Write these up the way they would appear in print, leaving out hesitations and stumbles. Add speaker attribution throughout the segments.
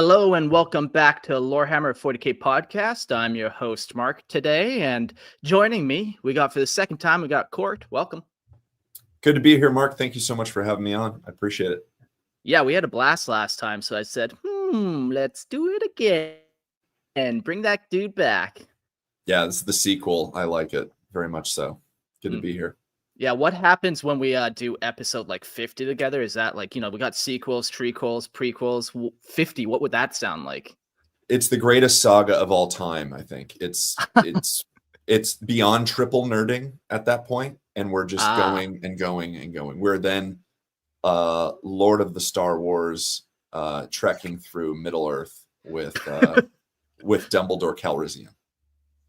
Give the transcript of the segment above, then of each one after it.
Speaker 1: Hello and welcome back to Lorehammer 40K podcast. I'm your host, Mark, today, and joining me, we got for the second time, we got Court. Welcome.
Speaker 2: Good to be here, Mark. Thank you so much for having me on. I appreciate it.
Speaker 1: Yeah, we had a blast last time, so I said, let's do it again and bring that dude back.
Speaker 2: Yeah, this is the sequel. I like it very much so. Good to be here.
Speaker 1: Yeah, what happens when we do episode like 50 together? Is that like, we got sequels, trequels, prequels, 50? What would that sound like?
Speaker 2: It's the greatest saga of all time, I think. It's beyond triple nerding at that point, and we're just going and going and going. We're then Lord of the Star Wars trekking through Middle-earth with Dumbledore Calrissian.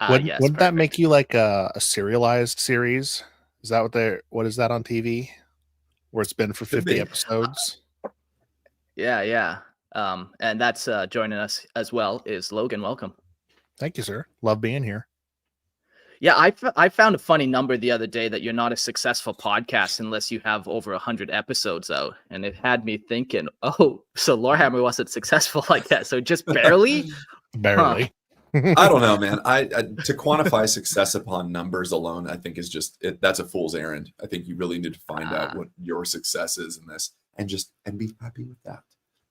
Speaker 3: Wouldn't that make you like a serialized series? Is that what is that on TV? Where it's been for 50 episodes?
Speaker 1: Yeah. And that's joining us as well is Logan. Welcome.
Speaker 3: Thank you, sir. Love being here.
Speaker 1: Yeah, I found a funny number the other day that you're not a successful podcast unless you have over 100 episodes out. And it had me thinking, oh, so Lorehammer wasn't successful like that. So just barely?
Speaker 3: Barely.
Speaker 1: Huh.
Speaker 2: I don't know, man. I to quantify success upon numbers alone, I think is just that's a fool's errand. I think you really need to find out what your success is in this, and be happy with that.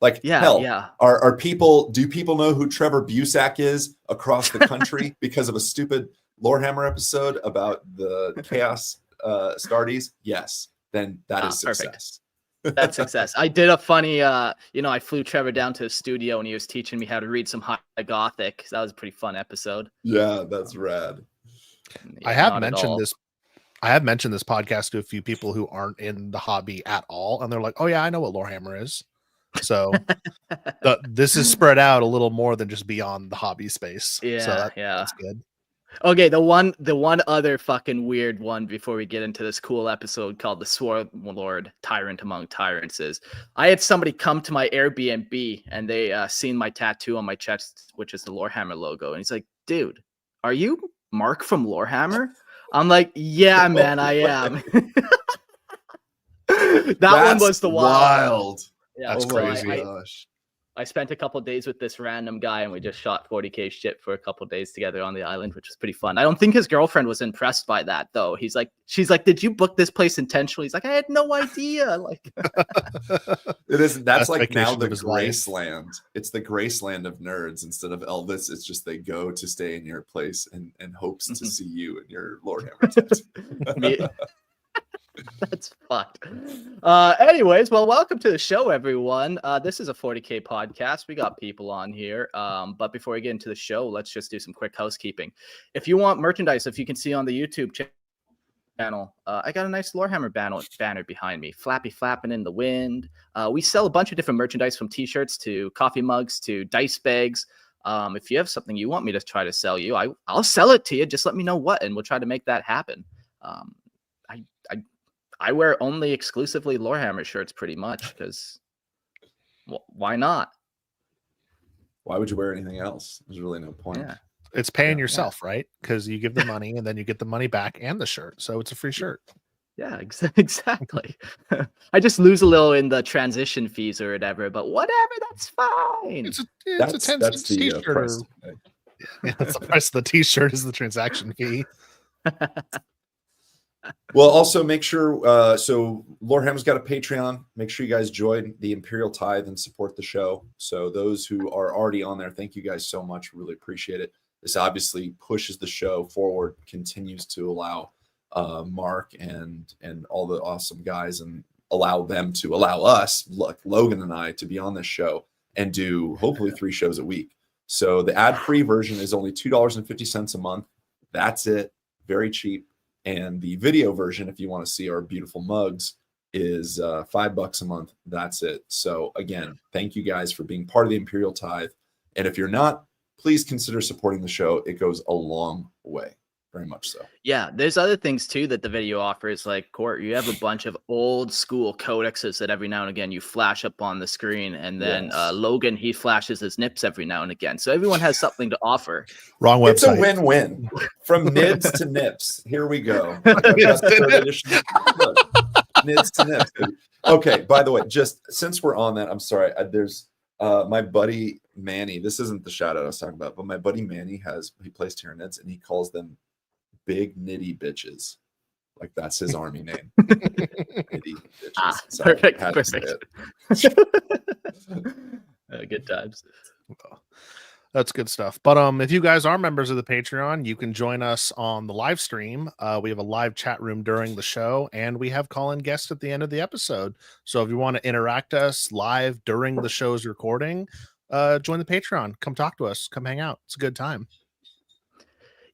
Speaker 2: Like, do people know who Trevor Busak is across the country because of a stupid Lorehammer episode about the Chaos Stardies? Yes, then that is success.
Speaker 1: Perfect. That's success. I did a funny, I flew Trevor down to the studio and he was teaching me how to read some High Gothic. That was a pretty fun episode.
Speaker 2: Yeah, that's rad.
Speaker 3: Yeah, I have mentioned this podcast to a few people who aren't in the hobby at all, and they're like, "Oh yeah, I know what Lorehammer is." So this is spread out a little more than just beyond the hobby space.
Speaker 1: Yeah,
Speaker 3: so that's good.
Speaker 1: Okay, the one other fucking weird one before we get into this cool episode called the Swarmlord Tyrant Among Tyrants is I had somebody come to my Airbnb and they seen my tattoo on my chest, which is the Lorehammer logo, and he's like, "Dude, are you Mark from Lorehammer?" I'm like, "Yeah, man, I am." That's one was the wild. Yeah,
Speaker 3: that's crazy.
Speaker 1: I spent a couple days with this random guy and we just shot 40K shit for a couple days together on the island, which was pretty fun. I don't think his girlfriend was impressed by that though. She's like, "Did you book this place intentionally?" He's like, "I had no idea." Like
Speaker 2: it isn't. That's like now the Graceland. It's the Graceland of nerds instead of Elvis. It's just they go to stay in your place and hopes to see you in your Lorehammer tattoo.
Speaker 1: That's fucked. Anyways, well, welcome to the show, everyone. This is a 40K podcast. We got people on here. But before we get into the show, let's just do some quick housekeeping. If you want merchandise, if you can see on the YouTube channel, I got a nice Lorehammer banner behind me, flapping in the wind. We sell a bunch of different merchandise, from t-shirts to coffee mugs to dice bags. If you have something you want me to try to sell you, I'll sell it to you. Just let me know what, and we'll try to make that happen. I wear only exclusively Lorehammer shirts pretty much because why not?
Speaker 2: Why would you wear anything else? There's really no point.
Speaker 3: Yeah. It's paying yourself, right? Because you give the money and then you get the money back and the shirt. So it's a free shirt.
Speaker 1: Yeah, exactly. I just lose a little in the transition fees or whatever, but whatever, that's fine.
Speaker 3: It's a 10-cent t-shirt. That's the price of the t-shirt is the transaction fee.
Speaker 2: Well, also make sure, so Lorehammer's got a Patreon. Make sure you guys join the Imperial Tithe and support the show. So those who are already on there, thank you guys so much. Really appreciate it. This obviously pushes the show forward, continues to allow Mark and all the awesome guys and allow us, like Logan and I, to be on this show and do hopefully 3 shows a week. So the ad-free version is only $2.50 a month. That's it. Very cheap. And the video version, if you want to see our beautiful mugs, is $5 a month. That's it. So again, thank you guys for being part of the Imperial Tithe. And if you're not, please consider supporting the show. It goes a long way. Very much so.
Speaker 1: Yeah, there's other things too that the video offers. Like, Court, you have a bunch of old school codexes that every now and again you flash up on the screen, and then Logan, he flashes his nips every now and again. So everyone has something to offer.
Speaker 3: Wrong website.
Speaker 2: It's a win-win. From nids to nips. Here we go. Nids to nips. Okay, by the way, just since we're on that, I'm sorry. There's My buddy Manny, this isn't the shout out I was talking about, but my buddy Manny he plays Tyranids and he calls them big nitty bitches. Like that's his army name. Nitty bitches. So
Speaker 1: perfect. Good times.
Speaker 3: That's good stuff. But if you guys are members of the Patreon, you can join us on the live stream. We have a live chat room during the show, and we have call-in guests at the end of the episode. So if you want to interact us live during the show's recording, join the Patreon. Come talk to us. Come hang out. It's a good time.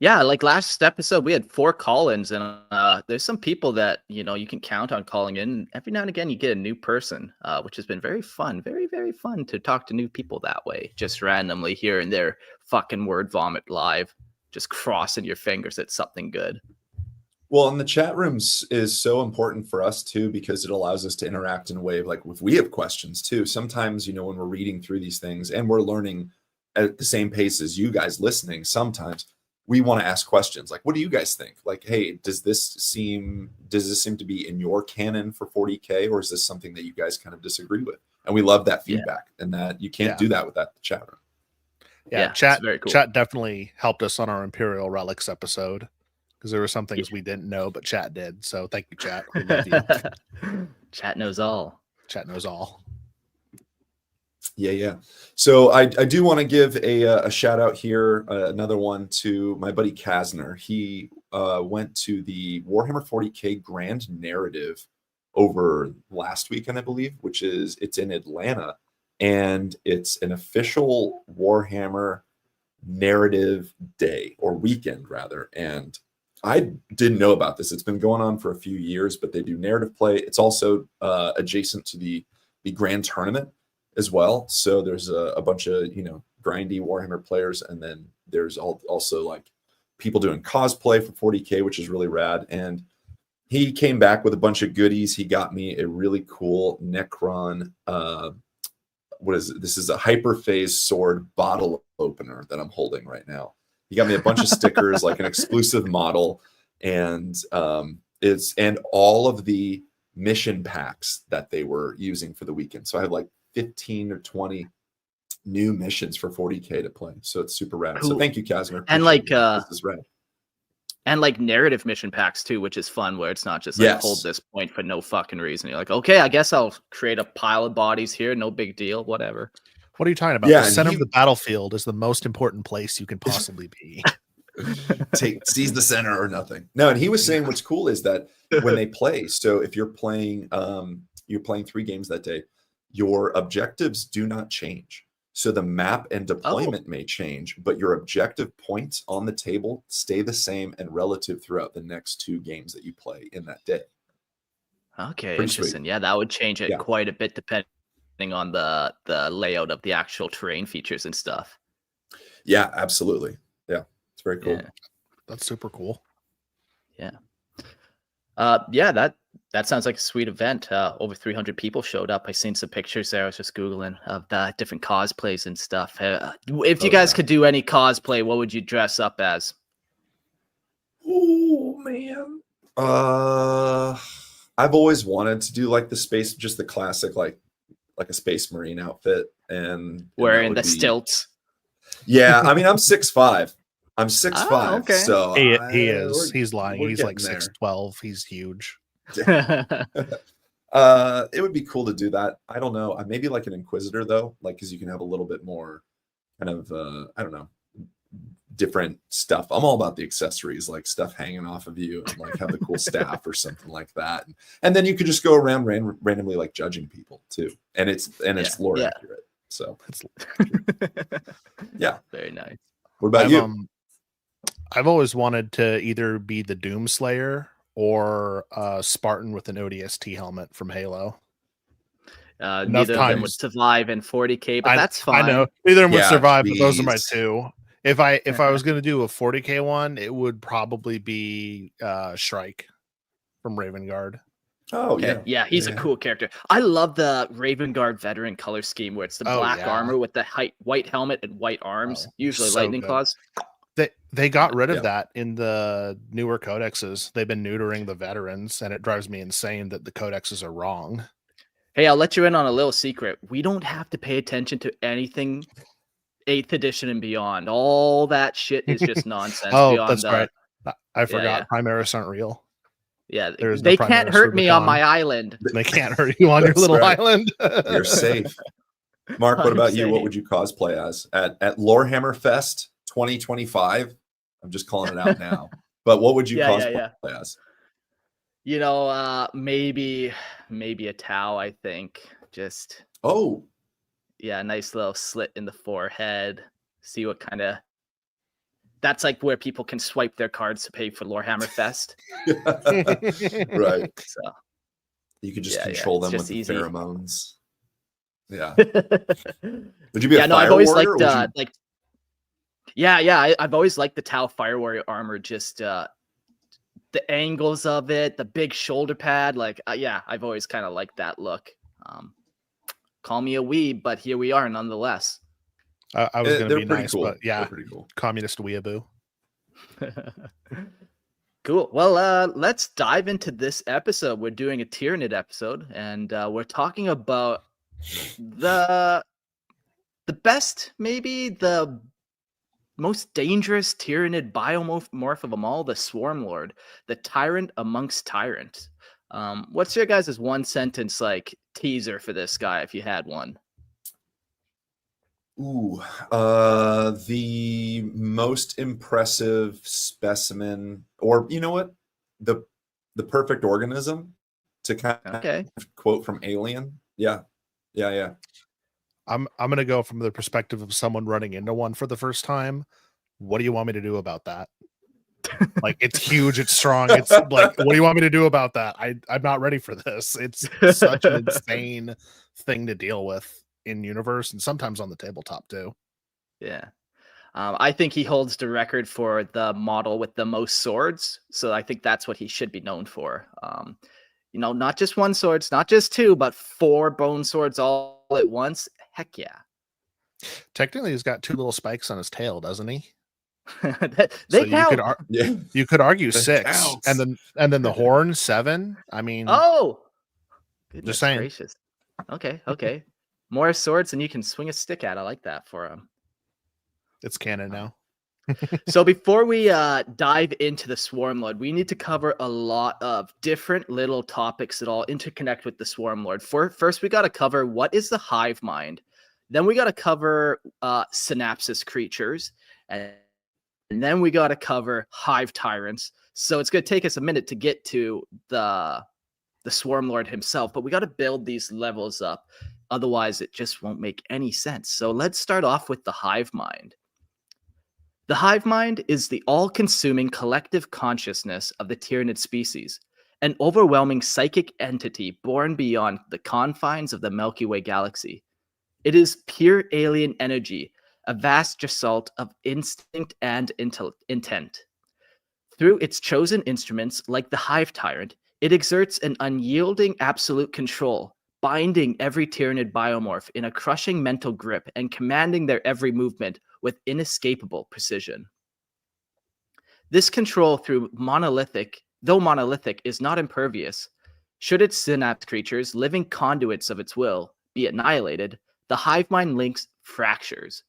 Speaker 1: Yeah, like last episode, we had 4 call-ins, and there's some people that you can count on calling in. Every now and again, you get a new person, which has been very fun, very, very fun to talk to new people that way, just randomly here and there, fucking word vomit live, just crossing your fingers at something good.
Speaker 2: Well, and the chat rooms is so important for us too, because it allows us to interact in a way of like if we have questions too. Sometimes, when we're reading through these things and we're learning at the same pace as you guys listening, sometimes we want to ask questions like, what do you guys think? Like, hey, does this seem to be in your canon for 40K, or is this something that you guys kind of disagree with? And we love that feedback, and that you can't do that without the chat room.
Speaker 3: Yeah, chat very cool. Chat definitely helped us on our Imperial Relics episode because there were some things we didn't know, but chat did. So thank you, chat. We love you.
Speaker 1: Chat knows all.
Speaker 3: Chat knows all.
Speaker 2: Yeah. So I do want to give a shout out here, another one to my buddy Kasner. He went to the Warhammer 40K Grand Narrative over last weekend, I believe, it's in Atlanta, and it's an official Warhammer narrative day or weekend rather. And I didn't know about this. It's been going on for a few years, but they do narrative play. It's also adjacent to the Grand Tournament as well. So there's a bunch of, grindy Warhammer players. And then there's also like people doing cosplay for 40K, which is really rad. And he came back with a bunch of goodies. He got me a really cool Necron. What is it? This is a Hyperphase sword bottle opener that I'm holding right now. He got me a bunch of stickers, like an exclusive model. And and all of the mission packs that they were using for the weekend. So I have like 15 or 20 new missions for 40K to play. So it's super rad. Cool. So thank you, Kasmer.
Speaker 1: And like
Speaker 2: this is rad.
Speaker 1: And like narrative mission packs too, which is fun, where it's not just like hold this point for no fucking reason. You're like, okay, I guess I'll create a pile of bodies here, no big deal, whatever.
Speaker 3: What are you talking about? The center of the battlefield is the most important place you can possibly be.
Speaker 2: Seize the center or nothing. No, and he was saying what's cool is that when they play, so if you're playing 3 games that day, your objectives do not change. So the map and deployment may change, but your objective points on the table stay the same and relative throughout the next 2 games that you play in that day.
Speaker 1: Okay, pretty interesting. Sweet. Yeah, that would change it quite a bit depending on the layout of the actual terrain features and stuff.
Speaker 2: Yeah, absolutely. Yeah, it's very cool.
Speaker 3: Yeah. That's super cool.
Speaker 1: Yeah. That sounds like a sweet event. Over 300 people showed up. I seen some pictures there. I was just Googling of the different cosplays and stuff. If you guys could do any cosplay, what would you dress up as?
Speaker 2: Oh, man. I've always wanted to do like just the classic, like a Space Marine outfit. And
Speaker 1: wearing the stilts.
Speaker 2: Yeah, I mean, I'm 6'5". I'm 6'5".
Speaker 1: Okay.
Speaker 2: So
Speaker 3: he is. He's lying. He's like 6'12". He's huge.
Speaker 2: It would be cool to do that. I don't know. Maybe like an Inquisitor though, like because you can have a little bit more kind of I don't know, different stuff. I'm all about the accessories, like stuff hanging off of you, and like have the cool staff or something like that. And then you could just go around randomly like judging people too. And it's lore accurate. So it's
Speaker 1: very nice.
Speaker 2: What about you?
Speaker 3: I've always wanted to either be the Doomslayer or Spartan with an ODST helmet from Halo.
Speaker 1: Neither of them would survive in 40K, but that's fine.
Speaker 3: I know neither of them would survive, but those are my 2. If I was going to do a 40K one, it would probably be Shrike from Raven Guard.
Speaker 2: Oh
Speaker 1: yeah, he's a cool character. I love the Raven Guard veteran color scheme where it's the black armor with the white helmet and white arms, usually so lightning claws.
Speaker 3: They got rid of that in the newer codexes. They've been neutering the veterans, and it drives me insane that the codexes are wrong.
Speaker 1: Hey, I'll let you in on a little secret. We don't have to pay attention to anything 8th edition and beyond. All that shit is just nonsense
Speaker 3: Oh,
Speaker 1: beyond
Speaker 3: that's right. I forgot.
Speaker 1: yeah.
Speaker 3: Primaris aren't real.
Speaker 1: Yeah,
Speaker 3: There is no
Speaker 1: they can't
Speaker 3: Primaris
Speaker 1: hurt me on
Speaker 3: Rubicon.
Speaker 1: my island.
Speaker 3: They can't hurt you on your little island.
Speaker 2: You're safe. Mark, what
Speaker 1: I'm
Speaker 2: about you?
Speaker 1: safe.
Speaker 2: What would you cosplay as at Lorehammer Fest 2025? I'm just calling it out now. But what would you cosplay as?
Speaker 1: You know, maybe a Tau, I think. Just yeah, nice little slit in the forehead. See what kind of. That's like where people can swipe their cards to pay for Lorehammer Fest.
Speaker 2: Right.
Speaker 1: So
Speaker 2: you could just control them with the pheromones. Yeah. Would you be a fire
Speaker 1: I've always
Speaker 2: warrior?
Speaker 1: liked I've always liked the Tau Fire Warrior armor. Just the angles of it, the big shoulder pad. Like, I've always kind of liked that look. Call me a weeb, but here we are nonetheless.
Speaker 3: I was going to be nice,
Speaker 2: cool.
Speaker 3: but yeah,
Speaker 2: they're pretty cool.
Speaker 3: Communist weeaboo.
Speaker 1: Cool. Well, let's dive into this episode. We're doing a Tyranid episode, and we're talking about the best, maybe the most dangerous Tyranid biomorph of them all, the Swarmlord, the Tyrant amongst Tyrants. What's your guys' one sentence like teaser for this guy, if you had one?
Speaker 2: Ooh, the most impressive specimen, or you know what, the perfect organism, to kind of quote from Alien. Yeah.
Speaker 3: I'm gonna go from the perspective of someone running into one for the first time. What do you want me to do about that? Like, it's huge, it's strong. It's like, what do you want me to do about that? I'm not ready for this. It's such an insane thing to deal with in universe, and sometimes on the tabletop too.
Speaker 1: Yeah. I think he holds the record for the model with the most swords. So I think that's what he should be known for. You know, not just one swords, not just two, but 4 bone swords all at once. Heck yeah.
Speaker 3: Technically, he's got 2 little spikes on his tail, doesn't he?
Speaker 1: They count.
Speaker 3: You could argue 6, and then the horn 7. I mean,
Speaker 1: goodness
Speaker 3: just saying.
Speaker 1: Gracious. Okay. More swords than you can swing a stick at. I like that for him.
Speaker 3: It's canon now.
Speaker 1: So before we dive into the Swarmlord, we need to cover a lot of different little topics that all interconnect with the Swarmlord. First, we got to cover what is the Hive Mind. Then we got to cover synapsis creatures. And then we got to cover Hive Tyrants. So it's going to take us a minute to get to the Swarmlord himself, but we got to build these levels up. Otherwise, it just won't make any sense. So let's start off with the Hive Mind. The Hive Mind is the all-consuming collective consciousness of the Tyranid species, an overwhelming psychic entity born beyond the confines of the Milky Way galaxy. It is pure alien energy, a vast gestalt of instinct and intent. Through its chosen instruments, like the Hive Tyrant, it exerts an unyielding absolute control, binding every Tyranid biomorph in a crushing mental grip and commanding their every movement with inescapable precision. This control, though monolithic, is not impervious. Should its synapse creatures, living conduits of its will, be annihilated, the Hive Mind links fractures.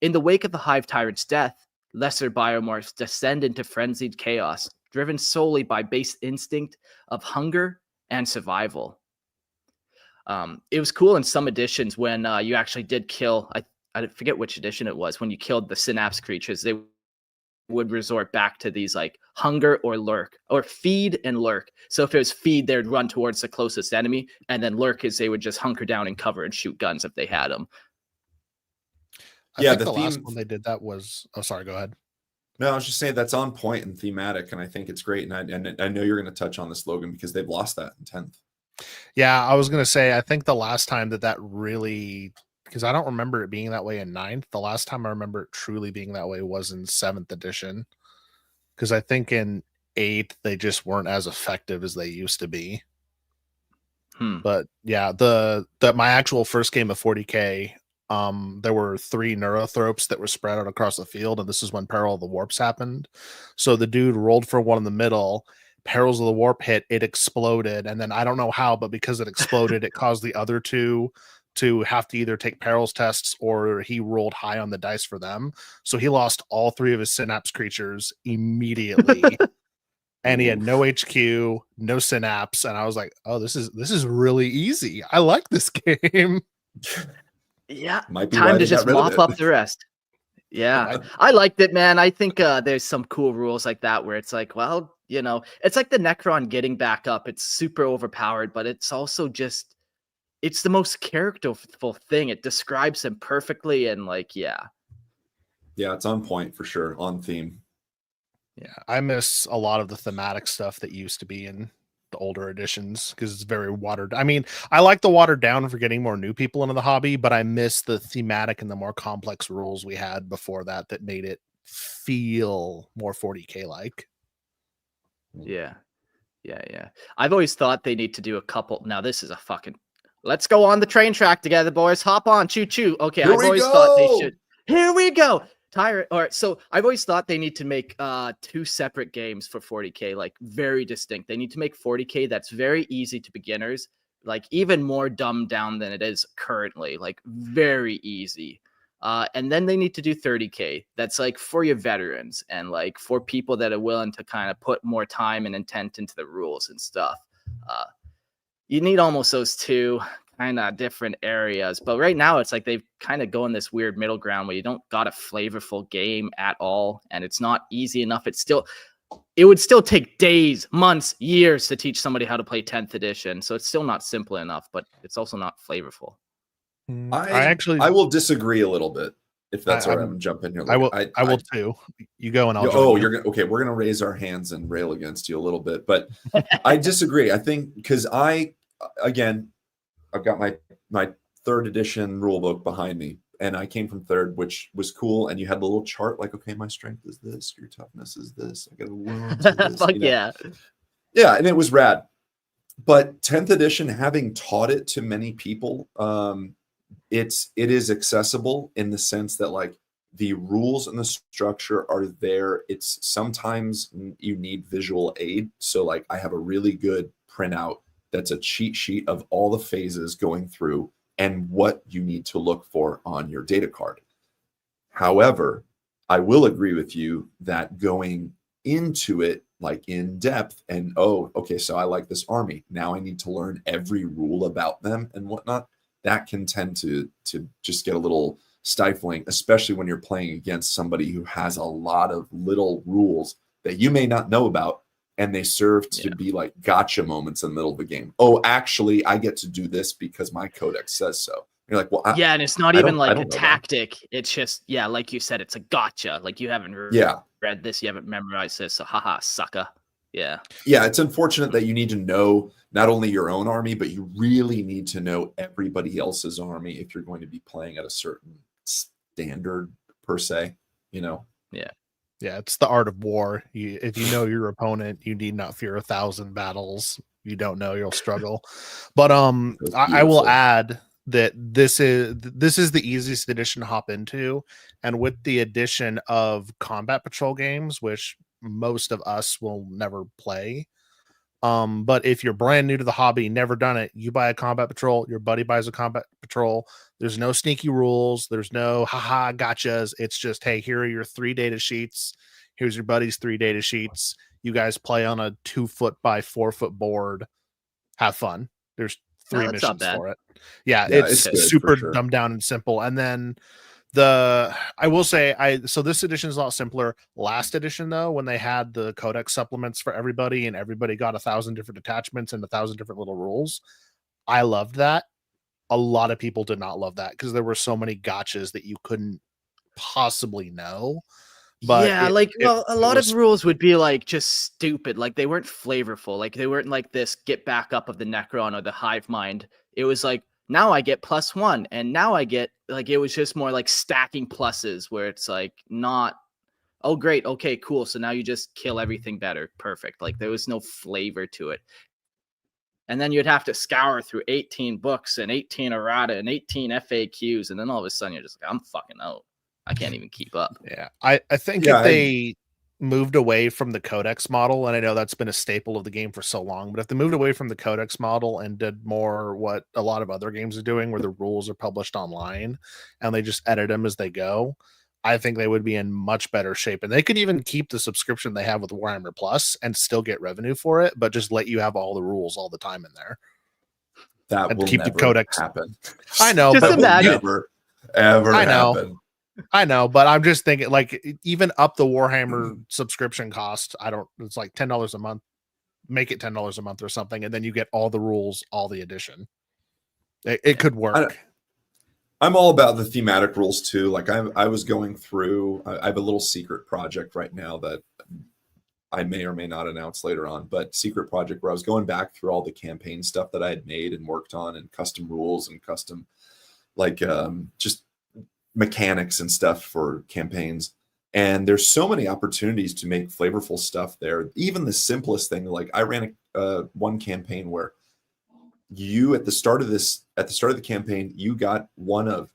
Speaker 1: In the wake of the Hive Tyrant's death, lesser biomorphs descend into frenzied chaos, driven solely by base instinct of hunger and survival. It was cool in some editions when you actually did kill, I forget which edition it was, when you killed the synapse creatures, they would resort back to these like hunger or lurk, or feed and lurk. So if it was feed, they'd run towards the closest enemy, and then lurk is they would just hunker down and cover and shoot guns if they had them.
Speaker 3: I think the last one they did that was... Oh, sorry, go ahead.
Speaker 2: No, I was just saying that's on point and thematic, and I think it's great. And I know you're going to touch on this, Logan, because they've lost that in 10th.
Speaker 3: Yeah, I was going to say, I think the last time that really... Because I don't remember it being that way in 9th. The last time I remember it truly being that way was in 7th edition. Because I think in 8th, they just weren't as effective as they used to be. But yeah, my actual first game of 40K, there were 3 neurothropes that were spread out across the field, and this is when Peril of the Warps happened. So the dude rolled for one in the middle, Perils of the Warp hit, it exploded, and then I don't know how, but because it exploded, it caused the other two to have to either take perils tests or he rolled high on the dice for them. So he lost all 3 of his synapse creatures immediately. And he had no HQ, no synapse, and I was like, "Oh, this is really easy. I like this game."
Speaker 1: Yeah,
Speaker 2: Might be
Speaker 1: time to just mop up the rest. Yeah, I liked it, man. I think there's some cool rules like that where it's like, well, you know, it's like the Necron getting back up. It's super overpowered, but it's also just, it's the most characterful thing. It describes him perfectly, and like, yeah,
Speaker 2: it's on point for sure, on theme.
Speaker 3: Yeah, I miss a lot of the thematic stuff that used to be in the older editions because it's very watered. I mean, I like the watered down for getting more new people into the hobby, but I miss the thematic and the more complex rules we had before that made it feel more 40K like.
Speaker 1: Yeah. I've always thought they need to do a couple. Now, this is a fucking. Let's go on the train track together, boys. Hop on, choo choo. Okay, I've always thought they should. Here we go. Tyrant. All right, so I've always thought they need to make 2 separate games for 40K, like very distinct. They need to make 40K that's very easy to beginners, like even more dumbed down than it is currently, like very easy. And then they need to do 30K. That's like for your veterans and like for people that are willing to kind of put more time and intent into the rules and stuff. You need almost those 2 kind of different areas, but right now it's like they've kind of going this weird middle ground where you don't got a flavorful game at all, and it's not easy enough. It would still take days, months, years to teach somebody how to play 10th edition, so it's still not simple enough, but it's also not flavorful.
Speaker 2: I will disagree a little bit, if that's all right. I'm gonna jump in here.
Speaker 3: Like, I will too. You go and I'll.
Speaker 2: You're gonna, okay. We're gonna raise our hands and rail against you a little bit, but I disagree. I think because I've got my 3rd edition rulebook behind me, and I came from 3rd, which was cool. And you had the little chart, like, okay, my strength is this, your toughness is this, I got a wound.
Speaker 1: Fuck yeah,
Speaker 2: and it was rad. But 10th edition, having taught it to many people, it is accessible in the sense that like the rules and the structure are there. It's sometimes you need visual aid. So like I have a really good printout that's a cheat sheet of all the phases going through and what you need to look for on your data card. However, I will agree with you that going into it like in depth and, oh, okay, so I like this army. Now I need to learn every rule about them and whatnot. That can tend to just get a little stifling, especially when you're playing against somebody who has a lot of little rules that you may not know about. And they serve to be like gotcha moments in the middle of the game. Oh, actually, I get to do this because my codex says so. You're like, well,
Speaker 1: and it's not even like a tactic. It's just, like you said, it's a gotcha. Like you haven't read this, you haven't memorized this, so haha, sucker. Yeah,
Speaker 2: it's unfortunate that you need to know not only your own army, but you really need to know everybody else's army if you're going to be playing at a certain standard per se.
Speaker 3: Yeah, it's the art of war. If you know your opponent, you need not fear 1,000 battles. You don't know, you'll struggle. But I will add that this is the easiest edition to hop into, and with the addition of combat patrol games, which most of us will never play. But if you're brand new to the hobby, never done it, you buy a combat patrol, your buddy buys a combat patrol. There's no sneaky rules. There's no haha gotchas. It's just, hey, here are your 3 data sheets. Here's your buddy's 3 data sheets. You guys play on a 2-foot by 4-foot board. Have fun. There's 3 missions for it. Yeah, it's super dumbed down and simple. And then I will say, so this edition is a lot simpler. Last edition, though, when they had the codex supplements for everybody and everybody got 1,000 different attachments and 1,000 different little rules, I loved that. A lot of people did not love that because there were so many gotchas that you couldn't possibly know. But
Speaker 1: a lot of rules would be like just stupid. Like they weren't flavorful. Like they weren't like this get back up of the Necron or the Hive Mind. It was like, now I get +1, and now I get, like, it was just more like stacking pluses where it's like not, oh great, okay, cool, so now you just kill everything better, perfect. Like there was no flavor to it. And then you'd have to scour through 18 books and 18 errata and 18 FAQs, and then all of a sudden you're just like, I'm fucking out. I can't even keep up.
Speaker 3: Yeah, I think if moved away from the codex model, and I know that's been a staple of the game for so long, but if they moved away from the codex model and did more what a lot of other games are doing, where the rules are published online and they just edit them as they go, I think they would be in much better shape. And they could even keep the subscription they have with Warhammer Plus and still get revenue for it, but just let you have all the rules all the time in there.
Speaker 2: That
Speaker 3: and
Speaker 2: will
Speaker 3: keep
Speaker 2: never
Speaker 3: the codex
Speaker 2: happen.
Speaker 3: I know,
Speaker 1: Just
Speaker 3: but
Speaker 1: imagine.
Speaker 2: Never, ever happen.
Speaker 3: I know, but I'm just thinking, like, even up the Warhammer subscription cost. It's like $10 a month. Make it $10 a month or something, and then you get all the rules, all the edition. It could work.
Speaker 2: I'm all about the thematic rules too. Like I was going through. I have a little secret project right now that I may or may not announce later on, but secret project where I was going back through all the campaign stuff that I had made and worked on, and custom rules and custom, like, just mechanics and stuff for campaigns. And there's so many opportunities to make flavorful stuff there. Even the simplest thing, like I ran one campaign where you at the start of the campaign, you got one of,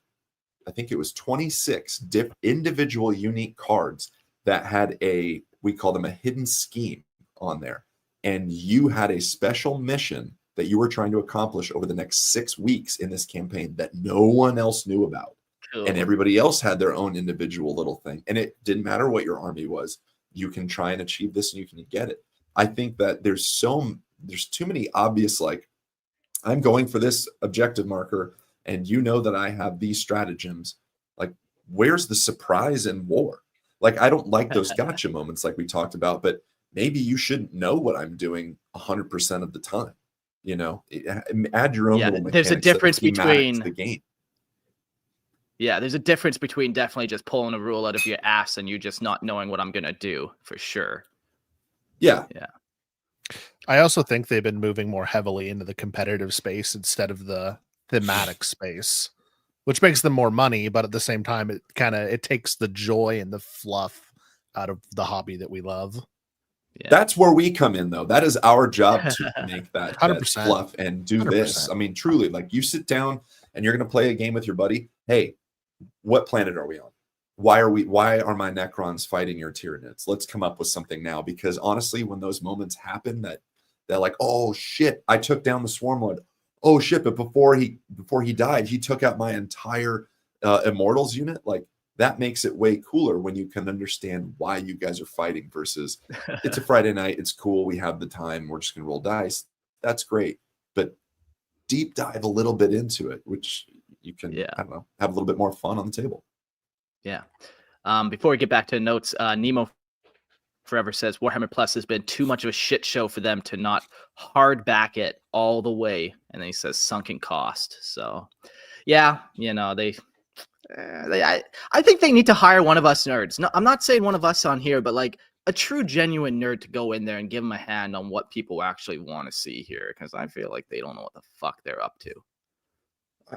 Speaker 2: I think it was 26 individual unique cards that had we call them a hidden scheme on there. And you had a special mission that you were trying to accomplish over the next 6 weeks in this campaign that no one else knew about. Cool. And everybody else had their own individual little thing. And it didn't matter what your army was. You can try and achieve this and you can get it. I think that there's too many obvious, like, I'm going for this objective marker and you know that I have these stratagems. Like, where's the surprise in war? Like, I don't like those gotcha moments like we talked about, but maybe you shouldn't know what I'm doing 100% of the time. You know, add your own little mechanics.
Speaker 1: There's a difference between
Speaker 2: the game.
Speaker 1: Yeah, there's a difference between definitely just pulling a rule out of your ass and you just not knowing what I'm going to do, for sure.
Speaker 2: Yeah.
Speaker 1: Yeah.
Speaker 3: I also think they've been moving more heavily into the competitive space instead of the thematic space, which makes them more money, but at the same time, it takes the joy and the fluff out of the hobby that we love.
Speaker 2: Yeah. That's where we come in, though. That is our job to make that
Speaker 3: 100%.
Speaker 2: Fluff and do 100%. This. I mean, truly, like, you sit down and you're going to play a game with your buddy. Hey, what planet are we on? Why are my Necrons fighting your Tyranids? Let's come up with something now. Because honestly, when those moments happen, that they're like, oh shit, I took down the Swarmlord. Oh shit, but before he died, he took out my entire Immortals unit. Like, that makes it way cooler when you can understand why you guys are fighting versus it's a Friday night, it's cool, we have the time, we're just gonna roll dice. That's great. But deep dive a little bit into it, which you can, I don't know, have a little bit more fun on the table.
Speaker 1: Yeah. Before we get back to the notes, Nemo Forever says Warhammer Plus has been too much of a shit show for them to not hard back it all the way. And then he says sunken cost. So, yeah, you know, I think they need to hire one of us nerds. No, I'm not saying one of us on here, but like a true, genuine nerd to go in there and give them a hand on what people actually want to see here. Because I feel like they don't know what the fuck they're up to.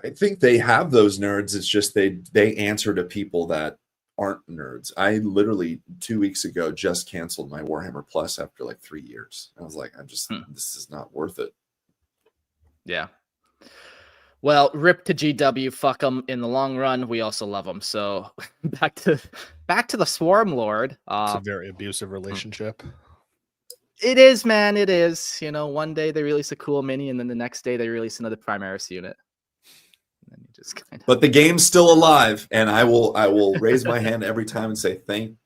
Speaker 2: I think they have those nerds. It's just they answer to people that aren't nerds. I literally 2 weeks ago just canceled my Warhammer Plus after like 3 years. I was like, this is not worth it.
Speaker 1: Yeah. Well, rip to GW, fuck them. In the long run, we also love them. So back to the Swarmlord.
Speaker 3: It's a very abusive relationship.
Speaker 1: It is, man. It is. You know, one day they release a cool mini, and then the next day they release another Primaris unit. And then you just kind of...
Speaker 2: But the game's still alive, and I will raise my hand every time and say,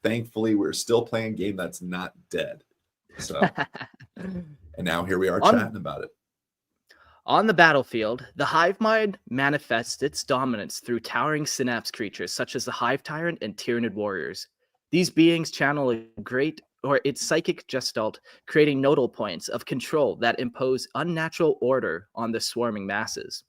Speaker 2: thankfully, we're still playing a game that's not dead. So, and now here we are chatting about it.
Speaker 1: On the battlefield, the Hive Mind manifests its dominance through towering synapse creatures such as the Hive Tyrant and Tyranid warriors. These beings channel its psychic gestalt, creating nodal points of control that impose unnatural order on the swarming masses.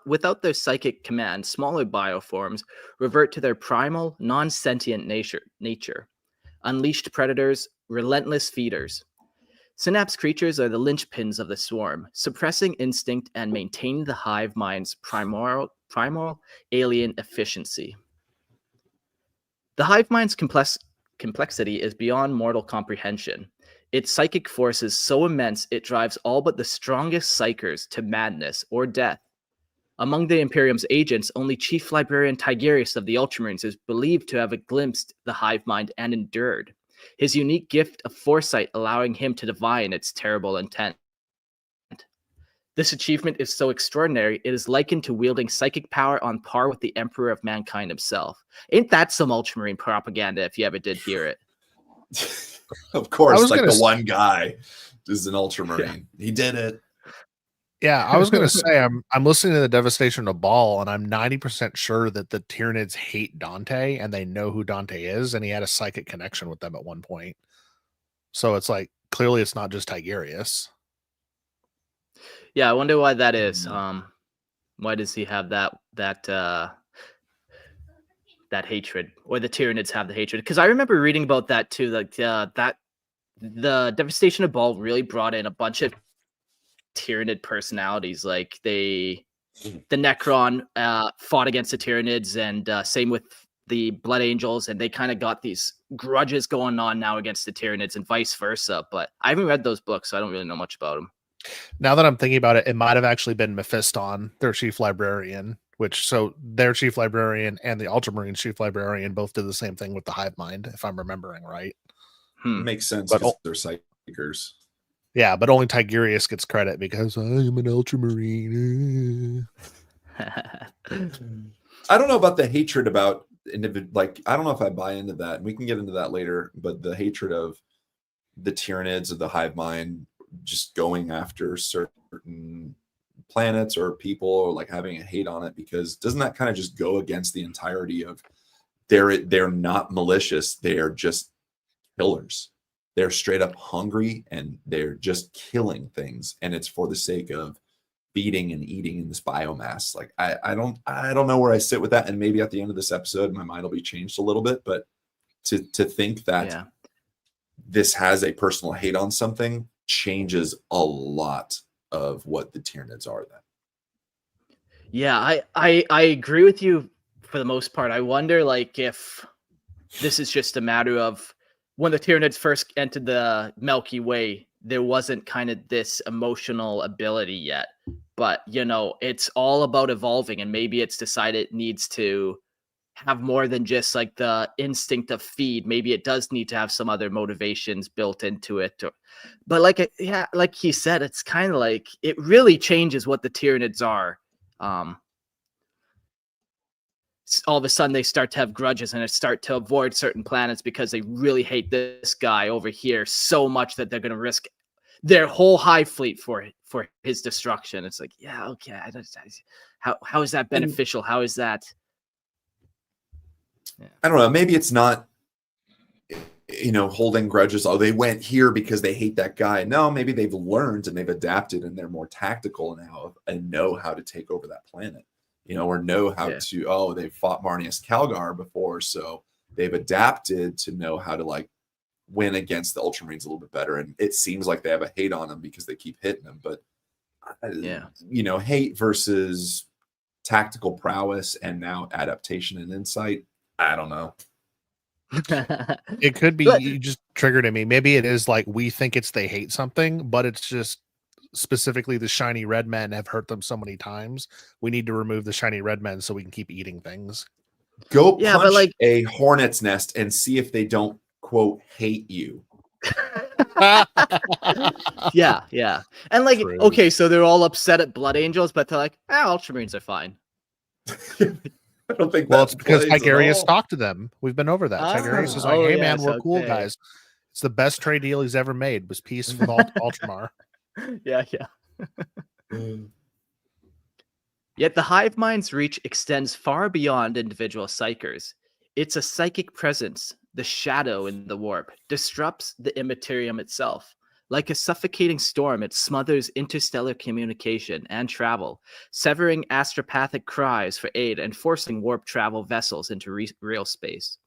Speaker 1: Without their psychic command, smaller bioforms revert to their primal, non-sentient nature. Unleashed predators, relentless feeders. Synapse creatures are the linchpins of the swarm, suppressing instinct and maintaining the Hive Mind's primal alien efficiency. The Hive Mind's complexity is beyond mortal comprehension. Its psychic force is so immense it drives all but the strongest psychers to madness or death. Among the Imperium's agents, only Chief Librarian Tigurius of the Ultramarines is believed to have glimpsed the Hive Mind and endured. His unique gift of foresight allowing him to divine its terrible intent. This achievement is so extraordinary, it is likened to wielding psychic power on par with the Emperor of Mankind himself. Ain't that some Ultramarine propaganda if you ever did hear it?
Speaker 2: Of course, like the one guy is an Ultramarine. Yeah. He did it.
Speaker 3: Yeah, I was going to say, I'm listening to the Devastation of Baal, and I'm 90% sure that the Tyranids hate Dante, and they know who Dante is, and he had a psychic connection with them at one point. So it's like, clearly it's not just Tigurius.
Speaker 1: Yeah, I wonder why that is. Why does he have that hatred, or the Tyranids have the hatred? Because I remember reading about that too. Like that the Devastation of Baal really brought in a bunch of Tyranid personalities. Like the Necron fought against the Tyranids, and same with the Blood Angels, and they kind of got these grudges going on now against the Tyranids, and vice versa. But I haven't read those books, so I don't really know much about them.
Speaker 3: Now that I'm thinking about it, it might have actually been Mephiston, their chief librarian, so their chief librarian and the Ultramarine chief librarian both did the same thing with the Hive Mind, if I'm remembering right.
Speaker 2: Makes sense because they're psychers.
Speaker 3: Yeah, but only Tigurius gets credit because I am an Ultramarine.
Speaker 2: I don't know about the hatred about like, I don't know if I buy into that. And we can get into that later, but the hatred of the Tyranids of the Hive Mind just going after certain planets or people, or like having a hate on it, because doesn't that kind of just go against the entirety of they're not malicious, they are just killers. They're straight up hungry and they're just killing things, and it's for the sake of feeding and eating in this biomass. Like I don't know where I sit with that, and maybe at the end of this episode my mind will be changed a little bit, but to think that this has a personal hate on something changes a lot of what the Tyranids are then.
Speaker 1: Yeah, I agree with you for the most part. I wonder like if this is just a matter of when the Tyranids first entered the Milky Way, there wasn't kind of this emotional ability yet. But, you know, it's all about evolving, and maybe it's decided it needs to have more than just like the instinct of feed. Maybe it does need to have some other motivations built into it. But like, yeah, like he said, it's kind of like it really changes what the Tyranids are. All of a sudden they start to have grudges and they start to avoid certain planets because they really hate this guy over here so much that they're going to risk their whole hive fleet for his destruction. It's like, yeah, okay. How is that beneficial? How is that? Yeah.
Speaker 2: I don't know. Maybe it's not, holding grudges. Oh, they went here because they hate that guy. No, maybe they've learned and they've adapted and they're more tactical now and know how to take over that planet, or know how to, they've fought Marneus Calgar before. So they've adapted to know how to like win against the Ultramarines a little bit better. And it seems like they have a hate on them because they keep hitting them. But, hate versus tactical prowess and now adaptation and insight. I don't know.
Speaker 3: It could be you just triggered at me. Maybe it is like we think it's they hate something, but it's just specifically the shiny red men have hurt them so many times. We need to remove the shiny red men so we can keep eating things.
Speaker 2: Go punch a hornet's nest and see if they don't, quote, hate you.
Speaker 1: Yeah. And like, true. Okay, so they're all upset at Blood Angels, but they're like, Ultramarines are fine.
Speaker 2: I don't think
Speaker 3: it's because Tigurius talked to them. We've been over that. Tigurius is like, hey, man, we're cool guys. It's the best trade deal he's ever made was peace with Ultramar.
Speaker 1: Yeah. Yet the Hive Mind's reach extends far beyond individual psychers. It's a psychic presence, the shadow in the warp, disrupts the immaterium itself. Like a suffocating storm, it smothers interstellar communication and travel, severing astropathic cries for aid and forcing warp travel vessels into real space.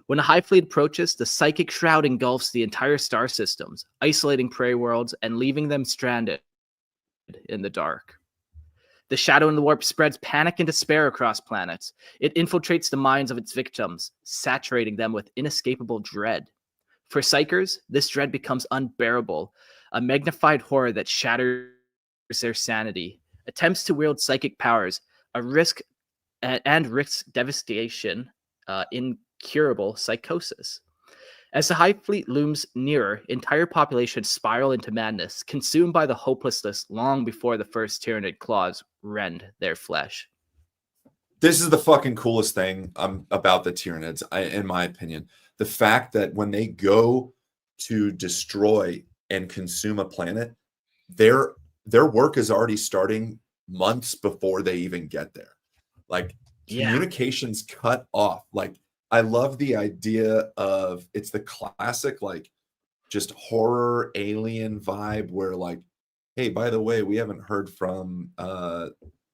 Speaker 1: When a hive fleet approaches, the psychic shroud engulfs the entire star systems, isolating prey worlds and leaving them stranded in the dark. The shadow in the warp spreads panic and despair across planets. It infiltrates the minds of its victims, saturating them with inescapable dread. For psychers, this dread becomes unbearable, a magnified horror that shatters their sanity. Attempts to wield psychic powers a risk and risks devastation, incurable psychosis. As the Hive Fleet looms nearer, entire populations spiral into madness, consumed by the hopelessness long before the first Tyranid claws rend their flesh.
Speaker 2: This is the fucking coolest thing about the Tyranids, in my opinion. The fact that when they go to destroy and consume a planet, their work is already starting months before they even get there. Like, communications cut off. Like, I love the idea of, it's the classic, like, just horror alien vibe where, like, hey, by the way, we haven't heard from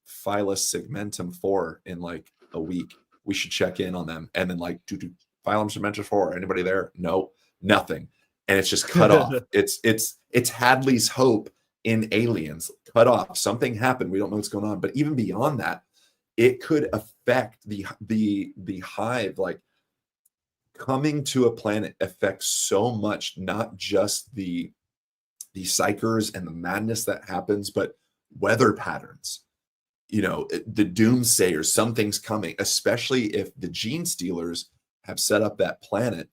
Speaker 2: Phylus Segmentum 4 in like a week. We should check in on them. And then, like, Phylum Segmentum 4, anybody there? No, nothing. And it's just cut off. It's Hadley's Hope in Aliens, cut off. Something happened. We don't know what's going on. But even beyond that, it could affect the Hive. Like, coming to a planet affects so much, not just the psychers and the madness that happens, but weather patterns. You know, the doomsayers, something's coming, especially if the gene stealers have set up that planet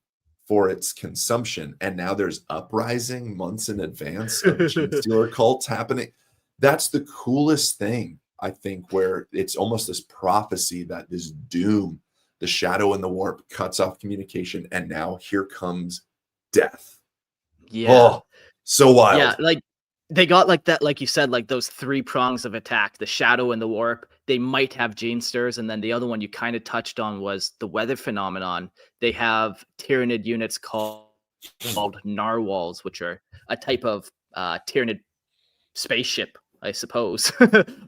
Speaker 2: for its consumption. And now there's uprising months in advance of gene stealer cults happening. That's the coolest thing, I think, where it's almost this prophecy that this doom, the shadow and the warp, cuts off communication. And now here comes death.
Speaker 1: Yeah.
Speaker 2: Oh, so wild.
Speaker 1: Yeah, like, they got like that, like you said, like those three prongs of attack, the shadow and the warp. They might have gene stirs, and then the other one you kind of touched on was the weather phenomenon. They have Tyranid units called narwhals, which are a type of Tyranid spaceship, I suppose,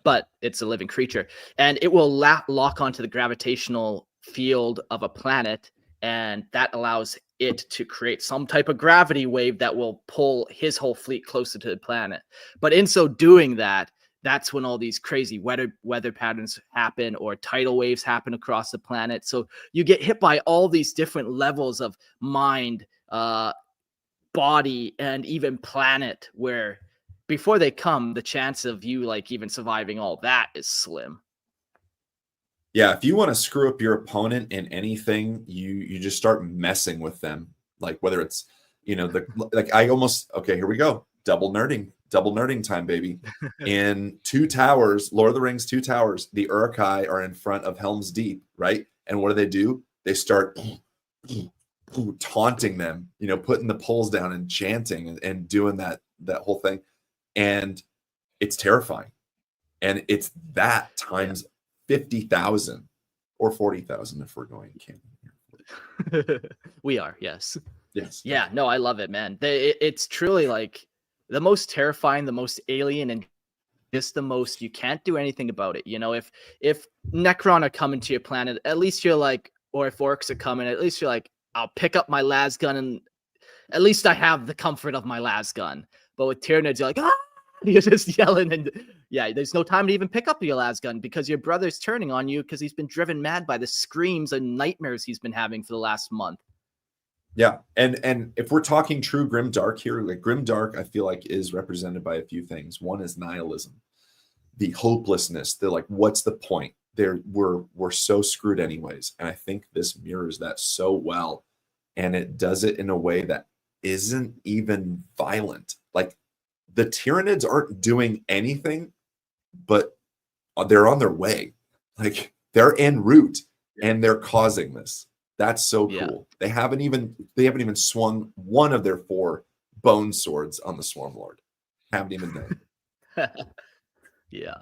Speaker 1: but it's a living creature, and it will lock onto the gravitational field of a planet, and that allows it to create some type of gravity wave that will pull his whole fleet closer to the planet. But in so doing that's when all these crazy weather patterns happen, or tidal waves happen across the planet. So you get hit by all these different levels of mind, body, and even planet, where before they come, the chance of you like even surviving all that is slim.
Speaker 2: Yeah, if you want to screw up your opponent in anything, you just start messing with them. Like, whether it's, you know, okay, here we go. Double nerding time, baby. In Two Towers, Lord of the Rings, Two Towers, the Uruk-hai are in front of Helm's Deep, right? And what do? They start taunting them, you know, putting the poles down and chanting and doing that whole thing. And it's terrifying. And it's that times 50,000 or 40,000 if we're going canon.
Speaker 1: We are, yes.
Speaker 2: Yeah,
Speaker 1: no, I love it, man. It's truly like the most terrifying, the most alien, and just the most, you can't do anything about it. You know, if Necron are coming to your planet, at least you're like, or if orcs are coming, at least you're like, I'll pick up my las gun, and at least I have the comfort of my las gun. But with Tyranids, you're like, you're just yelling, and there's no time to even pick up your las gun because your brother's turning on you because he's been driven mad by the screams and nightmares he's been having for the last month.
Speaker 2: Yeah, and if we're talking true grim dark here, like grim dark, I feel like is represented by a few things. One is nihilism, the hopelessness. They're like, what's the point? We're so screwed anyways. And I think this mirrors that so well, and it does it in a way that isn't even violent. Like, the Tyranids aren't doing anything, but they're on their way. Like, they're en route and they're causing this. That's so cool. Yeah. They haven't even swung one of their 4 bone swords on the Swarmlord. Haven't even done.
Speaker 1: Yeah.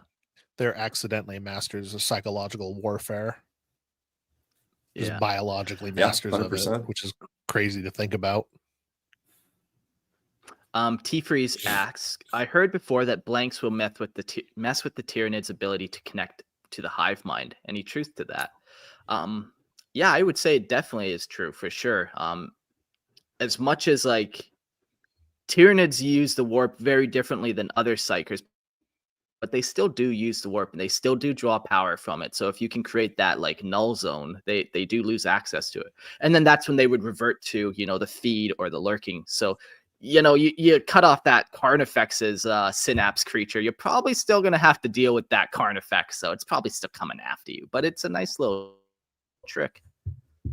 Speaker 3: They're accidentally masters of psychological warfare. Just biologically masters of it, which is crazy to think about.
Speaker 1: T-Freeze asks, I heard before that blanks will mess with the Tyranid's ability to connect to the Hive Mind. Any truth to that? Yeah, I would say it definitely is true for sure. As much as like Tyranids use the warp very differently than other psychers, but they still do use the warp and they still do draw power from it. So if you can create that like null zone, they do lose access to it. And then that's when they would revert to, you know, the feed or the lurking. So you cut off that Carnifex's synapse creature, you're probably still going to have to deal with that Carnifex. So it's probably still coming after you, but it's a nice little trick.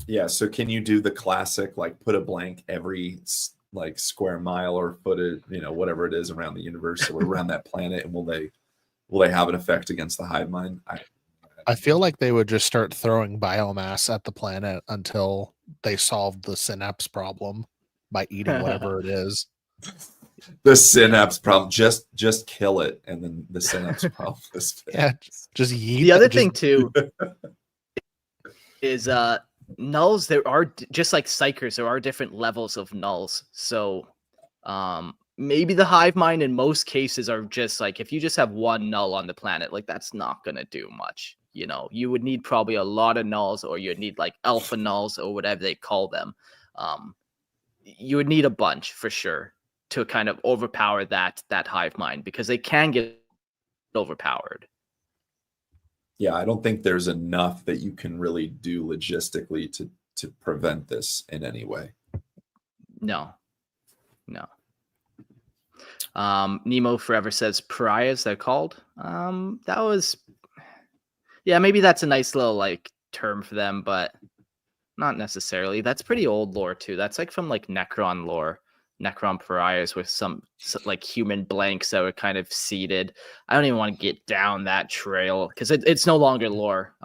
Speaker 2: Yeah. So can you do the classic, like put a blank every like square mile or foot, whatever it is around the universe or around that planet, and will they have an effect against the hive mind?
Speaker 3: I feel like they would just start throwing biomass at the planet until they solved the synapse problem by eating whatever it is.
Speaker 2: The synapse problem, just kill it, and then the synapse problem is fixed.
Speaker 3: Yeah, just yeet.
Speaker 1: The other thing too is nulls. There are, just like psychers, there are different levels of nulls. So maybe the hive mind in most cases are just like, if you just have one null on the planet, like that's not gonna do much. You would need probably a lot of nulls, or you'd need like alpha nulls or whatever they call them. You would need a bunch for sure to kind of overpower that hive mind, because they can get overpowered.
Speaker 2: Yeah, I don't think there's enough that you can really do logistically to prevent this in any way.
Speaker 1: No. Nemo Forever says pariahs, they're called. That was, yeah, maybe that's a nice little like term for them, but not necessarily. That's pretty old lore too. That's like from like Necron lore. Necron pariahs with some like human blanks that were kind of seeded. I don't even want to get down that trail because it's no longer lore.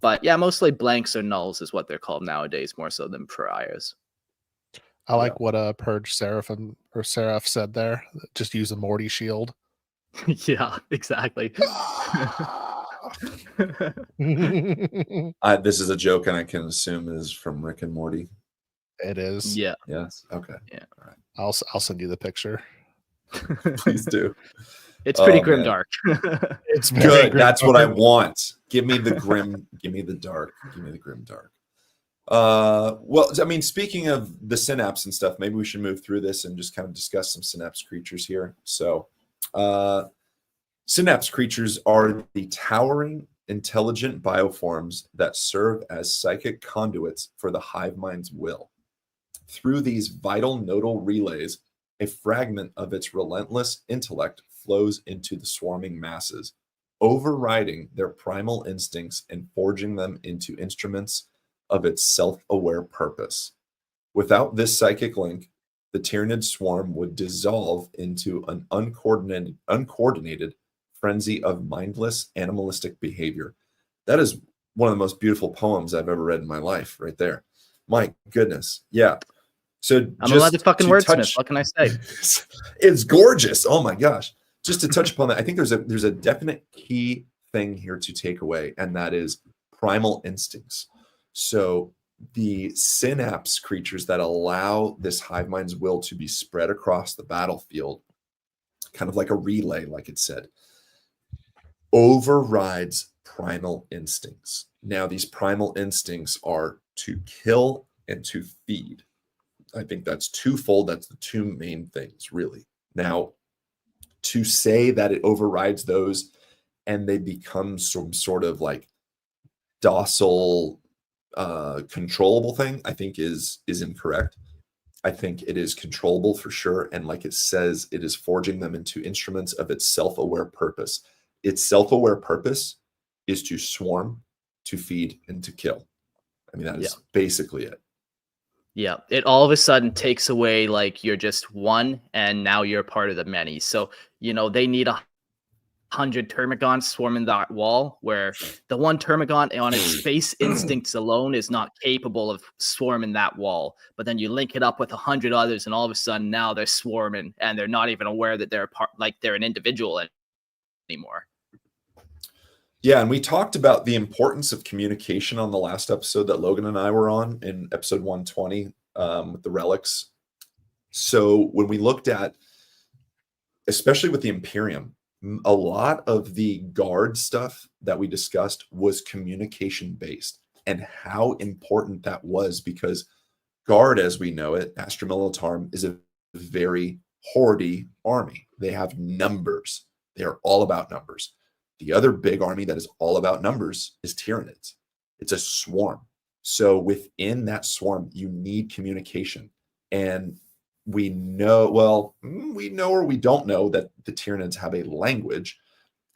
Speaker 1: But yeah, mostly blanks or nulls is what they're called nowadays, more so than pariahs.
Speaker 3: I like what Purge Seraph said there. Just use a Morty shield.
Speaker 1: Yeah, exactly.
Speaker 2: This is a joke, and I can assume is from Rick and Morty.
Speaker 3: It is.
Speaker 1: Yeah.
Speaker 2: Yes. Okay.
Speaker 1: Yeah.
Speaker 2: All right.
Speaker 3: I'll send you the picture.
Speaker 2: Please do.
Speaker 1: It's pretty grimdark.
Speaker 3: It's
Speaker 2: good. That's what I want. Give me the grim. Give me the dark. Give me the grim dark. Well, I mean, speaking of the synapse and stuff, maybe we should move through this and just kind of discuss some synapse creatures here. So, synapse creatures are the towering, intelligent bioforms that serve as psychic conduits for the hive mind's will. Through these vital nodal relays, a fragment of its relentless intellect flows into the swarming masses, overriding their primal instincts and forging them into instruments of its self-aware purpose. Without this psychic link, the Tyranid swarm would dissolve into an uncoordinated frenzy of mindless animalistic behavior. That is one of the most beautiful poems I've ever read in my life, right there. My goodness. Yeah. So
Speaker 1: I'm allowed to fucking wordsmith. What can I say?
Speaker 2: It's gorgeous. Oh my gosh. Just to touch upon that, I think there's a definite key thing here to take away, and that is primal instincts. So the synapse creatures that allow this hive mind's will to be spread across the battlefield, kind of like a relay, like it said, overrides primal instincts. Now, these primal instincts are to kill and to feed. I think that's twofold. That's the two main things, really. Now, to say that it overrides those and they become some sort of like docile, controllable thing, I think is incorrect. I think it is controllable for sure. And like it says, it is forging them into instruments of its self-aware purpose. Its self-aware purpose is to swarm, to feed, and to kill. I mean, that is basically it.
Speaker 1: Yeah, it all of a sudden takes away like you're just one, and now you're part of the many. So they need 100 termagants swarming that wall, where the one termagon on its space instincts alone is not capable of swarming that wall. But then you link it up with 100 others, and all of a sudden now they're swarming, and they're not even aware that they're they're an individual anymore.
Speaker 2: Yeah, and we talked about the importance of communication on the last episode that Logan and I were on in episode 120 with the relics. So when we looked at, especially with the Imperium, a lot of the guard stuff that we discussed was communication based, and how important that was, because guard, as we know it, Astra Militarum, is a very hoardy army. They have numbers. They are all about numbers. The other big army that is all about numbers is Tyranids. It's a swarm. So within that swarm, you need communication. And we know or we don't know that the Tyranids have a language.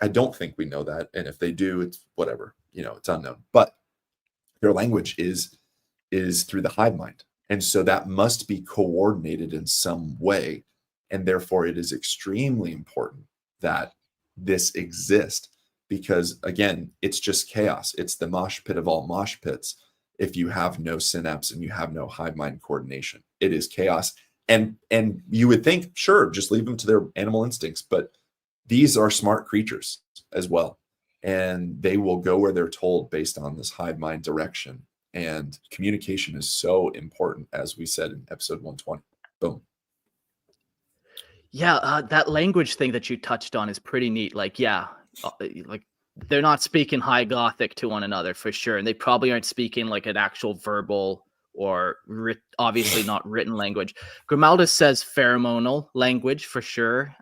Speaker 2: I don't think we know that, and if they do, it's whatever, it's unknown. But their language is through the hive mind, and so that must be coordinated in some way, and therefore it is extremely important that this exists, because again, it's just chaos. It's the mosh pit of all mosh pits. If you have no synapse and you have no hive mind coordination, it is chaos. And you would think, sure, just leave them to their animal instincts, but these are smart creatures as well, and they will go where they're told based on this hive mind direction. And communication is so important, as we said in episode 120. Boom.
Speaker 1: Yeah, that language thing that you touched on is pretty neat. Like, yeah, like they're not speaking High Gothic to one another for sure, and they probably aren't speaking like an actual verbal or obviously not written language. Grimaldus says pheromonal language for sure.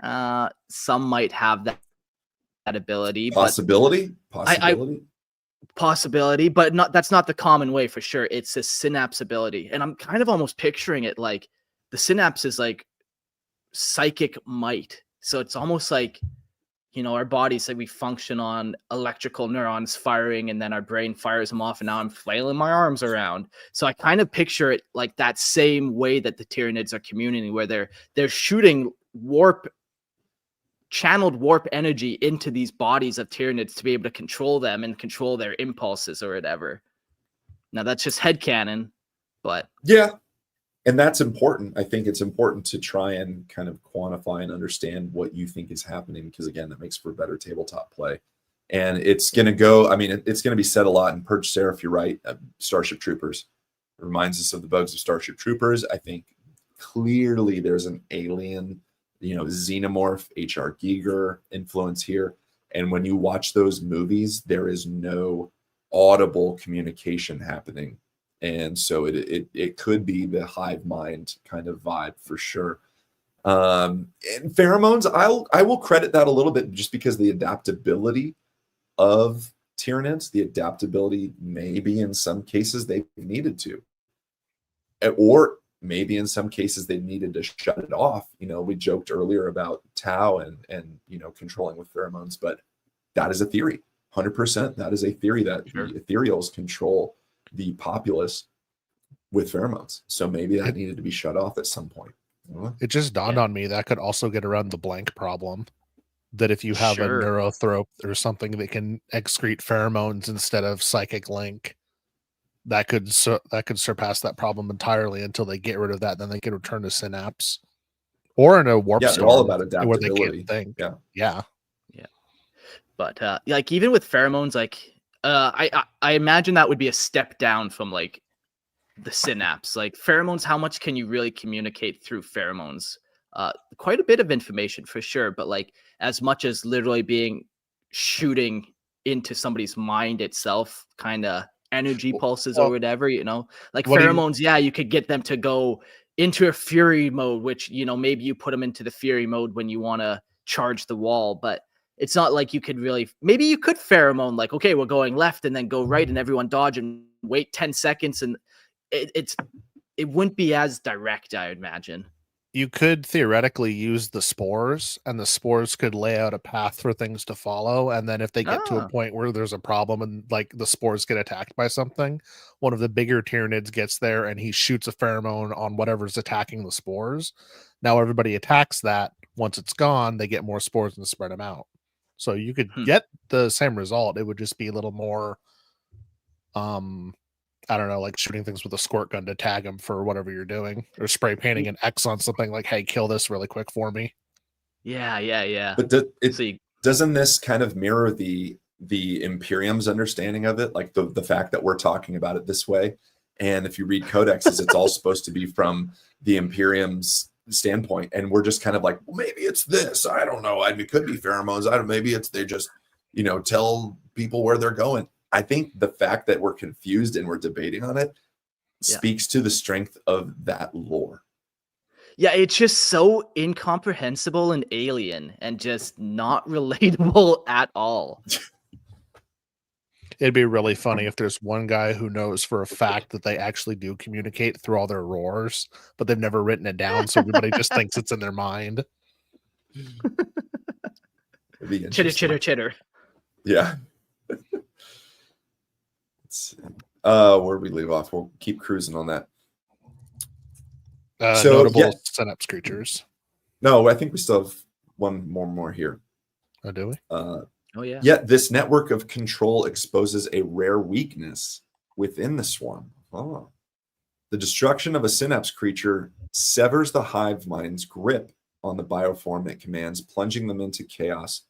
Speaker 1: Some might have that ability.
Speaker 2: Possibility,
Speaker 1: but that's not the common way for sure. It's a synapse ability, and I'm kind of almost picturing it like the synapse is like psychic might. So it's almost like, our bodies, like we function on electrical neurons firing, and then our brain fires them off, and now I'm flailing my arms around. So I kind of picture it like that same way that the Tyranids are communicating, where they're shooting channeled warp energy into these bodies of Tyranids to be able to control them and control their impulses or whatever. Now that's just headcanon, but
Speaker 2: yeah. And that's important. I think it's important to try and kind of quantify and understand what you think is happening, because again, that makes for better tabletop play. And it's going to go, it's going to be said a lot in Purge Seraph, you're right. Starship Troopers. It reminds us of the bugs of Starship Troopers. I think clearly there's an alien, xenomorph, H.R. Giger influence here. And when you watch those movies, there is no audible communication happening. And so it could be the hive mind kind of vibe for sure. And pheromones, I will credit that a little bit, just because the adaptability of Tyranids, the adaptability maybe in some cases they needed to, or maybe in some cases they needed to shut it off. We joked earlier about Tau and controlling with pheromones, but that is a theory. 100%. That is a theory that the ethereals control the populace with pheromones. So maybe that needed to be shut off at some point.
Speaker 3: It just dawned on me that could also get around the blank problem. That if you have a neurothrope or something that can excrete pheromones instead of psychic link, that could surpass that problem entirely until they get rid of that. Then they can return to synapse, or in a warp storm,
Speaker 2: all about adaptability.
Speaker 3: Where they can't think. Yeah.
Speaker 1: But like even with pheromones, like I imagine that would be a step down from like the synapse. Like pheromones, how much can you really communicate through pheromones? Quite a bit of information for sure, but like as much as literally shooting into somebody's mind itself, kind of energy pulses or whatever, like pheromones. You could get them to go into a fury mode, which, maybe you put them into the fury mode when you want to charge the wall, but it's not like you could really, maybe you could pheromone like, okay, we're going left and then go right and everyone dodge and wait 10 seconds. And it wouldn't be as direct, I would imagine.
Speaker 3: You could theoretically use the spores, and the spores could lay out a path for things to follow. And then if they get to a point where there's a problem and like the spores get attacked by something, one of the bigger Tyranids gets there and he shoots a pheromone on whatever's attacking the spores. Now everybody attacks that. Once it's gone, they get more spores and spread them out. So you could get the same result. It would just be a little more, I don't know, like shooting things with a squirt gun to tag them for whatever you're doing, or spray painting an X on something like, hey, kill this really quick for me.
Speaker 1: Yeah.
Speaker 2: But doesn't this kind of mirror the Imperium's understanding of it? Like the fact that we're talking about it this way. And if you read codexes, it's all supposed to be from the Imperium's standpoint, and we're just kind of like, well, maybe it's this, I don't know, it could be pheromones, maybe it's they just tell people where they're going. I think the fact that we're confused and we're debating on it speaks to the strength of that lore.
Speaker 1: It's just so incomprehensible and alien and just not relatable at all.
Speaker 3: It'd be really funny if there's one guy who knows for a fact that they actually do communicate through all their roars, but they've never written it down, so everybody just thinks it's in their mind.
Speaker 2: It'd be
Speaker 1: Chitter, chitter, chitter.
Speaker 2: Yeah. Let's see. Where we leave off, we'll keep cruising on that.
Speaker 3: Notable synapse creatures.
Speaker 2: No, I think we still have one more here.
Speaker 3: Oh, do we?
Speaker 1: Oh, yeah.
Speaker 2: Yet this network of control exposes a rare weakness within the swarm. Oh. The destruction of a synapse creature severs the hive mind's grip on the bioform it commands, plunging them into chaos.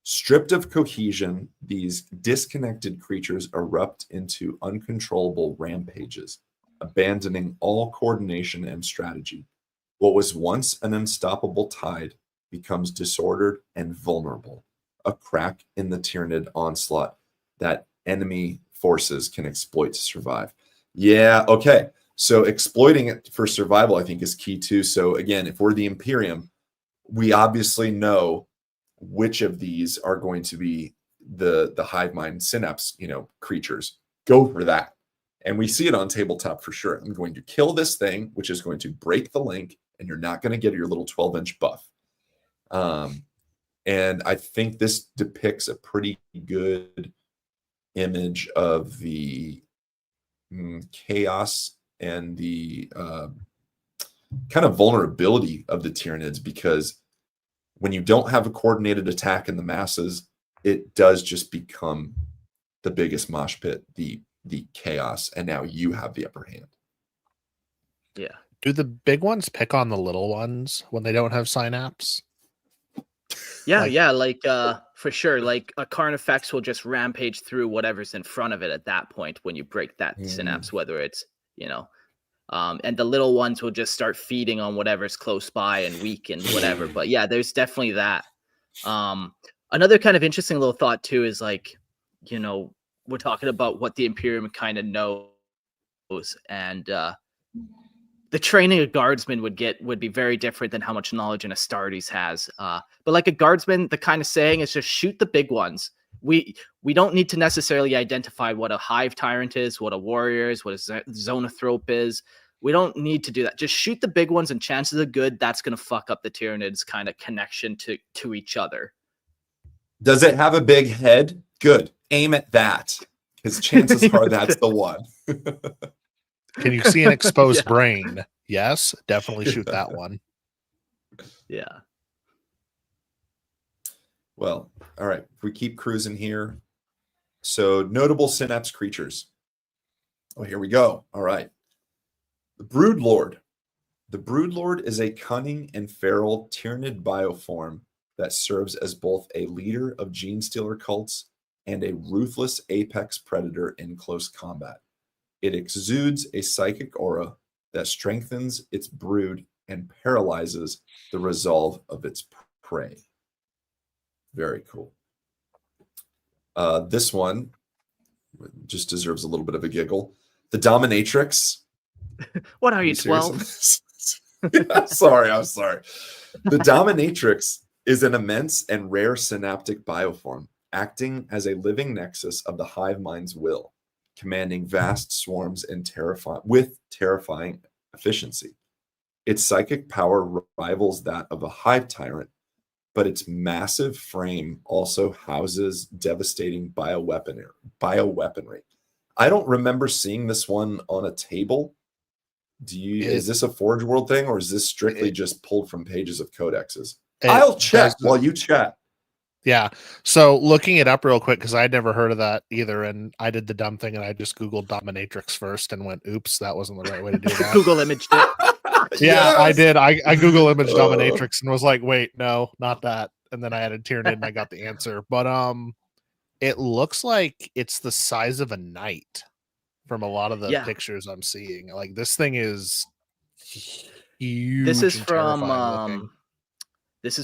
Speaker 2: Stripped of cohesion, these disconnected creatures erupt into uncontrollable rampages, abandoning all coordination and strategy. What was once an unstoppable tide becomes disordered and vulnerable, a crack in the Tyranid onslaught that enemy forces can exploit to survive. Yeah, okay. So exploiting it for survival, I think, is key too. So again, if we're the Imperium, we obviously know which of these are going to be the hive mind synapse, creatures. Go for that. And we see it on tabletop for sure. I'm going to kill this thing, which is going to break the link, and you're not going to get your little 12-inch buff. And I think this depicts a pretty good image of the chaos and the kind of vulnerability of the Tyranids, because when you don't have a coordinated attack in the masses, it does just become the biggest mosh pit, the chaos, and now you have the upper hand.
Speaker 1: Yeah.
Speaker 3: Do the big ones pick on the little ones when they don't have synapse?
Speaker 1: Yeah, for sure. Like a Carnifex will just rampage through whatever's in front of it at that point when you break that synapse, whether it's, and the little ones will just start feeding on whatever's close by and weak and whatever. But yeah, there's definitely that. Another kind of interesting little thought too is we're talking about what the Imperium kind of knows, and the training a guardsman would be very different than how much knowledge an Astartes has. But like a guardsman, the kind of saying is just shoot the big ones. We don't need to necessarily identify what a hive tyrant is, what a warrior is, what a zonothrope is. We don't need to do that. Just shoot the big ones, and chances are good that's going to fuck up the Tyranids' kind of connection to each other.
Speaker 2: Does it have a big head? Good. Aim at that, because chances are that's the one.
Speaker 3: Can you see an exposed brain? Yes, definitely shoot that one.
Speaker 1: Yeah.
Speaker 2: Well, all right. If we keep cruising here. So notable synapse creatures. Oh, here we go. All right. The Broodlord. The Broodlord is a cunning and feral Tyranid bioform that serves as both a leader of gene stealer cults and a ruthless apex predator in close combat. It exudes a psychic aura that strengthens its brood and paralyzes the resolve of its prey. Very cool. This one just deserves a little bit of a giggle. The Dominatrix.
Speaker 1: What are you, 12?
Speaker 2: I'm sorry. The Dominatrix is an immense and rare synaptic bioform, acting as a living nexus of the hive mind's will, commanding vast swarms and terrifying efficiency. Its psychic power rivals that of a hive tyrant, but its massive frame also houses devastating bioweaponry. I don't remember seeing this one on a table. Is this a Forge World thing, or is this strictly just pulled from pages of codexes? I'll check while you chat.
Speaker 3: Yeah. So looking it up real quick, because I'd never heard of that either. And I did the dumb thing and I just Googled Dominatrix first and went, oops, that wasn't the right way to do that.
Speaker 1: Google imaged it.
Speaker 3: Yeah, yes! I did. I Google imaged Dominatrix and was like, wait, no, not that. And then I added Tyranid and I got the answer. But it looks like it's the size of a knight from a lot of the pictures I'm seeing. Like this thing is huge.
Speaker 1: This is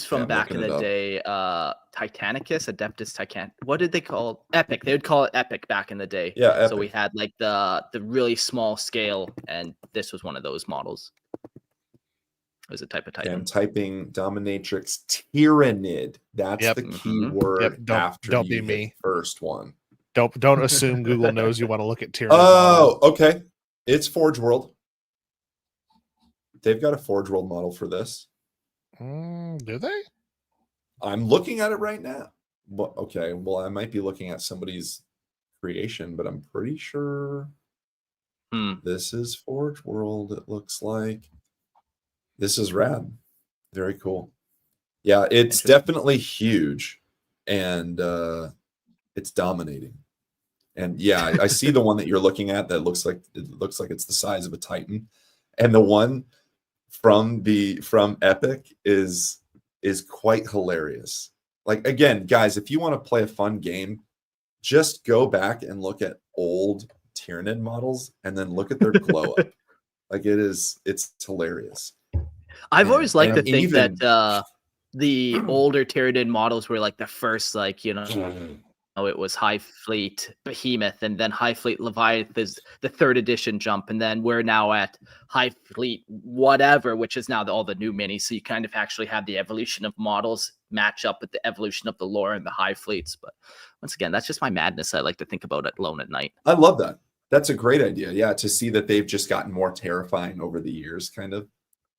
Speaker 1: from back in the day, Titanicus, Adeptus Titan. What did they call it? Epic? They would call it Epic back in the day.
Speaker 2: Yeah, Epic.
Speaker 1: So we had like the really small scale, and this was one of those models. It was a type of Titan.
Speaker 2: I'm typing Dominatrix Tyranid. That's the key word after
Speaker 3: don't
Speaker 2: you
Speaker 3: be me.
Speaker 2: first one.
Speaker 3: Don't assume Google knows you want to look at Tyranid
Speaker 2: Oh,
Speaker 3: models.
Speaker 2: okay. It's Forge World. They've got a Forge World model for this.
Speaker 3: Do they?
Speaker 2: I'm looking at it right now. Well, okay. Well, I might be looking at somebody's creation, but I'm pretty sure this is Forge World. It looks like this is rad. Very cool. Yeah, it's definitely huge, and it's dominating. And yeah, I see the one that you're looking at that looks like it's the size of a Titan, and the one from Epic is quite hilarious. Like, again, guys, if you want to play a fun game, just go back and look at old Tyranid models and then look at their glow up. Like, it's hilarious.
Speaker 1: I've always liked to think that the older Tyranid models were like the first, like, you know, it was Hive Fleet Behemoth, and then Hive Fleet Leviathan is the 3rd edition jump, and then we're now at Hive Fleet whatever, which is now all the new minis. So you kind of actually have the evolution of models match up with the evolution of the lore and the Hive Fleets. But once again, that's just my madness. I like to think about it alone at night.
Speaker 2: I love that. That's a great idea. Yeah, to see that they've just gotten more terrifying over the years, kind of.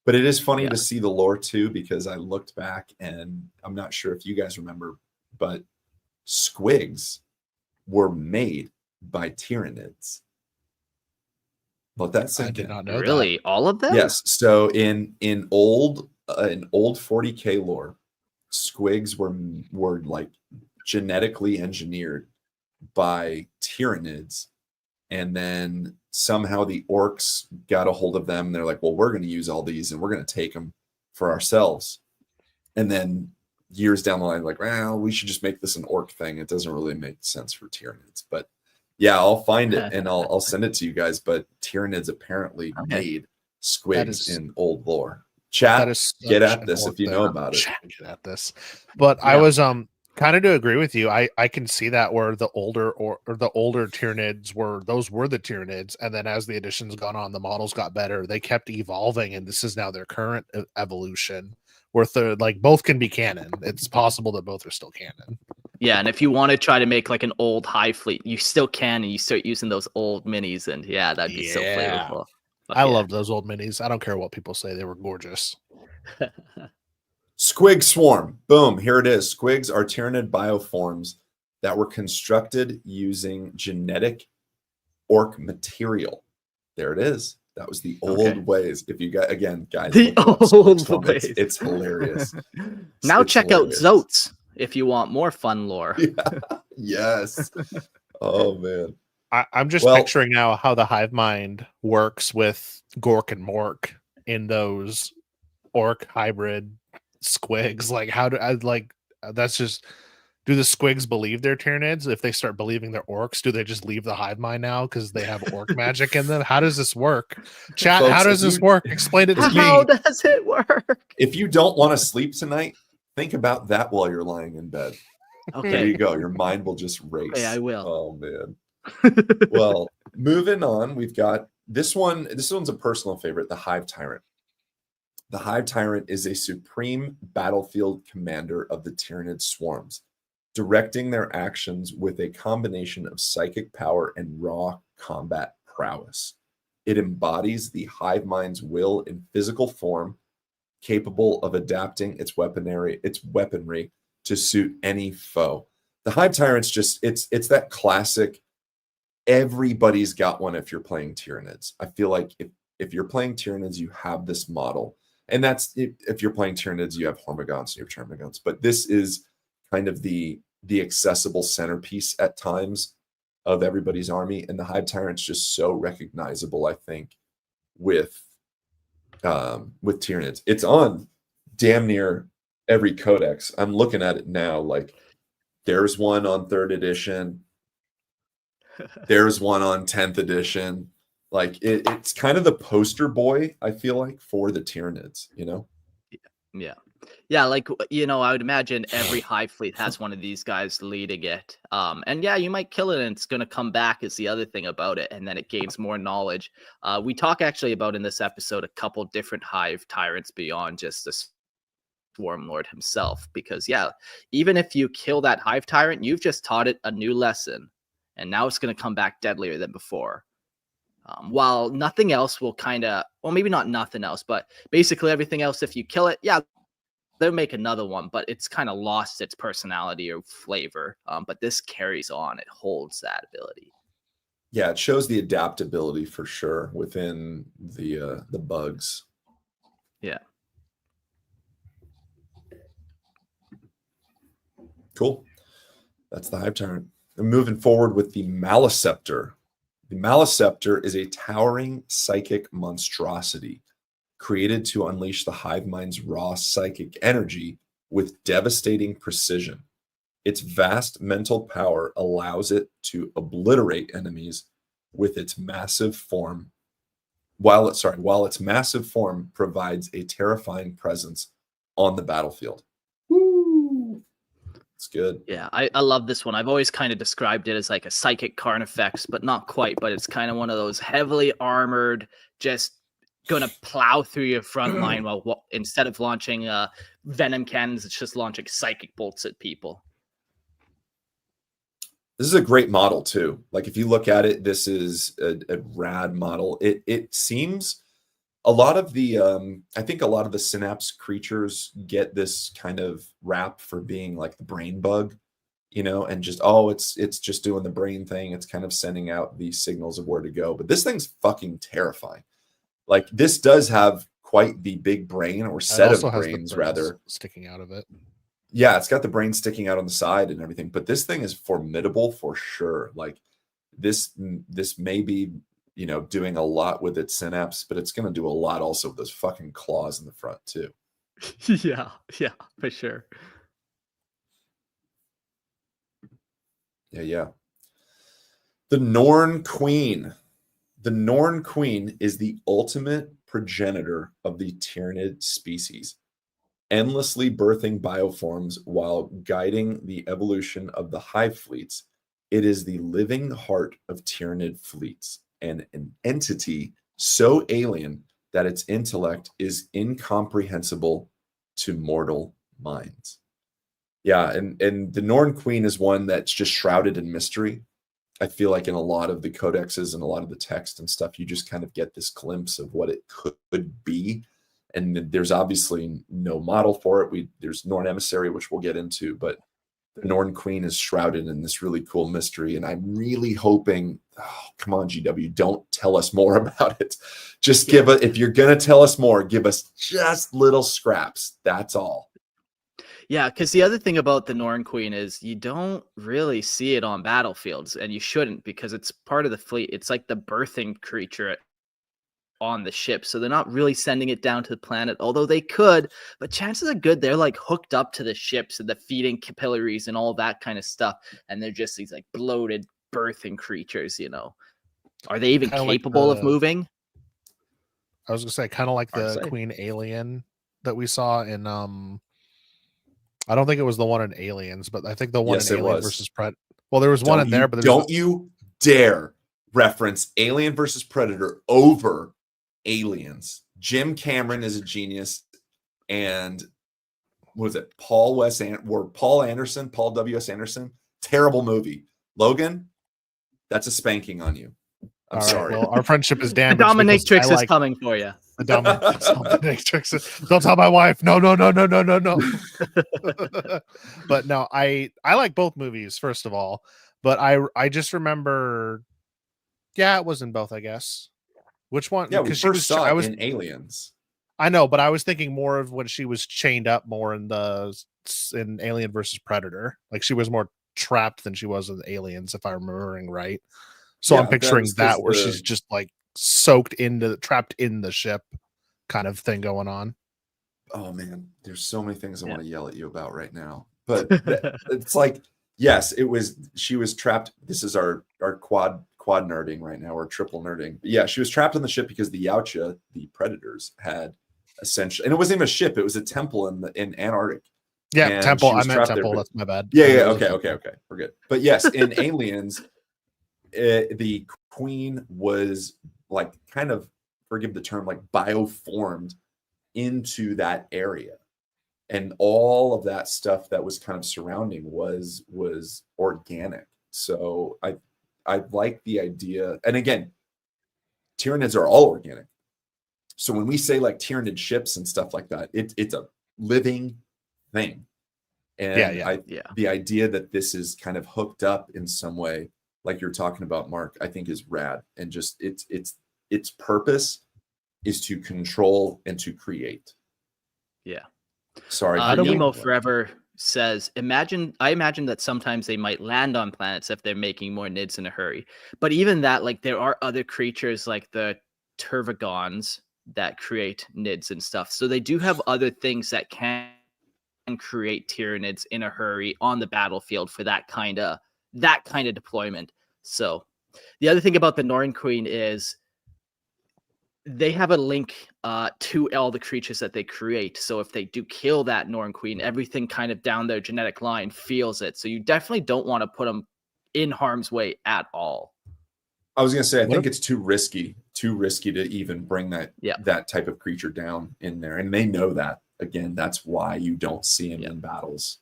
Speaker 2: But it is funny to see the lore too, because I looked back and I'm not sure if you guys remember, but squigs were made by Tyranids. Let that sink in.
Speaker 3: I did not know
Speaker 1: really
Speaker 3: that.
Speaker 1: all of them.
Speaker 2: Yes. So in old 40k lore, squigs were like genetically engineered by Tyranids, and then somehow the orcs got a hold of them. And they're like, well, we're going to use all these and we're going to take them for ourselves. And then years down the line, like, well, we should just make this an orc thing. It doesn't really make sense for Tyranids. But yeah, I'll find it and I'll send it to you guys. But Tyranids apparently made squigs in old lore. Chat, get at this if you know about it.
Speaker 3: Get at this. But I was kind of to agree with you. I can see that where the older or the older Tyranids were the Tyranids, and then as the editions gone on, the models got better. They kept evolving, and this is now their current evolution. Where like both can be canon. It's possible that both are still canon.
Speaker 1: Yeah, and if you want to try to make like an old Hive Fleet, you still can, and you start using those old minis, and that'd be so flavorful.
Speaker 3: I loved those old minis. I don't care what people say; they were gorgeous.
Speaker 2: Squig Swarm. Boom, here it is. Squigs are Tyranid bioforms that were constructed using genetic orc material. There it is. That was the old ways. If you got, again, guys,
Speaker 1: the old ways.
Speaker 2: It's hilarious.
Speaker 1: Now check out Zotes if you want more fun lore.
Speaker 2: Yes. Oh, man.
Speaker 3: I'm just picturing now how the Hive Mind works with Gork and Mork in those orc hybrid squigs. Like, how do I like that's just. Do the squigs believe they're Tyranids? If they start believing they're orcs, do they just leave the Hive Mind now because they have orc magic in them? How does this work? Chat, folks, how does this work? Explain it to me.
Speaker 1: How does it work?
Speaker 2: If you don't want to sleep tonight, think about that while you're lying in bed.
Speaker 1: Okay.
Speaker 2: There you go. Your mind will just race.
Speaker 1: Okay, I will.
Speaker 2: Oh, man. Well, moving on, we've got this one. This one's a personal favorite, the Hive Tyrant. The Hive Tyrant is a supreme battlefield commander of the Tyranid swarms, directing their actions with a combination of psychic power and raw combat prowess. It embodies the Hive Mind's will in physical form, capable of adapting its weaponry to suit any foe. The Hive Tyrant's just, it's that classic, everybody's got one if you're playing Tyranids. I feel like if you're playing Tyranids, you have this model. And that's, if you're playing Tyranids, you have Hormagaunts, you have Termagants. But this is kind of the accessible centerpiece at times of everybody's army, and the Hive Tyrant's just so recognizable, I think, with Tyranids. It's on damn near every codex. I'm looking at it now, like there's one on 3rd edition, there's one on 10th edition. Like it's kind of the poster boy, I feel like, for the Tyranids, you know?
Speaker 1: Yeah, like, you know, I would imagine every Hive Fleet has one of these guys leading it. And yeah, you might kill it and it's going to come back is the other thing about it. And then it gains more knowledge. We talk actually about in this episode a couple different Hive Tyrants beyond just the Swarmlord himself. Because yeah, even if you kill that Hive Tyrant, you've just taught it a new lesson. and now it's going to come back deadlier than before. While nothing else will kind of, well, maybe not nothing else, but basically everything else, if you kill it, yeah, they'll make another one, but it's kind of lost its personality or flavor. But this carries on; it holds that ability.
Speaker 2: Yeah, it shows the adaptability for sure within the bugs.
Speaker 1: Yeah.
Speaker 2: Cool. That's the Hive Tyrant. And moving forward with the Maleceptor. The Maleceptor is a towering psychic monstrosity created to unleash the Hive Mind's raw psychic energy with devastating precision. Its vast mental power allows it to obliterate enemies with its massive form, while its massive form provides a terrifying presence on the battlefield. Woo! It's good.
Speaker 1: Yeah, I love this one. I've always kind of described it as like a psychic Carnifex, but not quite. But it's kind of one of those heavily armored, just gonna plow through your front line while instead of launching venom cannons, it's just launching psychic bolts at people.
Speaker 2: This is a great model too. Like if you look at it, this is a rad model. It seems a lot of the I think a lot of the Synapse creatures get this kind of rap for being like the brain bug, you know, and just it's just doing the brain thing. It's kind of sending out these signals of where to go. But this thing's fucking terrifying. Like this does have quite the big brain or set of brains rather
Speaker 3: sticking out of it.
Speaker 2: Yeah, it's got the brain sticking out on the side and everything, but this thing is formidable for sure. Like this may be, you know, doing a lot with its Synapse, but it's going to do a lot also with those fucking claws in the front too.
Speaker 1: Yeah, for sure.
Speaker 2: Yeah. The Norn Queen. The Norn Queen is the ultimate progenitor of the Tyranid species, endlessly birthing bioforms while guiding the evolution of the hive fleets. It is the living heart of Tyranid fleets and an entity so alien that its intellect is incomprehensible to mortal minds. Yeah, and the Norn Queen is one that's just shrouded in mystery. I feel like in a lot of the codexes and a lot of the text and stuff, you just kind of get this glimpse of what it could be. And there's obviously no model for it. There's Norn Emissary, which we'll get into, but the Norn Queen is shrouded in this really cool mystery. And I'm really hoping, oh, come on, GW, don't tell us more about it. Just give us, if you're going to tell us more, give us just little scraps. That's all.
Speaker 1: Yeah, because the other thing about the Norn Queen is you don't really see it on battlefields, and you shouldn't because it's part of the fleet. It's like the birthing creature on the ship, so they're not really sending it down to the planet, although they could, but chances are good they're like hooked up to the ships and the feeding capillaries and all that kind of stuff, and they're just these like bloated birthing creatures, you know. Are they even
Speaker 3: kinda
Speaker 1: capable
Speaker 3: like
Speaker 1: of moving?
Speaker 3: I was gonna say kind of like the Queen Alien that we saw in I don't think it was the one in Aliens, but I think the one in Alien versus Predator. Well, there was one in there, but
Speaker 2: don't you dare reference Alien versus Predator over Aliens. Jim Cameron is a genius, and what was it? Paul W.S. Anderson. Terrible movie. Logan, that's a spanking on you. I'm sorry.
Speaker 3: Well, our friendship is damaged.
Speaker 1: The dominatrix is coming for you.
Speaker 3: The dominatrix. Don't tell my wife. No. But no, I like both movies, first of all. But I just remember, yeah, it was in both, I guess. Which one?
Speaker 2: Yeah, we first saw it in Aliens.
Speaker 3: I know, but I was thinking more of when she was chained up more in Alien versus Predator. Like she was more trapped than she was in Aliens, if I'm remembering right. So yeah, I'm picturing that where she's just like trapped in the ship kind of thing going on.
Speaker 2: Oh man, there's so many things I want to yell at you about right now. But it's like, yes, she was trapped. This is our quad nerding right now, or triple nerding. But yeah, she was trapped on the ship because the Yautja, the predators, had essentially, and it wasn't even a ship, it was a temple in Antarctic.
Speaker 3: Yeah,
Speaker 2: and
Speaker 3: temple. I meant temple. That's my bad.
Speaker 2: Yeah. Okay. We're good. But yes, in Aliens, the queen was like kind of, forgive the term, like bioformed into that area, and all of that stuff that was kind of surrounding was organic. So I like the idea. And again, Tyranids are all organic. So when we say like Tyranid ships and stuff like that, it's a living thing. And the idea that this is kind of hooked up in some way, like you're talking about, Mark, I think is rad. And just its purpose is to control and to create.
Speaker 1: Yeah.
Speaker 2: Sorry.
Speaker 1: Nemo Forever says, I imagine that sometimes they might land on planets if they're making more nids in a hurry. But even that, like, there are other creatures like the Turvagons that create nids and stuff. So they do have other things that can create Tyranids in a hurry on the battlefield for that kind of deployment. So the other thing about the Norn Queen is they have a link to all the creatures that they create. So if they do kill that Norn Queen, everything kind of down their genetic line feels it. So you definitely don't want to put them in harm's way at all.
Speaker 2: I was going to say, I think it's too risky to even bring that type of creature down in there. And they know that. Again, that's why you don't see him in battles.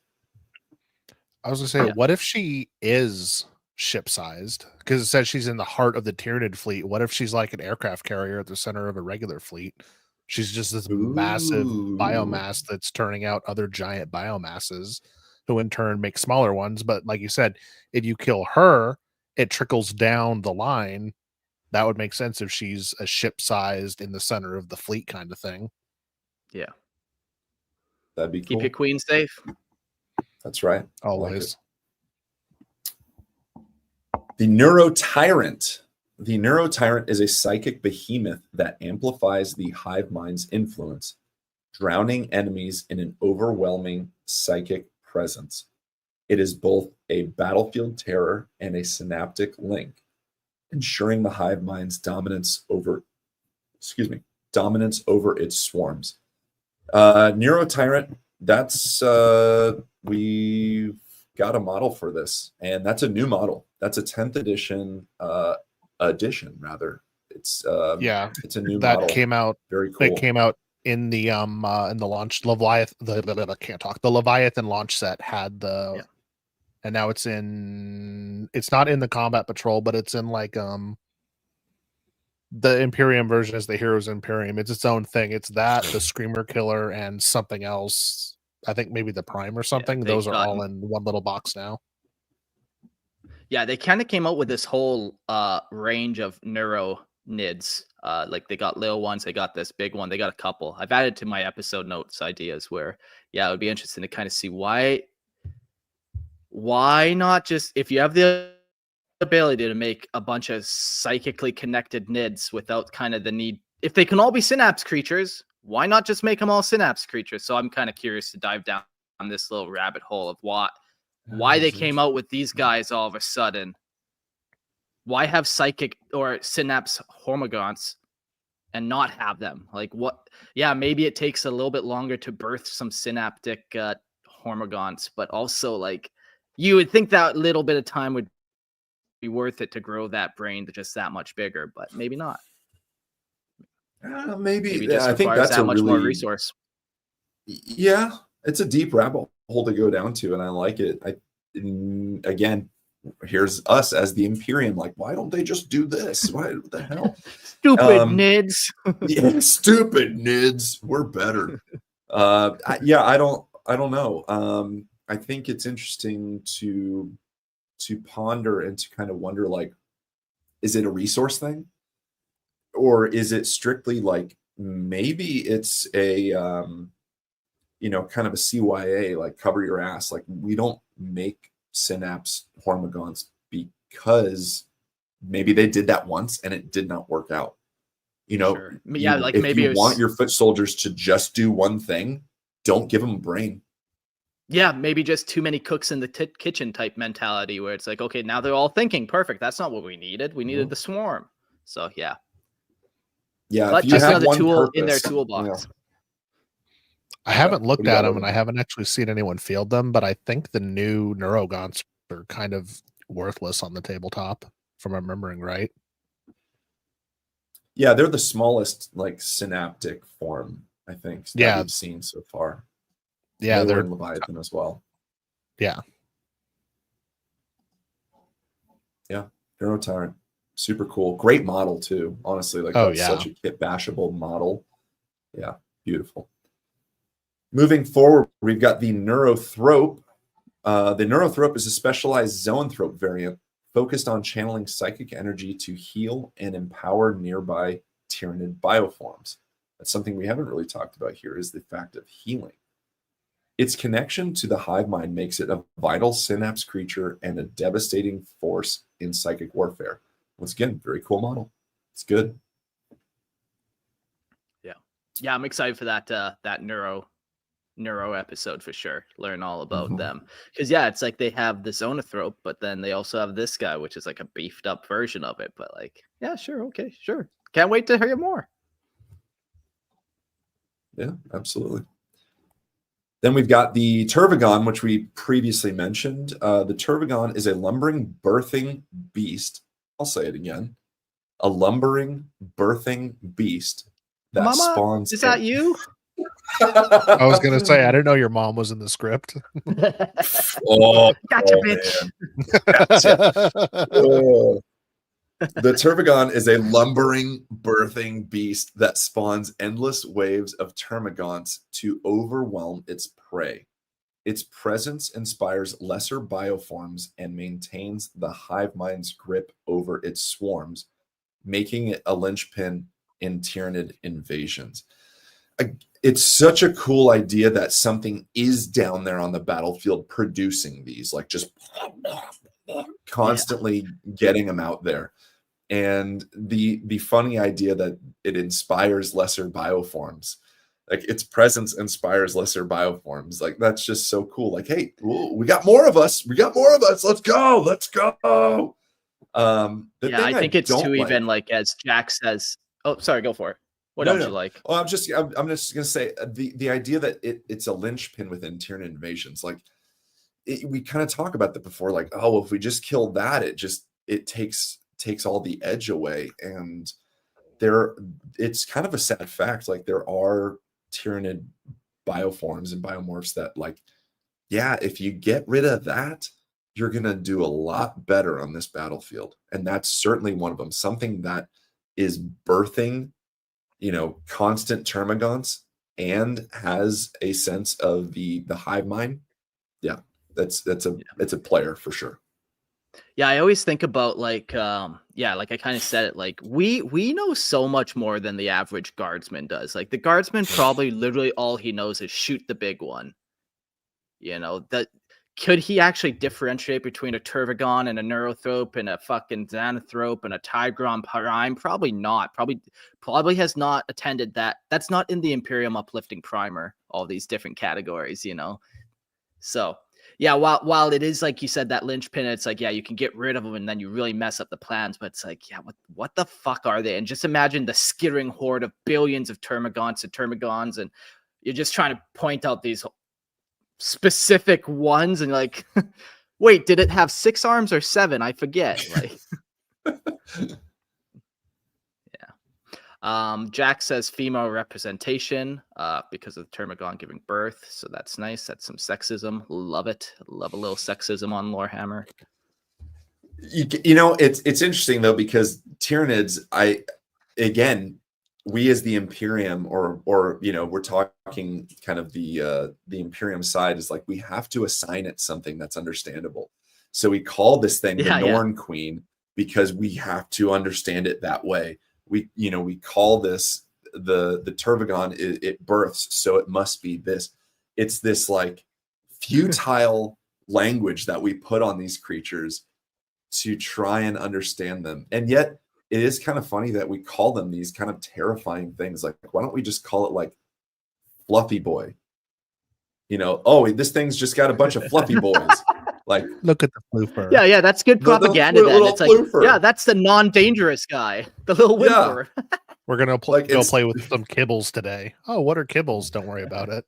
Speaker 3: I was going to say, what if she is ship-sized? Because it says she's in the heart of the Tyranid fleet. What if she's like an aircraft carrier at the center of a regular fleet? She's just this massive biomass that's turning out other giant biomasses who in turn make smaller ones. But like you said, if you kill her, it trickles down the line. That would make sense if she's a ship-sized in the center of the fleet kind of thing.
Speaker 1: Yeah.
Speaker 2: That'd be cool.
Speaker 1: Keep your queen safe.
Speaker 2: That's right.
Speaker 3: Always.
Speaker 2: The Neurotyrant. The Neurotyrant is a psychic behemoth that amplifies the Hive Mind's influence, drowning enemies in an overwhelming psychic presence. It is both a battlefield terror and a synaptic link, ensuring the Hive Mind's dominance over its swarms. Neurotyrant, that's we've got a model for this, and that's a new model. That's a 10th edition rather. It's it's a new model.
Speaker 3: That came out
Speaker 2: very cool.
Speaker 3: It came out in the launch Leviathan. The Leviathan launch set had the and now it's not in the Combat Patrol, but it's in like the Imperium version is the Heroes Imperium. It's its own thing. It's that, the Screamer Killer, and something else. I think maybe the Prime or something. Those are all in one little box now.
Speaker 1: Yeah, they kind of came out with this whole range of neuro nids. Like they got little ones, they got this big one, they got a couple. I've added to my episode notes ideas where, it would be interesting to kind of see why not just, if you have the ability to make a bunch of psychically connected nids without kind of the need, if they can all be synapse creatures, why not just make them all synapse creatures? So I'm kind of curious to dive down on this little rabbit hole of why they came out with these guys all of a sudden. Why have psychic or synapse hormigons and not have them? Like what? Yeah, maybe it takes a little bit longer to birth some synaptic hormigons, but also like you would think that little bit of time would be worth it to grow that brain to just that much bigger, but maybe not.
Speaker 2: Maybe
Speaker 1: just
Speaker 2: I think that's
Speaker 1: that much more resource.
Speaker 2: Yeah, it's a deep rabbit hole to go down to, and I like it. Again, here's us as the Imperium, like, why don't they just do this? What the hell?
Speaker 1: Stupid nids.
Speaker 2: Yeah, stupid nids. We're better. I don't know. I think it's interesting to ponder and to kind of wonder, like, is it a resource thing? Or is it strictly like maybe it's a kind of a CYA, like cover your ass, like we don't make synapse hormigons because maybe they did that once and it did not work out.
Speaker 1: Sure. Like
Speaker 2: if
Speaker 1: maybe
Speaker 2: you want your foot soldiers to just do one thing, don't give them a brain.
Speaker 1: Yeah, maybe just too many cooks in the kitchen type mentality where it's like, okay, now they're all thinking perfect. That's not what we needed. We needed the swarm. So yeah.
Speaker 2: Yeah,
Speaker 1: but just another tool in their toolbox.
Speaker 3: Yeah. I haven't looked at them, and I haven't actually seen anyone field them, but I think the new Neurogons are kind of worthless on the tabletop, from remembering right.
Speaker 2: Yeah, they're the smallest, like, synaptic form, I think, that we've seen so far.
Speaker 3: Yeah,
Speaker 2: they're in Leviathan as well.
Speaker 3: Yeah.
Speaker 2: Yeah. Neuro Tyrant. Super cool. Great model too. Honestly, like that's such a kit bashable model. Yeah, beautiful. Moving forward, we've got the Neurothrope. The Neurothrope is a specialized zoanthrope variant focused on channeling psychic energy to heal and empower nearby Tyranid bioforms. That's something we haven't really talked about here, is the fact of healing. Its connection to the Hive Mind makes it a vital synapse creature and a devastating force in psychic warfare. Once again, very cool model. It's good.
Speaker 1: Yeah, I'm excited for that neuro episode for sure. Learn all about them, because it's like they have the zoanthrope, but then they also have this guy, which is like a beefed up version of it. But like, yeah, sure, okay, sure. Can't wait to hear more.
Speaker 2: Yeah, absolutely. Then we've got the Turvagon, which we previously mentioned. The Turvagon is a lumbering birthing beast. I'll say it again. A lumbering birthing beast that
Speaker 1: Mama,
Speaker 2: spawns.
Speaker 1: Is that you?
Speaker 3: I was going to say, I didn't know your mom was in the script.
Speaker 1: Gotcha, bitch.
Speaker 2: Gotcha. The Turvagon is a lumbering birthing beast that spawns endless waves of termagants to overwhelm its prey. Its presence inspires lesser bioforms and maintains the hive mind's grip over its swarms, making it a linchpin in Tyranid invasions. It's such a cool idea that something is down there on the battlefield producing these, like just constantly getting them out there. And the funny idea that it inspires lesser bioforms, like its presence inspires lesser bioforms, like that's just so cool. Like, hey, we got more of us, let's go.
Speaker 1: I think it's too even like, as Jack says. Oh, sorry, go for it. What else you like?
Speaker 2: Oh, I'm just gonna say the idea that it's a linchpin within Tyranid invasions. Like we kind of talk about that before. Like, oh, if we just kill that, it takes all the edge away. And it's kind of a sad fact. Like there are Tyranid bioforms and biomorphs that, like, yeah, if you get rid of that, you're gonna do a lot better on this battlefield. And that's certainly one of them. Something that is birthing, constant termagants and has a sense of the hive mind. Yeah, it's a player for sure.
Speaker 1: Yeah, I always think about like like I kind of said it, like we know so much more than the average guardsman does. Like the guardsman probably literally all he knows is shoot the big one. That could he actually differentiate between a Turvagon and a Neurothrope and a fucking Xanathrope and a Tigron Prime? Probably not. Probably has not attended that. That's not in the Imperium Uplifting Primer, all these different categories, So yeah, while it is like you said, that linchpin, it's like, yeah, you can get rid of them and then you really mess up the plans. But it's like, yeah, what the fuck are they? And just imagine the skittering horde of billions of Termagants and Termagons, and you're just trying to point out these specific ones, and like, wait, did it have 6 arms or 7? I forget. Like, yeah. Jack says female representation because of the Termagon giving birth, so that's nice. That's some sexism. Love it. Love a little sexism on Lorehammer.
Speaker 2: It's interesting though, because Tyranids, we as the Imperium, or we're talking kind of the Imperium side, is like we have to assign it something that's understandable. So we call this thing the Norn Queen because we have to understand it that way. We call this the Turvagon. It births, so it must be this. It's this like futile language that we put on these creatures to try and understand them, and yet it is kind of funny that we call them these kind of terrifying things. Like, why don't we just call it like Fluffy Boy? This thing's just got a bunch of fluffy boys. Like,
Speaker 3: look at the floofer.
Speaker 1: Yeah, that's good propaganda. Then it's like, floofer. Yeah, that's the non-dangerous guy, the little whimper.
Speaker 3: Yeah. We're gonna go play with some kibbles today. Oh, what are kibbles? Don't worry about it.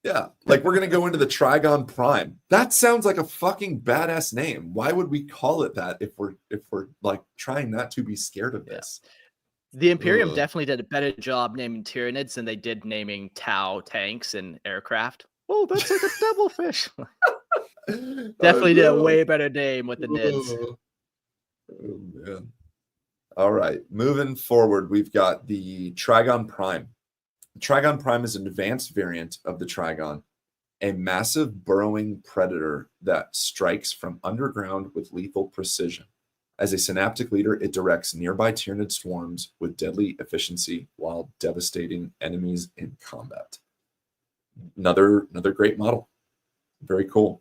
Speaker 2: Yeah, like we're gonna go into the Trigon Prime. That sounds like a fucking badass name. Why would we call it that if we're like trying not to be scared of this?
Speaker 1: The Imperium definitely did a better job naming Tyranids than they did naming Tau tanks and aircraft. Oh, that's like a devilfish. Definitely did a way better name with the Nids.
Speaker 2: Oh, man. All right, moving forward, we've got the Trigon Prime. The Trigon Prime is an advanced variant of the Trigon, a massive burrowing predator that strikes from underground with lethal precision. As a synaptic leader, it directs nearby Tyranid swarms with deadly efficiency while devastating enemies in combat. Another great model. Very cool.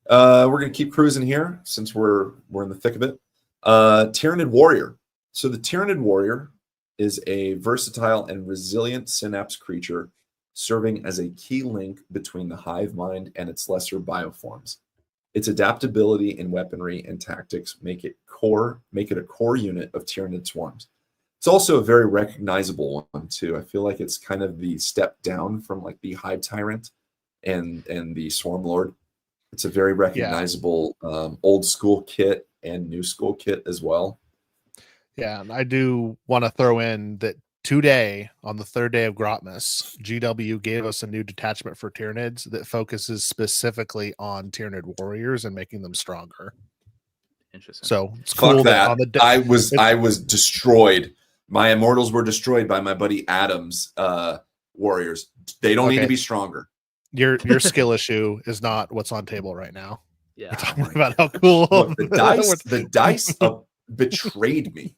Speaker 2: We're going to keep cruising here since we're in the thick of it. Tyranid Warrior. So the Tyranid Warrior is a versatile and resilient synapse creature serving as a key link between the hive mind and its lesser bioforms. Its adaptability in weaponry and tactics make it a core unit of Tyranid swarms. It's also a very recognizable one too. I feel like it's kind of the step down from like the Hive Tyrant and the Swarmlord. It's a very recognizable old school kit and new school kit as well.
Speaker 3: Yeah, and I do want to throw in that today, on the third day of Grotmas, GW gave us a new detachment for Tyranids that focuses specifically on Tyranid warriors and making them stronger.
Speaker 1: Interesting.
Speaker 3: So it's cool
Speaker 2: that.
Speaker 3: On the
Speaker 2: I was destroyed. My immortals were destroyed by my buddy Adam's warriors. They don't need to be stronger.
Speaker 3: Your skill issue is not what's on table right now.
Speaker 1: Yeah.
Speaker 3: We're talking about how cool.
Speaker 2: Look, the dice betrayed me.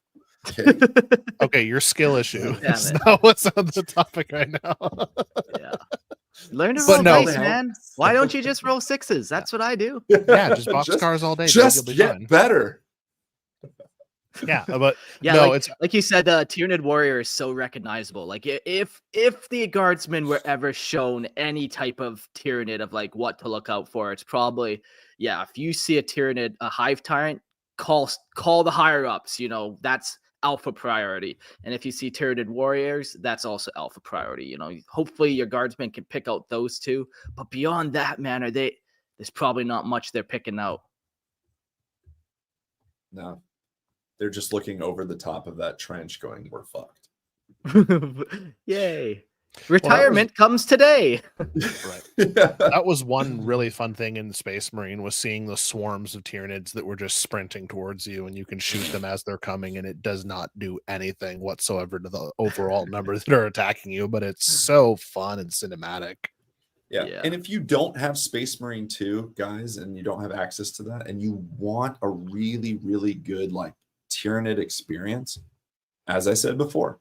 Speaker 3: Okay, your skill issue is not what's on the topic right now.
Speaker 1: Yeah. Learn to roll dice, man. Why don't you just roll sixes? That's what I do.
Speaker 3: Yeah, just box cars all day.
Speaker 2: Just get
Speaker 3: fine.
Speaker 2: better.
Speaker 3: Yeah, but
Speaker 1: yeah,
Speaker 3: no,
Speaker 1: it's like you said, the Tyranid warrior is so recognizable. Like if the guardsmen were ever shown any type of Tyranid of like what to look out for, it's probably if you see a Tyranid, a hive tyrant, call the higher ups. You know, that's alpha priority. And if you see Tyranid warriors, that's also alpha priority. You know, hopefully your guardsmen can pick out those two. But beyond that, man, there's probably not much they're picking out.
Speaker 2: No. They're just looking over the top of that trench going, we're fucked.
Speaker 1: Yay. Retirement comes today.
Speaker 3: Right. That was one really fun thing in the Space Marine, was seeing the swarms of Tyranids that were just sprinting towards you, and you can shoot them as they're coming, and it does not do anything whatsoever to the overall numbers that are attacking you, but it's so fun and cinematic.
Speaker 2: Yeah. And if you don't have Space Marine 2, guys, and you don't have access to that, and you want a really, really good like Tyranid experience, as I said before,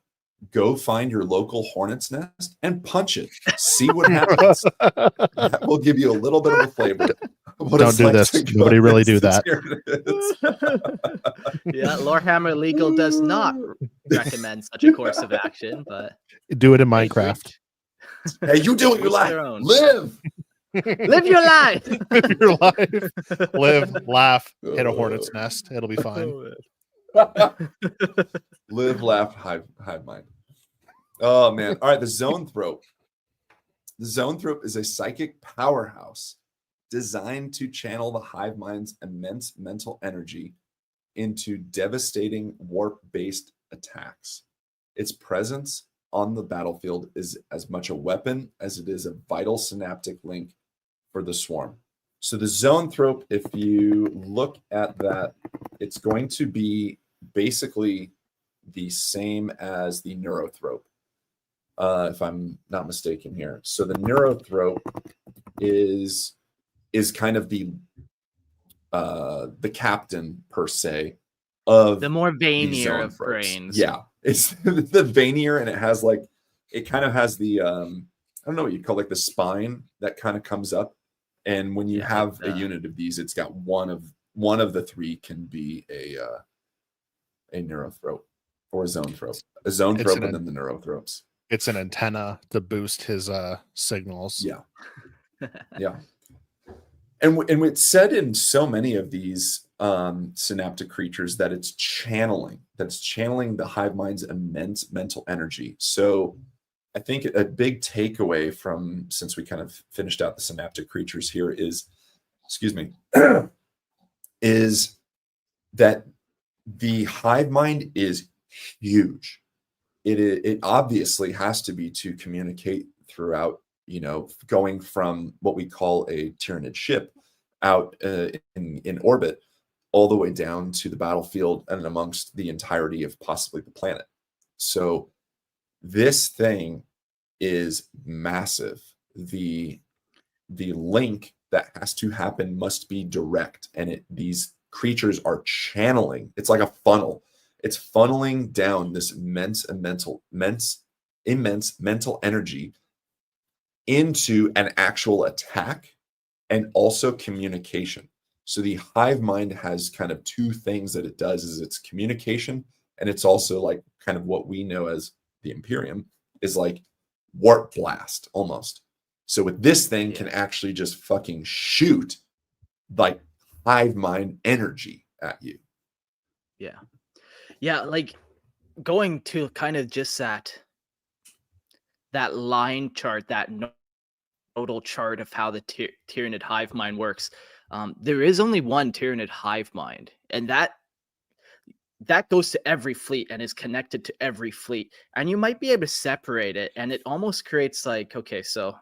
Speaker 2: go find your local hornet's nest and punch it. See what happens. That will give you a little bit of a flavor.
Speaker 3: Don't do this. Nobody really do that.
Speaker 1: Yeah, Lorehammer Legal does not recommend such a course of action, but
Speaker 3: do it in Minecraft.
Speaker 2: Hey, you do it your life. Live.
Speaker 1: Live your life.
Speaker 3: Live your life. Live, laugh, hit a hornet's nest. It'll be fine.
Speaker 2: Live, laugh, hive mind. Oh man. All right, the Zoanthrope. The Zoanthrope is a psychic powerhouse designed to channel the hive mind's immense mental energy into devastating warp-based attacks. Its presence on the battlefield is as much a weapon as it is a vital synaptic link for the swarm. So the Zoanthrope, if you look at that, it's going to be basically the same as the Neurothrope, if I'm not mistaken here. So the Neurothrope is kind of the captain per se of
Speaker 1: the more veinier of brains.
Speaker 2: Yeah, it's the veinier, and it has like, it kind of has the I don't know what you call, like the spine that kind of comes up, and when you have a unit of these, it's got one of the three can be a Neurothrope or a Zoanthrope. A Zoanthrope and then the Neurothropes.
Speaker 3: It's an antenna to boost his signals.
Speaker 2: Yeah. Yeah. And it's said in so many of these synaptic creatures that it's channeling the hive mind's immense mental energy. So I think a big takeaway from, since we kind of finished out the synaptic creatures here, is is that the hive mind is huge. It obviously has to be to communicate throughout, you know, going from what we call a Tyranid ship out in orbit, all the way down to the battlefield and amongst the entirety of possibly the planet. So this thing is massive. The link that has to happen must be direct, and these creatures are channeling. It's like a funnel. It's funneling down this immense mental energy into an actual attack and also communication. So the hive mind has kind of two things that it does: is it's communication, and it's also like kind of what we know as the Imperium is like warp blast almost. So with this thing can actually just fucking shoot like hive mind energy at you.
Speaker 1: Yeah, like going to kind of just that line chart, that nodal chart of how the Tyranid hive mind works. There is only one Tyranid hive mind, and that goes to every fleet and is connected to every fleet. And you might be able to separate it, and it almost creates like, okay, so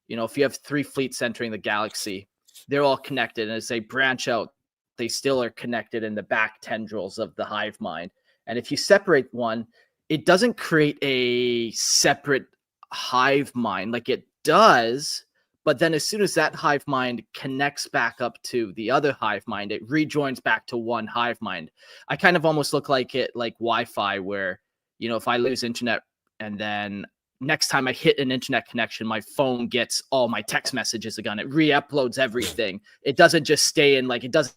Speaker 1: if you have 3 fleets entering the galaxy, they're all connected, and as they branch out, they still are connected in the back tendrils of the hive mind. And if you separate one, it doesn't create a separate hive mind like it does, but then as soon as that hive mind connects back up to the other hive mind, it rejoins back to one hive mind. I kind of almost look like it like Wi-Fi, where if I lose internet and then next time I hit an internet connection, my phone gets all my text messages again. It re-uploads everything. It doesn't just stay in, like, it doesn't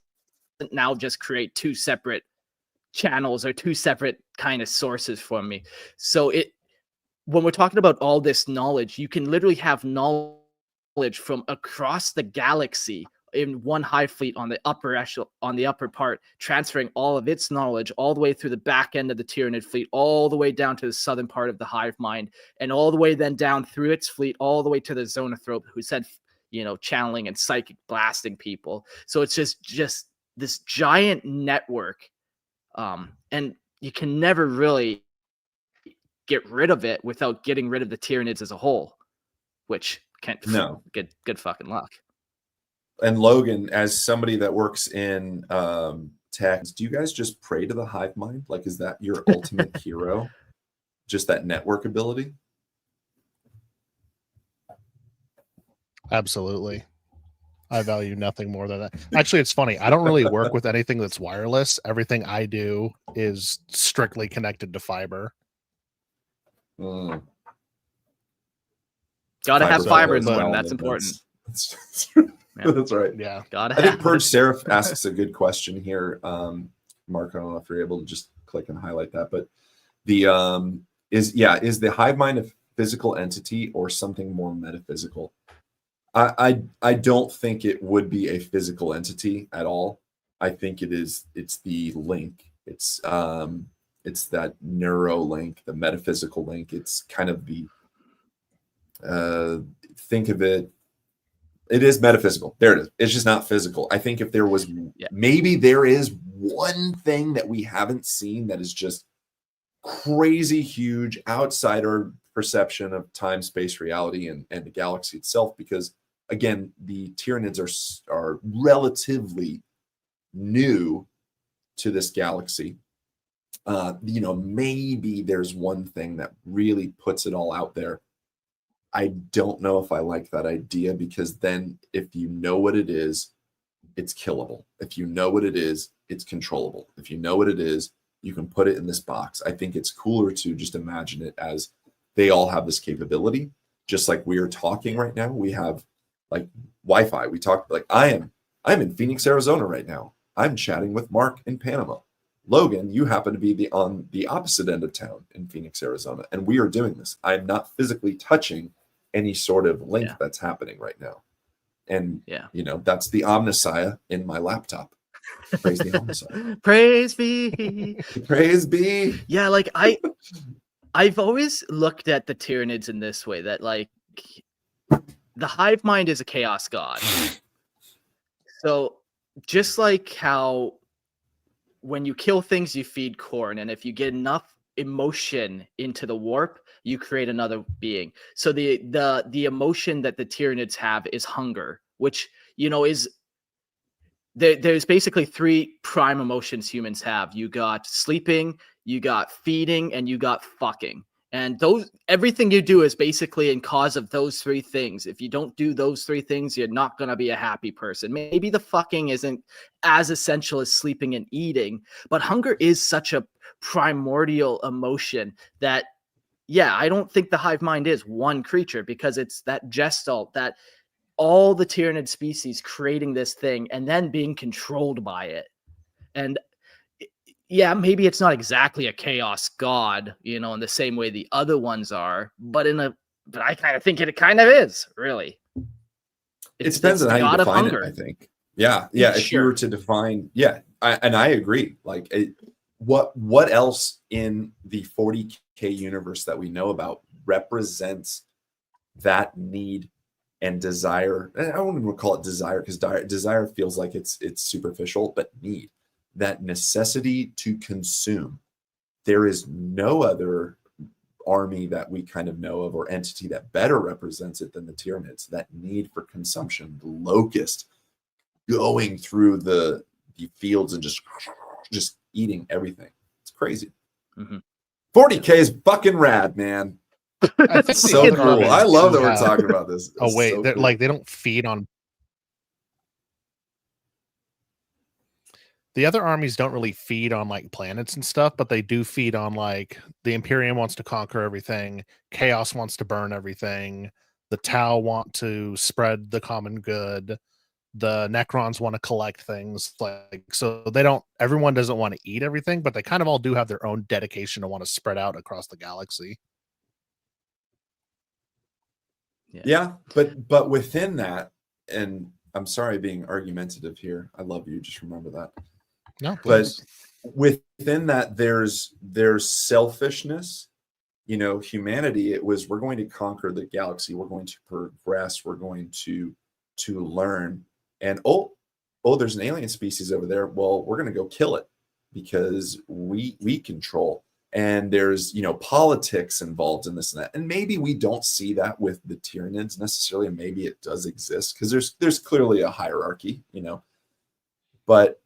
Speaker 1: now just create 2 separate channels or 2 separate kind of sources for me. So when we're talking about all this knowledge, you can literally have knowledge from across the galaxy in one hive fleet on the upper part, transferring all of its knowledge all the way through the back end of the Tyranid fleet, all the way down to the southern part of the hive mind, and all the way then down through its fleet, all the way to the Zonothrope, who said, channeling and psychic blasting people. So it's just this giant network. And you can never really get rid of it without getting rid of the Tyranids as a whole, which can't.
Speaker 2: No.
Speaker 1: Good fucking luck.
Speaker 2: And Logan, as somebody that works in tech, do you guys just pray to the hive mind? Like, is that your ultimate hero? Just that network ability?
Speaker 3: Absolutely. I value nothing more than that. Actually, it's funny. I don't really work with anything that's wireless. Everything I do is strictly connected to fiber.
Speaker 1: Gotta have fiber in the morning. That's important.
Speaker 2: That's right.
Speaker 3: Yeah.
Speaker 2: I think Purge Seraph asks a good question here. Mark, I don't know if you're able to just click and highlight that, but is the hive mind a physical entity or something more metaphysical? I don't think it would be a physical entity at all. I think it's the link. It's that neuro link, the metaphysical link. It's kind of the think of it. It is metaphysical. There it is. It's just not physical. I think if there was maybe there is one thing that we haven't seen that is just crazy huge outside our perception of time, space, reality, and the galaxy itself, because again, the Tyranids are relatively new to this galaxy. Maybe there's one thing that really puts it all out there. I don't know if I like that idea, because then if you know what it is, it's killable. If you know what it is, it's controllable. If you know what it is, you can put it in this box. I think it's cooler to just imagine it as they all have this capability. Just like we are talking right now, we have like Wi-Fi. We talk like I'm in Phoenix, Arizona right now. I'm chatting with Mark in Panama. Logan, you happen to be on the opposite end of town in Phoenix, Arizona, and we are doing this. I'm not physically touching any sort of link that's happening right now. And that's the Omnissiah in my laptop. Praise the Omnissiah.
Speaker 1: Praise be.
Speaker 2: Praise be.
Speaker 1: Yeah, like I've always looked at the Tyranids in this way, that like the hive mind is a chaos god. So just like how when you kill things, you feed corn, and if you get enough emotion into the warp, you create another being. So the emotion that the Tyranids have is hunger, which is there's basically 3 prime emotions humans have. You got sleeping, you got feeding, and you got fucking. And everything you do is basically in cause of those 3 things. If you don't do those 3 things, you're not going to be a happy person. Maybe the fucking isn't as essential as sleeping and eating, but hunger is such a primordial emotion that, yeah, I don't think the hive mind is one creature, because it's that gestalt, that all the Tyranid species creating this thing and then being controlled by it. And yeah, maybe it's not exactly a chaos god, in the same way the other ones are, but I kind of think it kind of is, really.
Speaker 2: It depends on how you define it, I think. Yeah. If
Speaker 1: Sure.
Speaker 2: you were to define, I agree. Like, what else in the 40K universe that we know about represents that need and desire? I wouldn't even call it desire, because desire feels like it's superficial, but need, that necessity to consume. There is no other army that we kind of know of, or entity, that better represents it than the Tyranids. That need for consumption, the locust going through the fields and just eating everything. It's crazy. 40K is fucking rad, man. That's so cool. I love that we're talking about this.
Speaker 3: Oh wait, so cool. Like, they don't feed on. The other armies don't really feed on like planets and stuff, but they do feed on, like, the Imperium wants to conquer everything, Chaos wants to burn everything, the Tau want to spread the common good, the Necrons want to collect things. Like, so everyone doesn't want to eat everything, but they kind of all do have their own dedication to want to spread out across the galaxy.
Speaker 2: Yeah, but within that, and I'm sorry being argumentative here. I love you. Just remember that.
Speaker 3: No,
Speaker 2: please. But within that, there's selfishness. Humanity, it was, we're going to conquer the galaxy. We're going to progress. We're going to learn. And there's an alien species over there. Well, we're going to go kill it because we control. And there's, politics involved in this and that. And maybe we don't see that with the Tyranids necessarily. And maybe it does exist, because there's clearly a hierarchy, but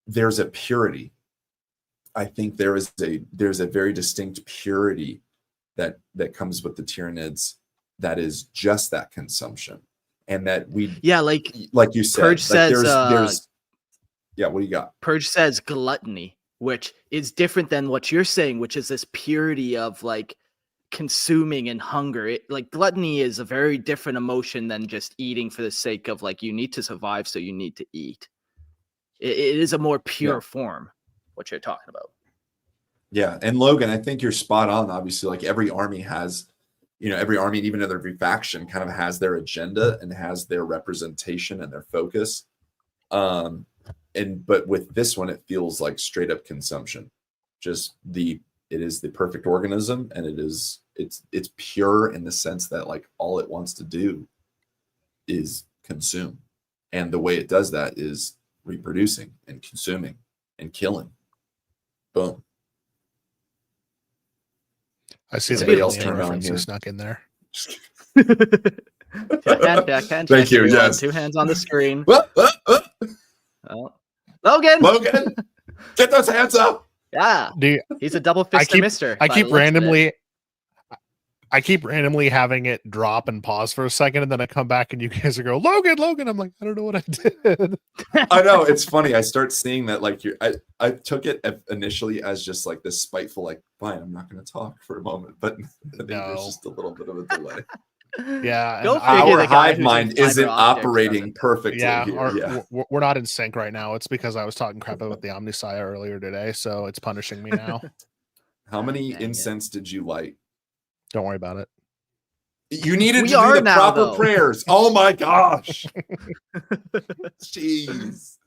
Speaker 2: there's a purity. I think there's a very distinct purity that comes with the Tyranids, that is just that consumption. And that like you said,
Speaker 1: Purge says,
Speaker 2: there's what do you got?
Speaker 1: Purge says gluttony, which is different than what you're saying, which is this purity of like consuming and hunger. Like, gluttony is a very different emotion than just eating for the sake of, like, you need to survive, so you need to eat. It is a more pure form, what you're talking about.
Speaker 2: Yeah, and Logan, I think you're spot on. Obviously, like, every army has, every army, even every faction, kind of has their agenda and has their representation and their focus. But with this one, it feels like straight up consumption. It is the perfect organism, and it's pure in the sense that, like, all it wants to do is consume. And the way it does that is reproducing and consuming and killing. Boom.
Speaker 3: I see
Speaker 2: somebody else turn around here.
Speaker 3: Snuck in there.
Speaker 1: Backhand.
Speaker 2: Thank you. Yes.
Speaker 1: 2 hands on the screen. Oh. Logan,
Speaker 2: get those hands up.
Speaker 1: Yeah, he's a double fisted mister.
Speaker 3: I keep randomly having it drop and pause for a second, and then I come back and you guys are go, Logan. I'm like, I don't know what I did.
Speaker 2: I know, it's funny. I start seeing that, like, I took it initially as just like this spiteful, like, fine, I'm not going to talk for a moment, but there's just a little bit of a delay.
Speaker 3: Yeah,
Speaker 2: our hive mind isn't operating perfectly.
Speaker 3: We're not in sync right now. It's because I was talking crap about the Omnissiah earlier today, so it's punishing me now.
Speaker 2: How many incense did you light?
Speaker 3: Don't worry about it.
Speaker 2: You needed to do the proper prayers. Oh my gosh. Jeez.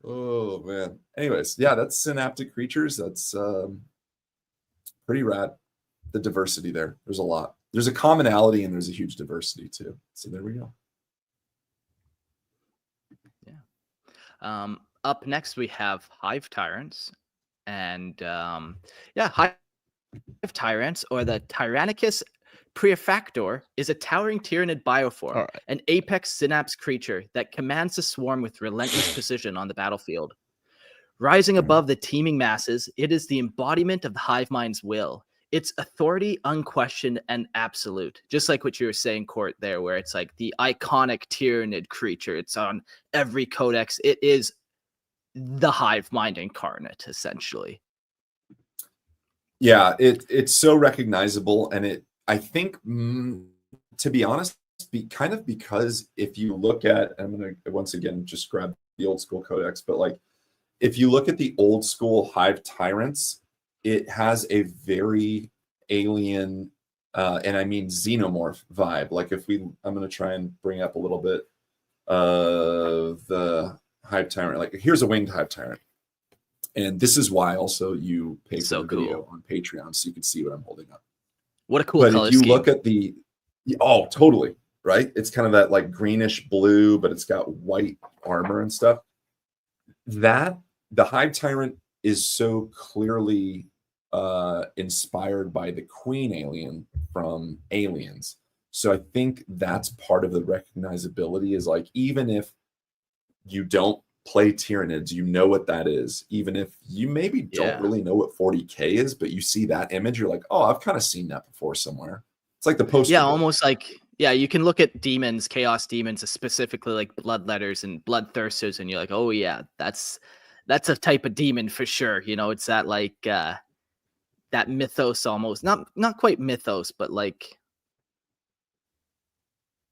Speaker 2: Oh man. Anyways, that's synaptic creatures. That's pretty rad. The diversity there. There's a lot. There's a commonality and there's a huge diversity too. So there we go.
Speaker 1: Yeah. Up next we have Hive Tyrants. And Hive Tyrants, or the Tyrannicus Prefactor is a towering Tyranid bioform,
Speaker 3: All right.
Speaker 1: an apex synapse creature that commands the swarm with relentless precision on the battlefield. Rising above the teeming masses, it is the embodiment of the Hive Mind's will. Its authority unquestioned and absolute. Just like what you were saying, Court, there, where it's like the iconic Tyranid creature. It's on every codex. It is the Hive Mind incarnate, essentially.
Speaker 2: Yeah, it's so recognizable, and I think, to be honest, kind of because if you look at, I'm going to once again just grab the old school codex, but like if you look at the old school Hive Tyrants, it has a very alien, and I mean xenomorph vibe. Like I'm going to try and bring up a little bit of the Hive Tyrant. Like here's a winged Hive Tyrant. And this is why also you pay for the video on Patreon, so you can see what I'm holding up.
Speaker 1: What a cool
Speaker 2: color
Speaker 1: scheme.
Speaker 2: But if you look at oh, totally, right? It's kind of that like greenish blue, but it's got white armor and stuff. That the Hive Tyrant is so clearly inspired by the Queen alien from Aliens. So I think that's part of the recognizability is like, even if you don't play Tyranids, you know what that is. Even if you maybe don't really know what 40K is, but you see that image, you're like, oh, I've kind of seen that before somewhere. It's like the poster.
Speaker 1: Yeah, almost like, you can look at demons, chaos demons, specifically like bloodletters and bloodthirsters, and you're like, oh yeah, that's a type of demon for sure. You know, it's that like that mythos almost, not quite mythos, but like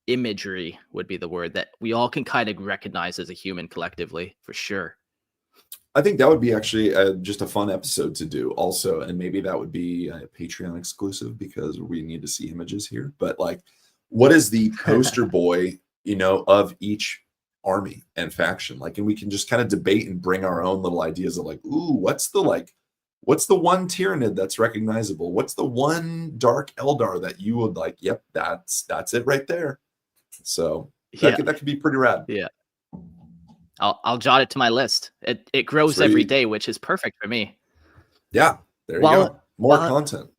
Speaker 1: imagery would be the word that we all can kind of recognize as a human collectively, for sure.
Speaker 2: I think that would be actually just a fun episode to do also, and maybe that would be a Patreon exclusive because we need to see images here. But like, what is the poster boy, of each army and faction? Like, and we can just kind of debate and bring our own little ideas of like, ooh, what's the one Tyranid that's recognizable? What's the one Dark Eldar that you would like? Yep, that's it right there. So that could be pretty rad.
Speaker 1: Yeah. I'll jot it to my list. It grows every day, which is perfect for me.
Speaker 2: Yeah, there you go. More content.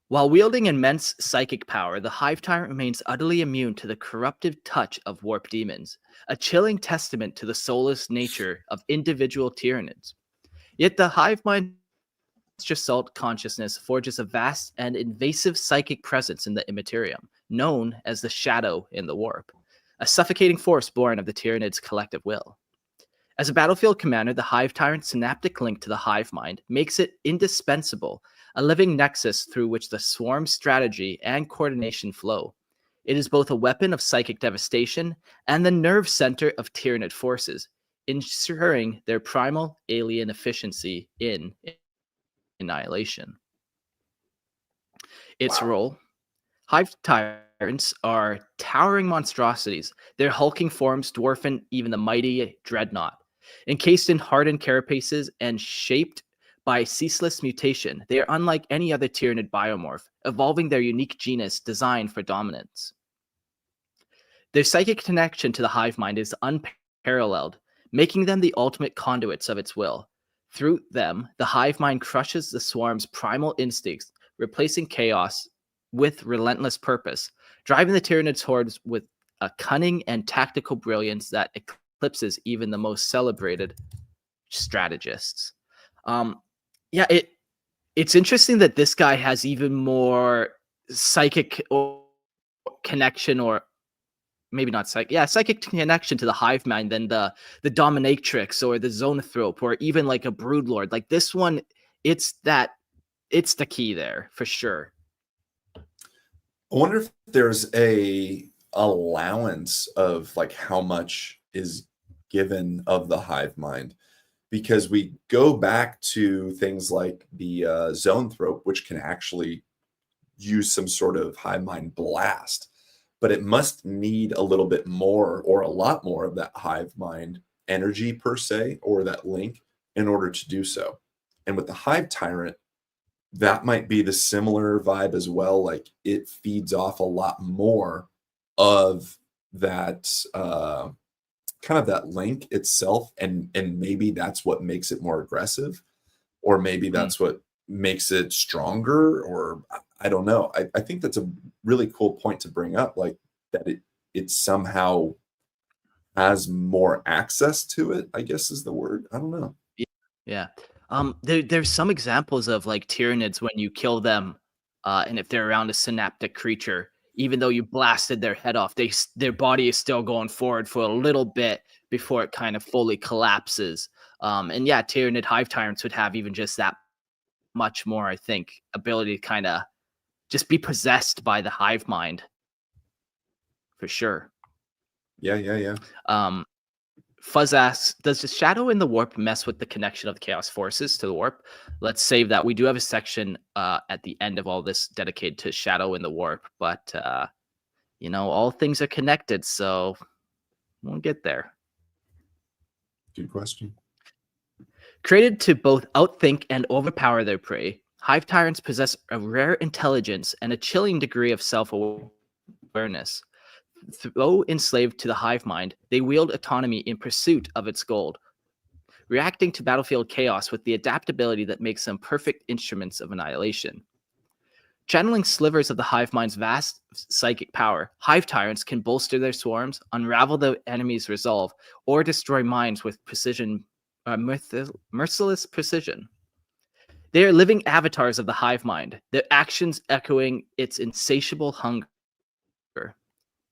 Speaker 1: While wielding immense psychic power, the Hive Tyrant remains utterly immune to the corruptive touch of warp demons, a chilling testament to the soulless nature of individual Tyranids. Yet the Hive Mind's gestalt consciousness forges a vast and invasive psychic presence in the immaterium, known as the Shadow in the Warp, a suffocating force born of the Tyranids' collective will. As a battlefield commander, the Hive Tyrant's synaptic link to the Hive Mind makes it indispensable, a living nexus through which the swarm's strategy and coordination flow. It is both a weapon of psychic devastation and the nerve center of Tyranid forces, ensuring their primal alien efficiency in annihilation. Its role: Hive Tyrants are towering monstrosities. Their hulking forms dwarfen even the mighty Dreadnought. Encased in hardened carapaces and shaped by ceaseless mutation, they are unlike any other Tyranid biomorph, evolving their unique genus designed for dominance. Their psychic connection to the Hive Mind is unparalleled, making them the ultimate conduits of its will. Through them, the Hive Mind crushes the swarm's primal instincts, replacing chaos with relentless purpose, driving the Tyranids' hordes with a cunning and tactical brilliance that eclipses even the most celebrated strategists. It's interesting that this guy has even more psychic connection, or maybe not psychic connection to the Hive Mind than the dominatrix or the zoanthrope or even like a broodlord. Like this one, it's the key there for sure.
Speaker 2: I wonder if there's a allowance of like how much is given of the Hive Mind, because we go back to things like the zoanthrope, which can actually use some sort of Hive Mind blast, but it must need a little bit more or a lot more of that Hive Mind energy per se, or that link, in order to do so. And with the Hive Tyrant, that might be the similar vibe as well. Like it feeds off a lot more of that kind of that link itself, and maybe that's what makes it more aggressive, or maybe that's what makes it stronger, or I don't know. I think that's a really cool point to bring up, like that it somehow has more access to it, I guess is the word. I don't know.
Speaker 1: Yeah. There's some examples of like Tyranids when you kill them, and if they're around a synaptic creature, even though you blasted their head off, their body is still going forward for a little bit before it kind of fully collapses. And yeah, Tyranid Hive Tyrants would have even just that much more, I think, ability to kind of just be possessed by the Hive Mind. For sure.
Speaker 2: Yeah.
Speaker 1: Fuzz asks, does the shadow in the warp mess with the connection of the chaos forces to the warp? Let's save that. We do have a section at the end of all this dedicated to shadow in the warp, but all things are connected, so we'll get there.
Speaker 2: Good question.
Speaker 1: Created to both outthink and overpower their prey, Hive Tyrants possess a rare intelligence and a chilling degree of self-awareness. Though enslaved to the Hive Mind, they wield autonomy in pursuit of its goal, reacting to battlefield chaos with the adaptability that makes them perfect instruments of annihilation. Channeling slivers of the Hive Mind's vast psychic power, Hive Tyrants can bolster their swarms, unravel the enemy's resolve, or destroy minds with merciless precision. They are living avatars of the Hive Mind, their actions echoing its insatiable hunger.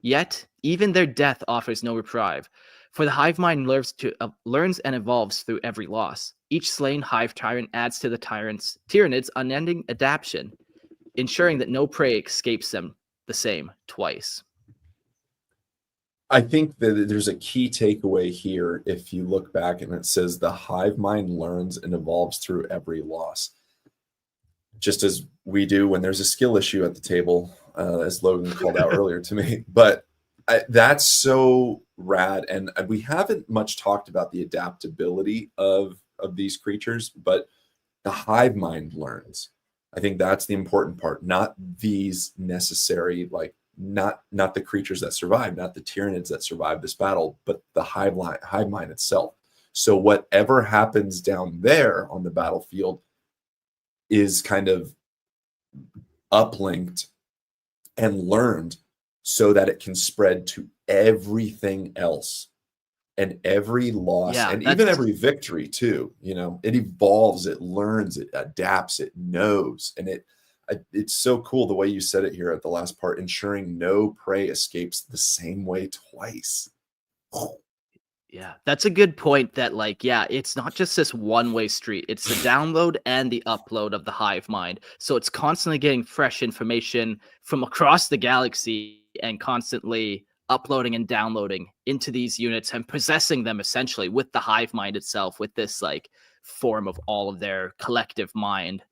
Speaker 1: Yet, even their death offers no reprieve, for the Hive Mind learns and evolves through every loss. Each slain Hive Tyrant adds to the Tyranids' unending adaptation, ensuring that no prey escapes them the same twice.
Speaker 2: I think that there's a key takeaway here if you look back and it says the Hive Mind learns and evolves through every loss. Just as we do when there's a skill issue at the table, as Logan called out earlier to me. But that's so rad. And we haven't much talked about the adaptability of these creatures, but the Hive Mind learns. I think that's the important part, not these necessary, like not the creatures that survive, not the Tyranids that survive this battle, but the Hive Mind itself. So whatever happens down there on the battlefield is kind of uplinked and learned so that it can spread to everything else and every loss and even every victory too. It evolves, it learns, it adapts, it knows. And it's so cool the way you said it here at the last part, ensuring no prey escapes the same way twice.
Speaker 1: Yeah, that's a good point that it's not just this one-way street. It's the download and the upload of the Hive Mind. So it's constantly getting fresh information from across the galaxy and constantly uploading and downloading into these units and possessing them essentially with the Hive Mind itself, with this form of all of their collective mind.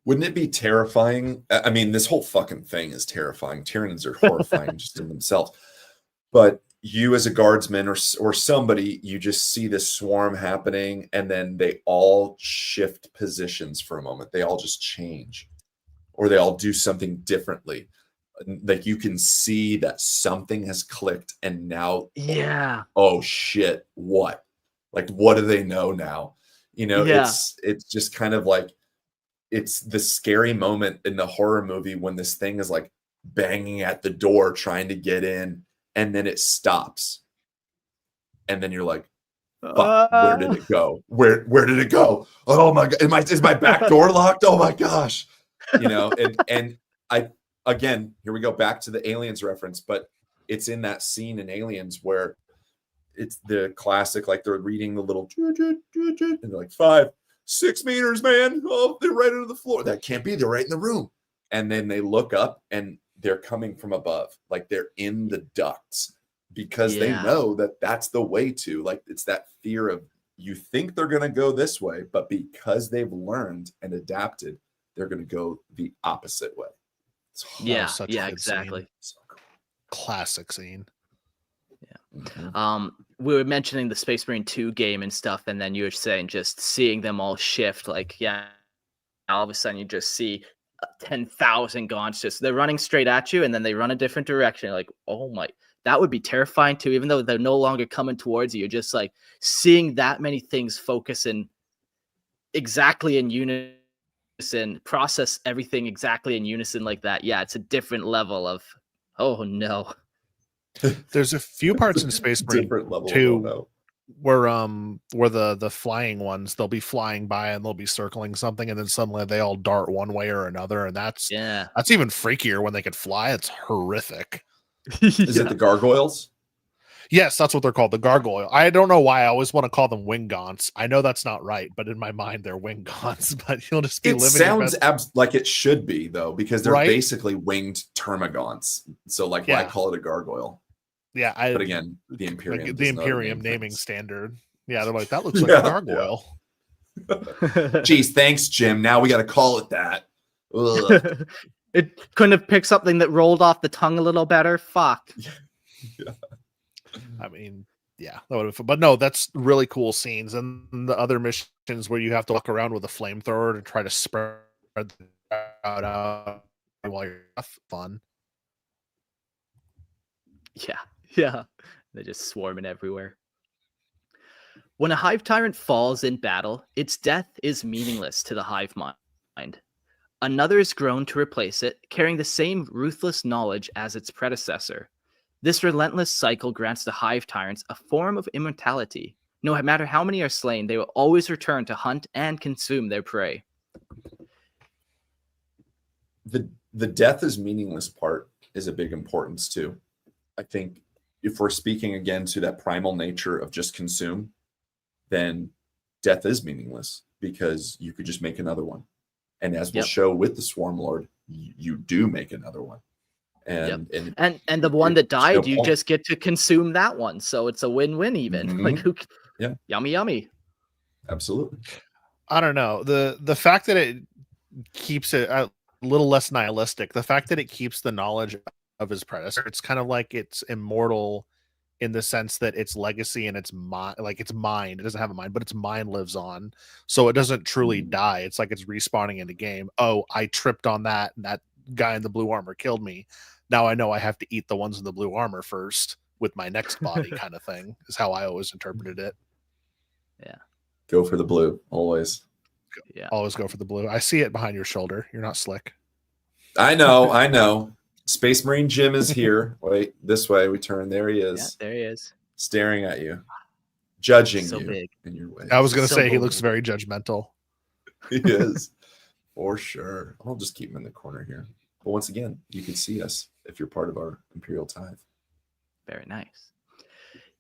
Speaker 2: Wouldn't it be terrifying? I mean, this whole fucking thing is terrifying. Tyranids are horrifying just in themselves. But you as a guardsman or somebody, you just see this swarm happening and then they all shift positions for a moment. They all just change or they all do something differently. Like you can see that something has clicked and now, oh shit, what? Like, what do they know now? It's just kind of like, it's the scary moment in the horror movie when this thing is like banging at the door trying to get in. And then it stops. And then you're like, fuck, where did it go? Where did it go? Oh my God. Is my back door locked? Oh my gosh. And I, again, here we go back to the Aliens reference, but it's in that scene in Aliens where it's the classic, like they're reading the little, and they're like 5, 6 meters, man. Oh, they're right under the floor. That can't be. They're right in the room. And then they look up and they're coming from above, like they're in the ducts because they know that that's the way to, like, it's that fear of you think they're going to go this way, but because they've learned and adapted, they're going to go the opposite way.
Speaker 1: Exactly.
Speaker 2: So cool.
Speaker 3: Classic scene.
Speaker 1: Yeah. Mm-hmm. We were mentioning the Space Marine 2 game and stuff, and then you were saying just seeing them all shift, all of a sudden you just see 10,000 gaunts they're running straight at you and then they run a different direction. Like, oh my, that would be terrifying too, even though they're no longer coming towards you. You're just seeing that many things focusing exactly in unison unison, process everything exactly in unison like that, yeah, it's a different level of, oh no.
Speaker 3: There's a few parts in Space Marine
Speaker 2: Different level
Speaker 3: 2
Speaker 2: of no.
Speaker 3: where the flying ones, they'll be flying by and they'll be circling something, and then suddenly they all dart one way or another, and that's even freakier when they could fly. It's horrific.
Speaker 2: Is it the gargoyles?
Speaker 3: Yes, that's what they're called, the gargoyle. I don't know why I always want to call them wingaunts. I know that's not right, but in my mind they're wingaunts. But you'll just be
Speaker 2: it
Speaker 3: living.
Speaker 2: Sounds like it should be though, because they're basically winged termagants. So like, why call it a gargoyle?
Speaker 3: Yeah,
Speaker 2: but again, the Imperium,
Speaker 3: like the Imperium naming standard. Yeah, they're like, that looks like a gargoyle.
Speaker 2: Yeah. Geez, thanks, Jim. Now we got to call it that.
Speaker 1: It couldn't have picked something that rolled off the tongue a little better. Fuck.
Speaker 2: Yeah.
Speaker 3: I mean, yeah, that would have. But no, that's really cool scenes, and the other missions where you have to walk around with a flamethrower to try to spread out while you're fun.
Speaker 1: Yeah, they're just swarming everywhere. When a Hive Tyrant falls in battle, its death is meaningless to the Hive Mind. Another is grown to replace it, carrying the same ruthless knowledge as its predecessor. This relentless cycle grants the Hive Tyrants a form of immortality. No matter how many are slain, they will always return to hunt and consume their prey.
Speaker 2: The death is meaningless part is a big importance too. I think if we're speaking again to that primal nature of just consume, then death is meaningless because you could just make another one. And as we'll show with the Swarmlord, you do make another one. And
Speaker 1: the one that died, you just get to consume that one. So it's a win-win even.
Speaker 2: Mm-hmm.
Speaker 1: Like yummy.
Speaker 2: Absolutely.
Speaker 3: I don't know. The fact that it keeps it a little less nihilistic, the fact that it keeps the knowledge of his predecessor, it's kind of like it's immortal in the sense that its legacy and its mind, like its mind, it doesn't have a mind, but its mind lives on. So it doesn't truly die. It's like it's respawning in the game. Oh, I tripped on that, and that guy in the blue armor killed me. Now I know I have to eat the ones in the blue armor first with my next body, kind of thing, is how I always interpreted it.
Speaker 1: Yeah.
Speaker 2: Go for the blue, always.
Speaker 1: Yeah.
Speaker 3: Always go for the blue. I see it behind your shoulder. You're not slick.
Speaker 2: I know. Space Marine Jim is here. Wait, this way we turn. There he is.
Speaker 1: Yeah, there he is.
Speaker 2: Staring at you, judging
Speaker 1: So
Speaker 2: you
Speaker 1: big.
Speaker 2: in your way.
Speaker 3: I was going to say he looks very judgmental.
Speaker 2: He is, for sure. I'll just keep him in the corner here. But once again, you can see us if you're part of our Imperial Tithe.
Speaker 1: Very nice.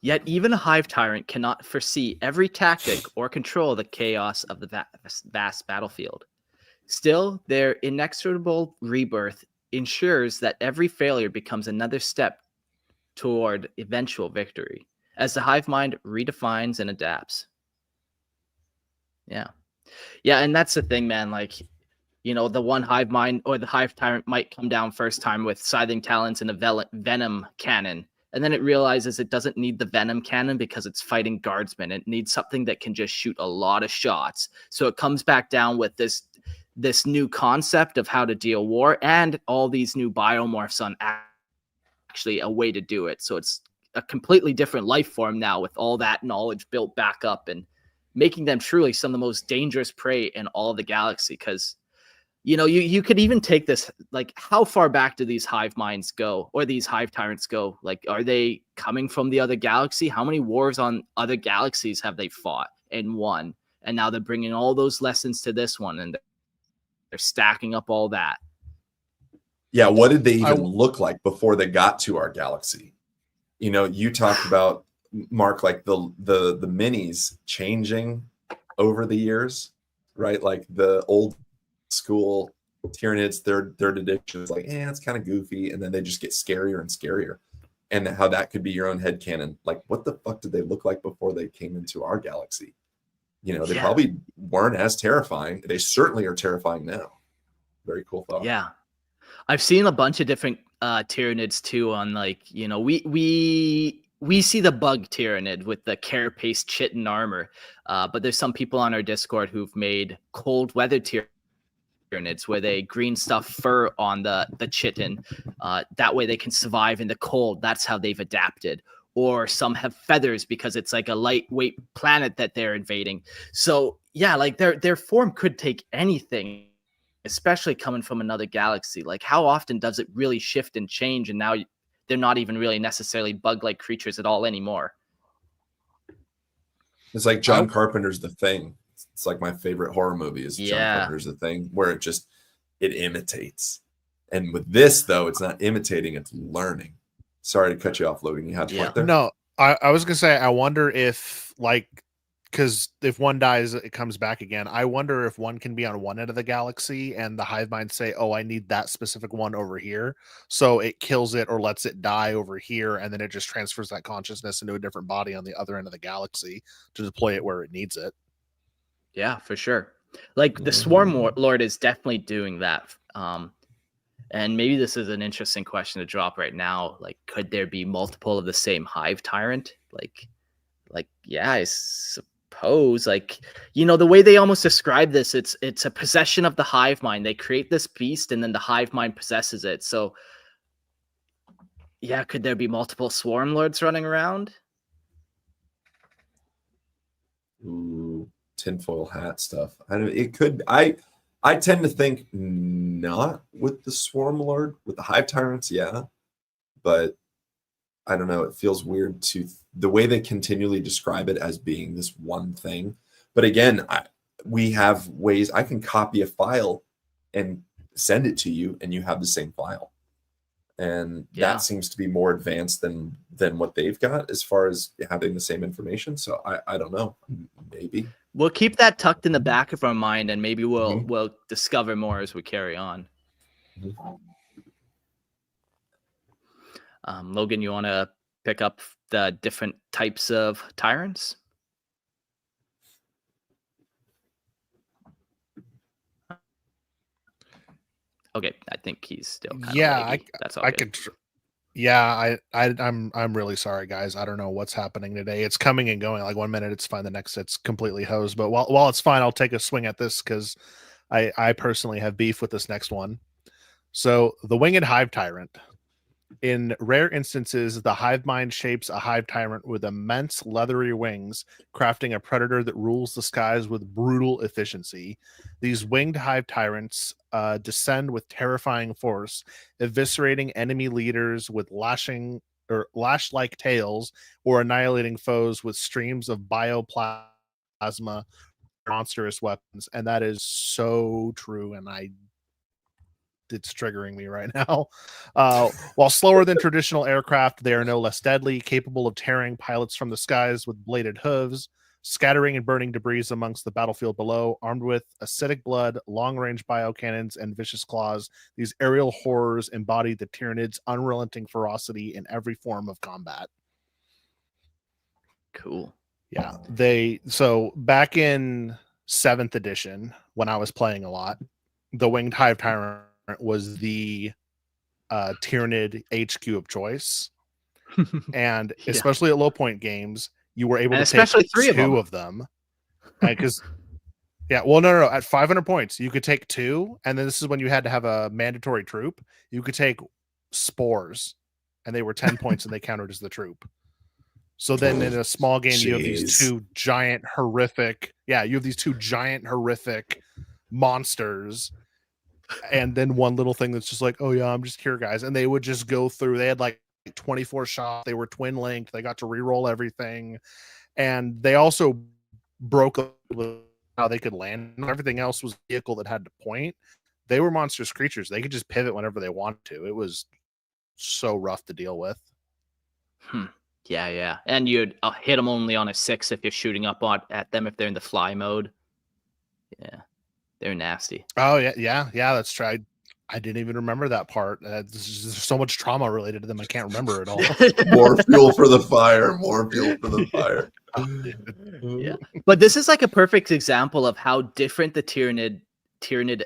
Speaker 1: Yet even a Hive Tyrant cannot foresee every tactic or control the chaos of the vast battlefield. Still, their inexorable rebirth ensures that every failure becomes another step toward eventual victory, as the Hive Mind redefines and adapts. Yeah, and that's the thing, man. Like, you know, the one Hive Mind or the Hive Tyrant might come down first time with Scything Talons and a Venom Cannon, and then it realizes it doesn't need the Venom Cannon because it's fighting Guardsmen. It needs something that can just shoot a lot of shots. So it comes back down with this new concept of how to deal war and all these new biomorphs on actually a way to do it. So it's a completely different life form now with all that knowledge built back up and making them truly some of the most dangerous prey in all of the galaxy. Because, you know, you could even take this, like, how far back do these Hive Minds go or these Hive Tyrants go? Like, are they coming from the other galaxy? How many wars on other galaxies have they fought and won? And now they're bringing all those lessons to this one, and they're stacking up all that.
Speaker 2: Yeah, what did they even look like before they got to our galaxy? You know, you talked about, Mark, like the minis changing over the years, right? Like the old school Tyranids, third edition is like, it's kind of goofy, and then they just get scarier and scarier. And how that could be your own headcanon. Like, what the fuck did they look like before they came into our galaxy? You know, they probably weren't as terrifying. They certainly are terrifying now. Very cool thought.
Speaker 1: Yeah. I've seen a bunch of different Tyranids too on, like, you know, we see the bug Tyranid with the carapace chitin armor. But there's some people on our Discord who've made cold weather Tyranids where they green stuff fur on the chitin. That way they can survive in the cold. That's how they've adapted. Or some have feathers because it's like a lightweight planet that they're invading. So yeah, like their form could take anything. especially coming from another galaxy. Like, how often does it really shift and change? And now they're not even really necessarily bug-like creatures at all anymore.
Speaker 2: It's like John Carpenter's The Thing. It's like my favorite horror movie is John Carpenter's The Thing, where it imitates. And with this, though, it's not imitating, it's learning. Sorry to cut you off, Logan. You had a point there?
Speaker 3: No, I was going to say, I wonder if, like, because if one dies, it comes back again. I wonder if one can be on one end of the galaxy and the hive mind say, oh, I need that specific one over here. So it kills it or lets it die over here. And then it just transfers that consciousness into a different body on the other end of the galaxy to deploy it where it needs it.
Speaker 1: Yeah, for sure. Like the Swarmlord is definitely doing that. And maybe this is an interesting question to drop right now. Like, could there be multiple of the same hive tyrant? Like, yeah, I suppose. Like, you know, the way they almost describe this, it's a possession of the hive mind. They create this beast, and then the hive mind possesses it. So, yeah, could there be multiple Swarmlords running around?
Speaker 2: Ooh, tinfoil hat stuff. It could. I tend to think not with the Swarmlord. With the Hive Tyrants, yeah. But I don't know. It feels weird the way they continually describe it as being this one thing. But again, we have ways I can copy a file and send it to you, and you have the same file. And that seems to be more advanced than what they've got as far as having the same information. So I don't know. Maybe.
Speaker 1: We'll keep that tucked in the back of our mind, and maybe we'll discover more as we carry on. Logan, you want to pick up the different types of tyrants? Okay, I think he's still kind of laggy. That's all
Speaker 3: I
Speaker 1: good.
Speaker 3: could. Yeah, I'm really sorry, guys. I don't know what's happening today. It's coming and going. Like 1 minute it's fine, the next it's completely hosed. But while it's fine, I'll take a swing at this because I personally have beef with this next one. So the Winged Hive Tyrant. In rare instances, the hive mind shapes a hive tyrant with immense leathery wings, crafting a predator that rules the skies with brutal efficiency. These winged hive tyrants descend with terrifying force, eviscerating enemy leaders with lash-like tails, or annihilating foes with streams of bioplasma, monstrous weapons. And that is so true, and it's triggering me right now. While slower than traditional aircraft, they are no less deadly, capable of tearing pilots from the skies with bladed hooves, scattering and burning debris amongst the battlefield below. Armed with acidic blood, long-range biocannons, and vicious claws, these aerial horrors embody the Tyranids' unrelenting ferocity in every form of combat.
Speaker 1: Cool.
Speaker 3: Yeah, so back in 7th edition, when I was playing a lot, the Winged Hive Tyrant was the Tyranid HQ of choice. And especially at low point games, you were able to
Speaker 1: especially
Speaker 3: take
Speaker 1: 2
Speaker 3: of them. Because no, at 500 points, you could take 2, and then this is when you had to have a mandatory troop. You could take spores, and they were 10 points, and they counted as the troop. So then in a small game, you have these 2 giant horrific monsters. And then one little thing that's just like, oh yeah, I'm just here, guys. And they would just go through. They had like 24 shots. They were twin linked. They got to re-roll everything. And they also broke up with how they could land. Everything else was a vehicle that had to point. They were monstrous creatures. They could just pivot whenever they wanted to. It was so rough to deal with.
Speaker 1: Yeah. And you'd hit them only on a 6 if you're shooting up at them if they're in the fly mode. Yeah. They're nasty.
Speaker 3: Oh yeah. That's true. I didn't even remember that part. There's so much trauma related to them. I can't remember it all.
Speaker 2: More fuel for the fire.
Speaker 1: Yeah, but this is like a perfect example of how different the Tyranid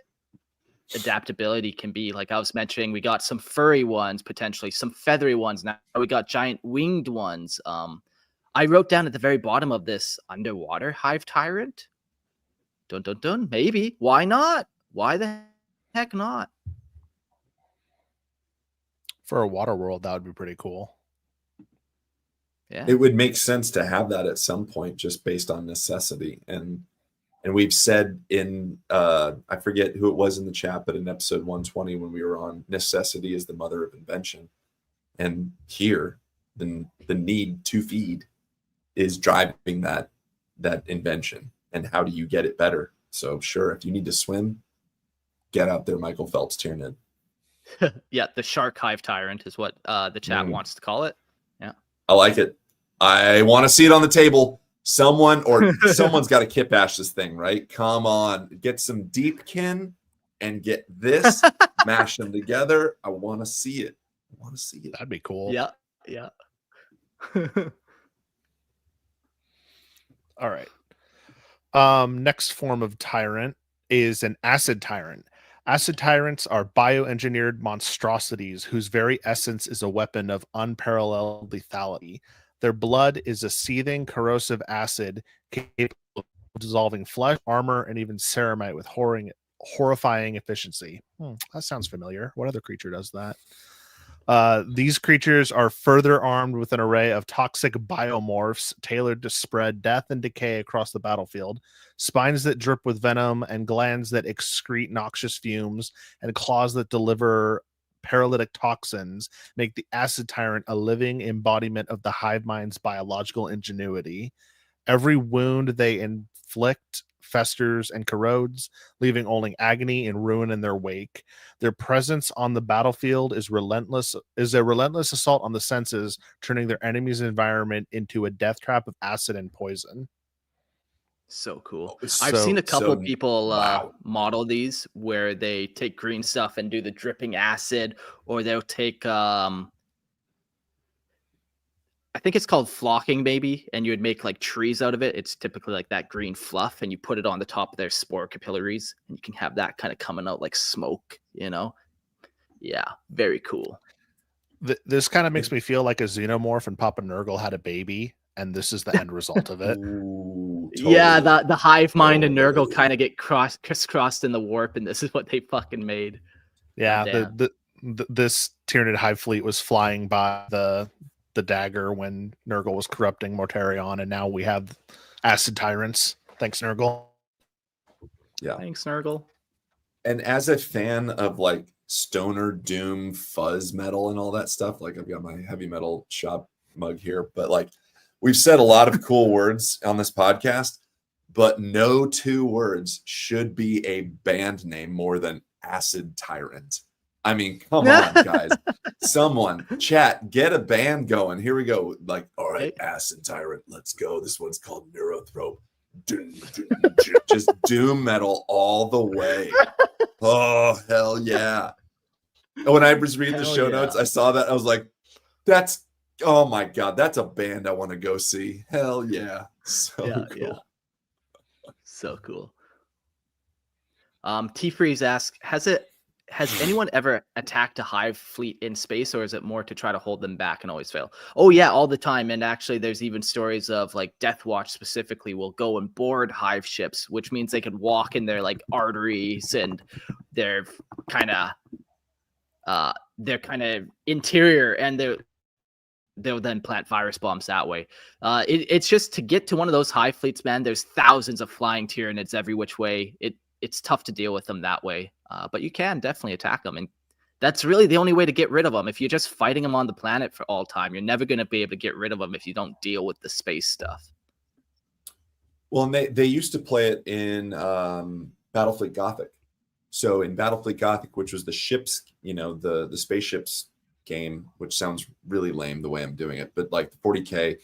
Speaker 1: adaptability can be. Like I was mentioning, we got some furry ones, potentially some feathery ones. Now we got giant winged ones. I wrote down at the very bottom of this underwater hive tyrant. Dun. Maybe. Why not? Why the heck not?
Speaker 3: For a water world, that would be pretty cool.
Speaker 1: Yeah.
Speaker 2: It would make sense to have that at some point just based on necessity. And And we've said in I forget who it was in the chat, but in episode 120 when we were on necessity is the mother of invention. And here the need to feed is driving that invention. And how do you get it better? So sure, if you need to swim, get out there, Michael Phelps Tyranid.
Speaker 1: Yeah, the shark hive tyrant is what the chat wants to call it. Yeah,
Speaker 2: I like it. I want to see it on the table. Someone's got to kit bash this thing, right? Come on, get some deepkin and get this, mash them together. I want to see it.
Speaker 3: That'd be cool.
Speaker 1: Yeah, yeah.
Speaker 3: All right. Next form of tyrant is an acid tyrant. Acid tyrants are bioengineered monstrosities whose very essence is a weapon of unparalleled lethality. Their blood is a seething, corrosive acid capable of dissolving flesh, armor, and even ceramite with horrifying efficiency. That sounds familiar. What other creature does that? These creatures are further armed with an array of toxic biomorphs tailored to spread death and decay across the battlefield, spines that drip with venom, and glands that excrete noxious fumes, and claws that deliver paralytic toxins make the acid tyrant a living embodiment of the hive mind's biological ingenuity. Every wound they inflict festers and corrodes, leaving only agony and ruin in their wake. Their presence on the battlefield is a relentless assault on the senses, turning their enemy's environment into a death trap of acid and poison.
Speaker 1: So cool. I've seen a couple people model these where they take green stuff and do the dripping acid, or they'll take I think it's called flocking, maybe, and you would make like trees out of it. It's typically like that green fluff, and you put it on the top of their spore capillaries, and you can have that kind of coming out like smoke, you know? Yeah, very cool.
Speaker 3: This kind of makes me feel like a xenomorph and Papa Nurgle had a baby, and this is the end result of it.
Speaker 2: Ooh, totally.
Speaker 1: Yeah, the hive mind and Nurgle kind of get crisscrossed in the warp, and this is what they fucking made.
Speaker 3: Yeah, this Tyranid hive fleet was flying by the dagger when Nurgle was corrupting Mortarion, and now we have acid tyrants. Thanks, Nurgle.
Speaker 2: Yeah.
Speaker 1: Thanks, Nurgle.
Speaker 2: And as a fan of like stoner doom fuzz metal and all that stuff, like I've got my heavy metal shop mug here, but like we've said a lot of cool words on this podcast, but no two words should be a band name more than Acid Tyrant. I mean, come on, guys. Someone, chat, get a band going. Here we go. Like, all right, Acid Tyrant, let's go. This one's called Neurothrope. Just doom metal all the way. Oh, hell yeah. When I was reading the show notes, I saw that. I was like, oh my God, that's a band I want to go see. Hell yeah. So cool.
Speaker 1: Yeah. So cool. T-Freeze asks, has anyone ever attacked a hive fleet in space, or is it more to try to hold them back and always fail? Oh yeah, all the time. And actually there's even stories of like Death Watch specifically will go and board hive ships, which means they can walk in their like arteries and their kind of interior, and they'll then plant virus bombs that way. It's just to get to one of those hive fleets, man, there's thousands of flying Tyranids every which way. It's tough to deal with them that way. But you can definitely attack them, and that's really the only way to get rid of them. If you're just fighting them on the planet for all time, you're never going to be able to get rid of them if you don't deal with the space stuff.
Speaker 2: Well, and they used to play it in Battlefleet Gothic. So in Battlefleet Gothic, which was the ships, the spaceships game, which sounds really lame the way I'm doing it, but like the 40K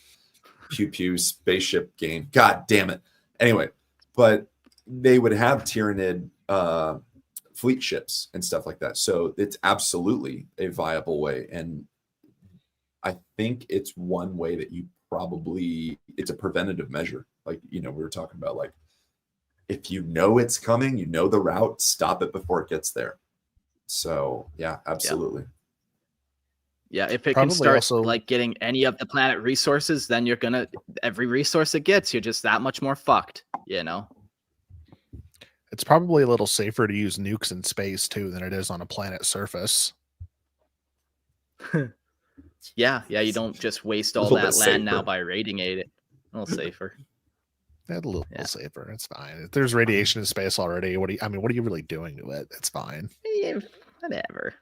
Speaker 2: pew pew spaceship game. God damn it. Anyway, but they would have Tyranid fleet ships and stuff like that. So it's absolutely a viable way. And I think it's one way that it's a preventative measure. Like, we were talking about, like, if you know it's coming, you know the route, stop it before it gets there. So yeah, absolutely.
Speaker 1: Yeah, if it probably can start also, like getting any of the planet resources, then every resource it gets, you're just that much more fucked,
Speaker 3: It's probably a little safer to use nukes in space too than it is on a planet surface.
Speaker 1: Yeah, you don't just waste all that land now by irradiating it. A little safer.
Speaker 3: a little safer. It's fine. If there's radiation in space already, what are you really doing to it? It's fine.
Speaker 1: Yeah, whatever.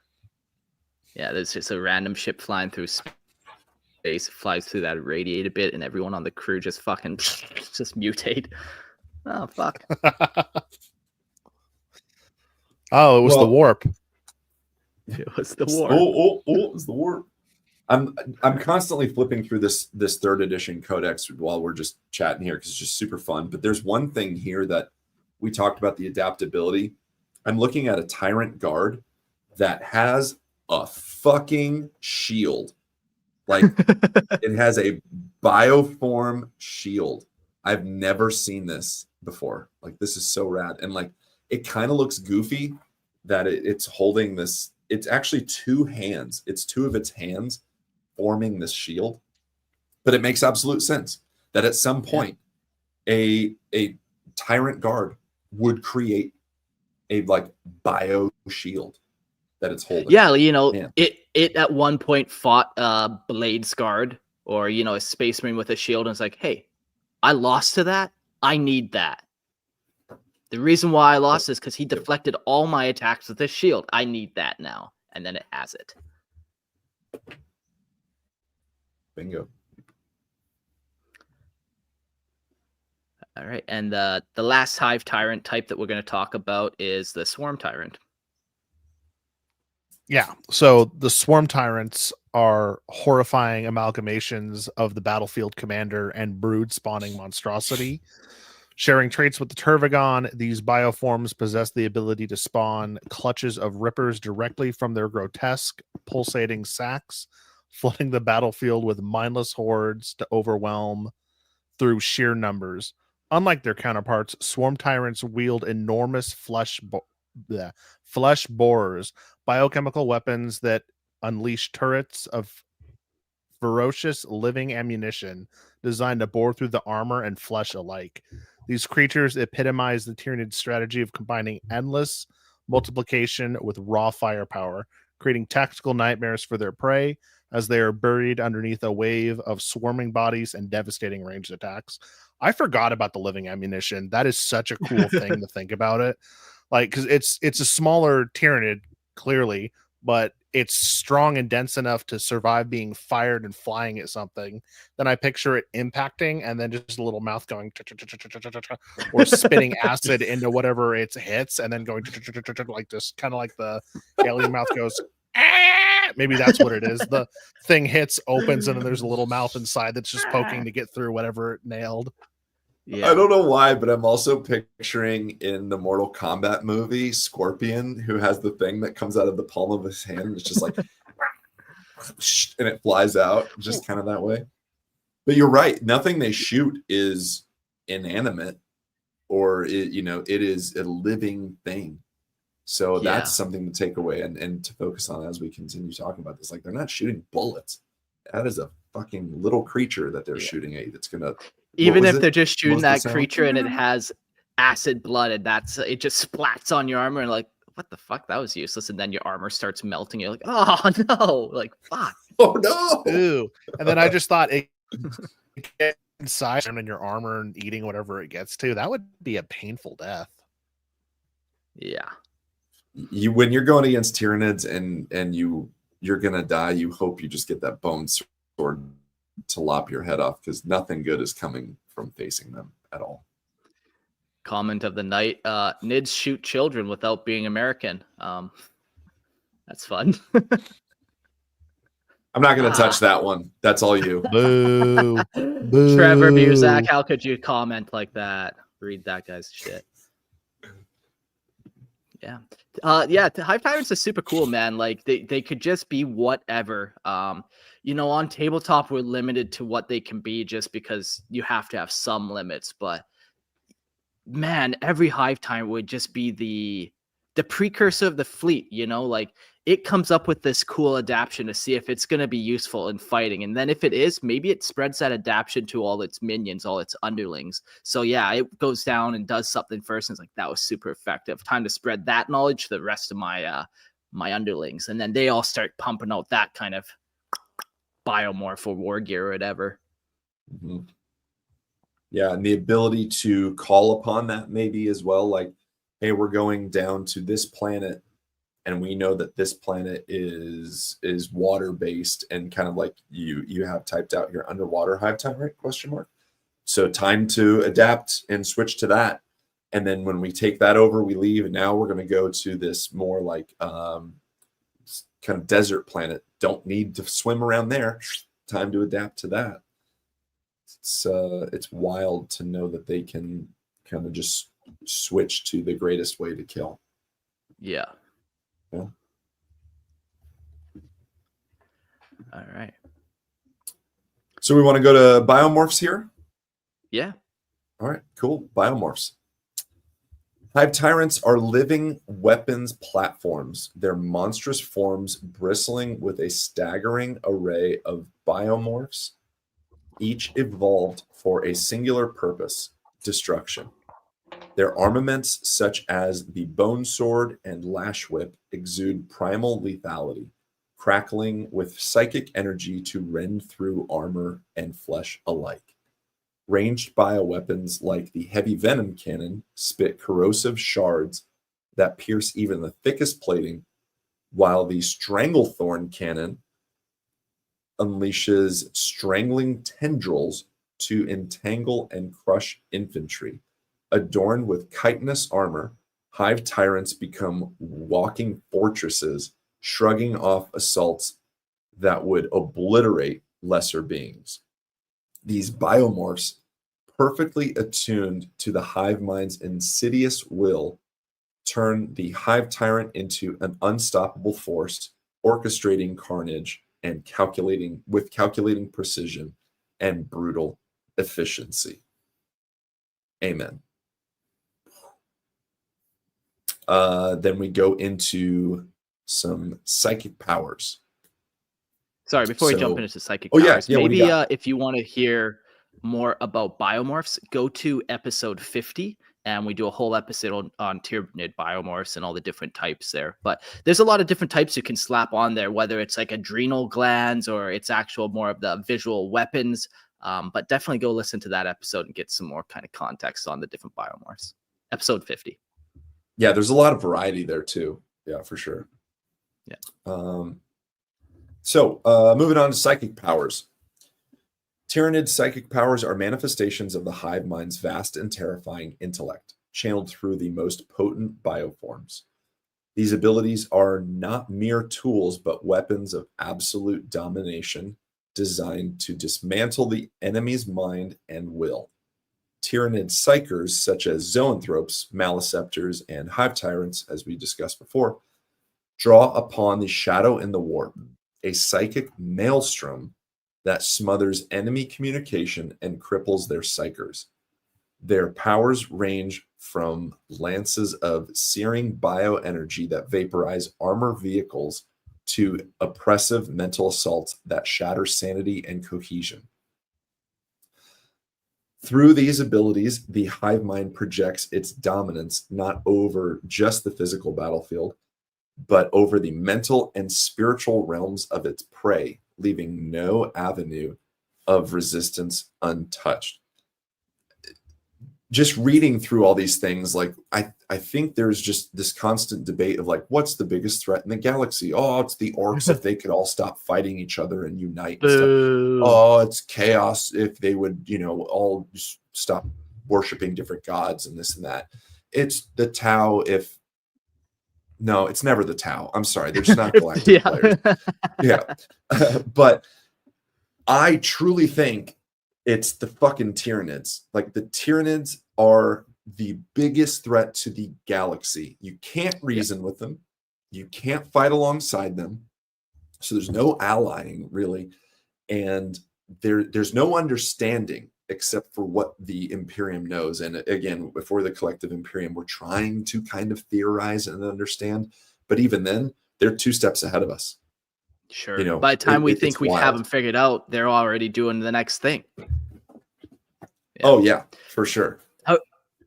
Speaker 1: Yeah, there's just a random ship flying through space. It flies through that radiated bit, and everyone on the crew just fucking just mutate. Oh fuck.
Speaker 3: Oh, it was the warp.
Speaker 1: It was the warp.
Speaker 2: It was the warp. I'm constantly flipping through this 3rd edition codex while we're just chatting here because it's just super fun. But there's one thing here that we talked about, the adaptability. I'm looking at a Tyrant guard that has a fucking shield. Like it has a bioform shield. I've never seen this before. Like this is so rad. And like it kind of looks goofy that it's holding this. It's actually 2 hands. It's 2 of its hands forming this shield. But it makes absolute sense that at some point a Tyrant guard would create a like bio shield that it's holding.
Speaker 1: Yeah, you know, it at one point fought Blade's guard, or you know, a space marine with a shield, and it's like, hey, I lost to that. I need that. The reason why I lost is because he deflected all my attacks with this shield. I need that now, and then it has it.
Speaker 2: Bingo.
Speaker 1: All right, and the last Hive Tyrant type that we're going to talk about is the Swarm Tyrant.
Speaker 3: Yeah, so the Swarm Tyrants are horrifying amalgamations of the battlefield commander and brood spawning monstrosity. Sharing traits with the Tervigon, these bioforms possess the ability to spawn clutches of rippers directly from their grotesque, pulsating sacs, flooding the battlefield with mindless hordes to overwhelm through sheer numbers. Unlike their counterparts, Swarm Tyrants wield enormous flesh borers, biochemical weapons that unleash turrets of ferocious living ammunition designed to bore through the armor and flesh alike. These creatures epitomize the Tyranid strategy of combining endless multiplication with raw firepower, creating tactical nightmares for their prey as they are buried underneath a wave of swarming bodies and devastating ranged attacks. I forgot about the living ammunition. That is such a cool thing to think about it. Like, because it's a smaller Tyranid, clearly, but it's strong and dense enough to survive being fired and flying at something. Then I picture it impacting and then just a little mouth going or spitting acid into whatever it hits and then going like this, kind of like the alien mouth goes. Maybe that's what it is. The thing hits, opens, and then there's a little mouth inside that's just poking to get through whatever it nailed.
Speaker 2: Yeah. I don't know why, but I'm also picturing in the Mortal Kombat movie Scorpion, who has the thing that comes out of the palm of his hand. And it's just like, and it flies out just kind of that way. But you're right. Nothing they shoot is inanimate, or it is a living thing. So that's something to take away and to focus on as we continue talking about this. Like, they're not shooting bullets. That is a fucking little creature that they're shooting at you that's gonna.
Speaker 1: Even if they're just shooting that creature and it has acid blood and it just splats on your armor and like, what the fuck? That was useless. And then your armor starts melting. You're like, oh no, like fuck.
Speaker 2: Oh no.
Speaker 3: Ooh. And then I just thought it gets inside and in your armor and eating whatever it gets to. That would be a painful death.
Speaker 1: Yeah.
Speaker 2: When you're going against Tyranids and you're gonna die, you hope you just get that bone sword to lop your head off, because nothing good is coming from facing them at all.
Speaker 1: Comment of the night: Nids shoot children without being American. That's fun.
Speaker 2: I'm not gonna touch that one. That's all you.
Speaker 3: Boo. Boo.
Speaker 1: Trevor Muzak, how could you comment like that? Read that guy's shit. Yeah. Hive Tyrants are super cool, man. Like they could just be whatever. On tabletop we're limited to what they can be just because you have to have some limits. But man, every Hive Tyrant would just be the precursor of the fleet. Like it comes up with this cool adaptation to see if it's going to be useful in fighting, and then if it is, maybe it spreads that adaptation to all its minions, all its underlings. So yeah, it goes down and does something first, and it's like, that was super effective. Time to spread that knowledge to the rest of my my underlings, and then they all start pumping out that kind of biomorph or war gear or whatever.
Speaker 2: Mm-hmm. Yeah, and the ability to call upon that maybe as well, like, hey, we're going down to this planet, and we know that this planet is water based, and kind of like you have typed out here, underwater hive tyrant question mark. So time to adapt and switch to that. And then when we take that over, we leave, and now we're going to go to this more like kind of desert planet. Don't need to swim around there. Time to adapt to that. It's wild to know that they can kind of just switch to the greatest way to kill.
Speaker 1: Yeah.
Speaker 2: Yeah.
Speaker 1: All right.
Speaker 2: So we want to go to biomorphs here?
Speaker 1: Yeah.
Speaker 2: All right, cool. Biomorphs. Hive Tyrants are living weapons platforms, their monstrous forms bristling with a staggering array of biomorphs, each evolved for a singular purpose, destruction. Their armaments, such as the Bone Sword and Lash Whip, exude primal lethality, crackling with psychic energy to rend through armor and flesh alike. Ranged bioweapons like the Heavy Venom Cannon spit corrosive shards that pierce even the thickest plating, while the Stranglethorn Cannon unleashes strangling tendrils to entangle and crush infantry. Adorned with chitinous armor, Hive Tyrants become walking fortresses, shrugging off assaults that would obliterate lesser beings. These biomorphs, perfectly attuned to the Hive Mind's insidious will, turn the Hive Tyrant into an unstoppable force, orchestrating carnage and calculating precision and brutal efficiency. Amen. Then we go into some psychic powers.
Speaker 1: Sorry, before we jump into psychic powers, maybe if you want to hear more about biomorphs, go to episode 50, and we do a whole episode on Tyranid biomorphs and all the different types there. But there's a lot of different types you can slap on there, whether it's like adrenal glands or it's actual more of the visual weapons. But definitely go listen to that episode and get some more kind of context on the different biomorphs. Episode 50.
Speaker 2: Yeah, there's a lot of variety there too. Yeah, for sure.
Speaker 1: Yeah.
Speaker 2: So moving on to psychic powers. Tyranid psychic powers are manifestations of the Hive Mind's vast and terrifying intellect, channeled through the most potent bioforms. These abilities are not mere tools, but weapons of absolute domination designed to dismantle the enemy's mind and will. Tyranid psychers, such as zoanthropes, maleceptors, and hive tyrants, as we discussed before, draw upon the shadow and the warp, a psychic maelstrom that smothers enemy communication and cripples their psychers. Their powers range from lances of searing bioenergy that vaporize armor vehicles to oppressive mental assaults that shatter sanity and cohesion. Through these abilities, the Hive Mind projects its dominance not over just the physical battlefield, but over the mental and spiritual realms of its prey, leaving no avenue of resistance untouched. Just reading through all these things, like I think there's just this constant debate of like, what's the biggest threat in the galaxy? Oh, it's the orcs if they could all stop fighting each other and unite and stuff. Oh, it's chaos if they would, all just stop worshiping different gods and this and that. It's the Tau if no, it's never the Tau. I'm sorry, they're just not galactic players. Yeah. But I truly think it's the fucking Tyranids. Like, the Tyranids are the biggest threat to the galaxy. You can't reason with them. You can't fight alongside them. So there's no allying, really. And there's no understanding except for what the Imperium knows. And again, before the collective Imperium, we're trying to kind of theorize and understand. But even then, they're 2 steps ahead of us.
Speaker 1: Sure. By the time we think we have them figured out, they're already doing the next thing.
Speaker 2: Yeah. Oh, yeah, for sure.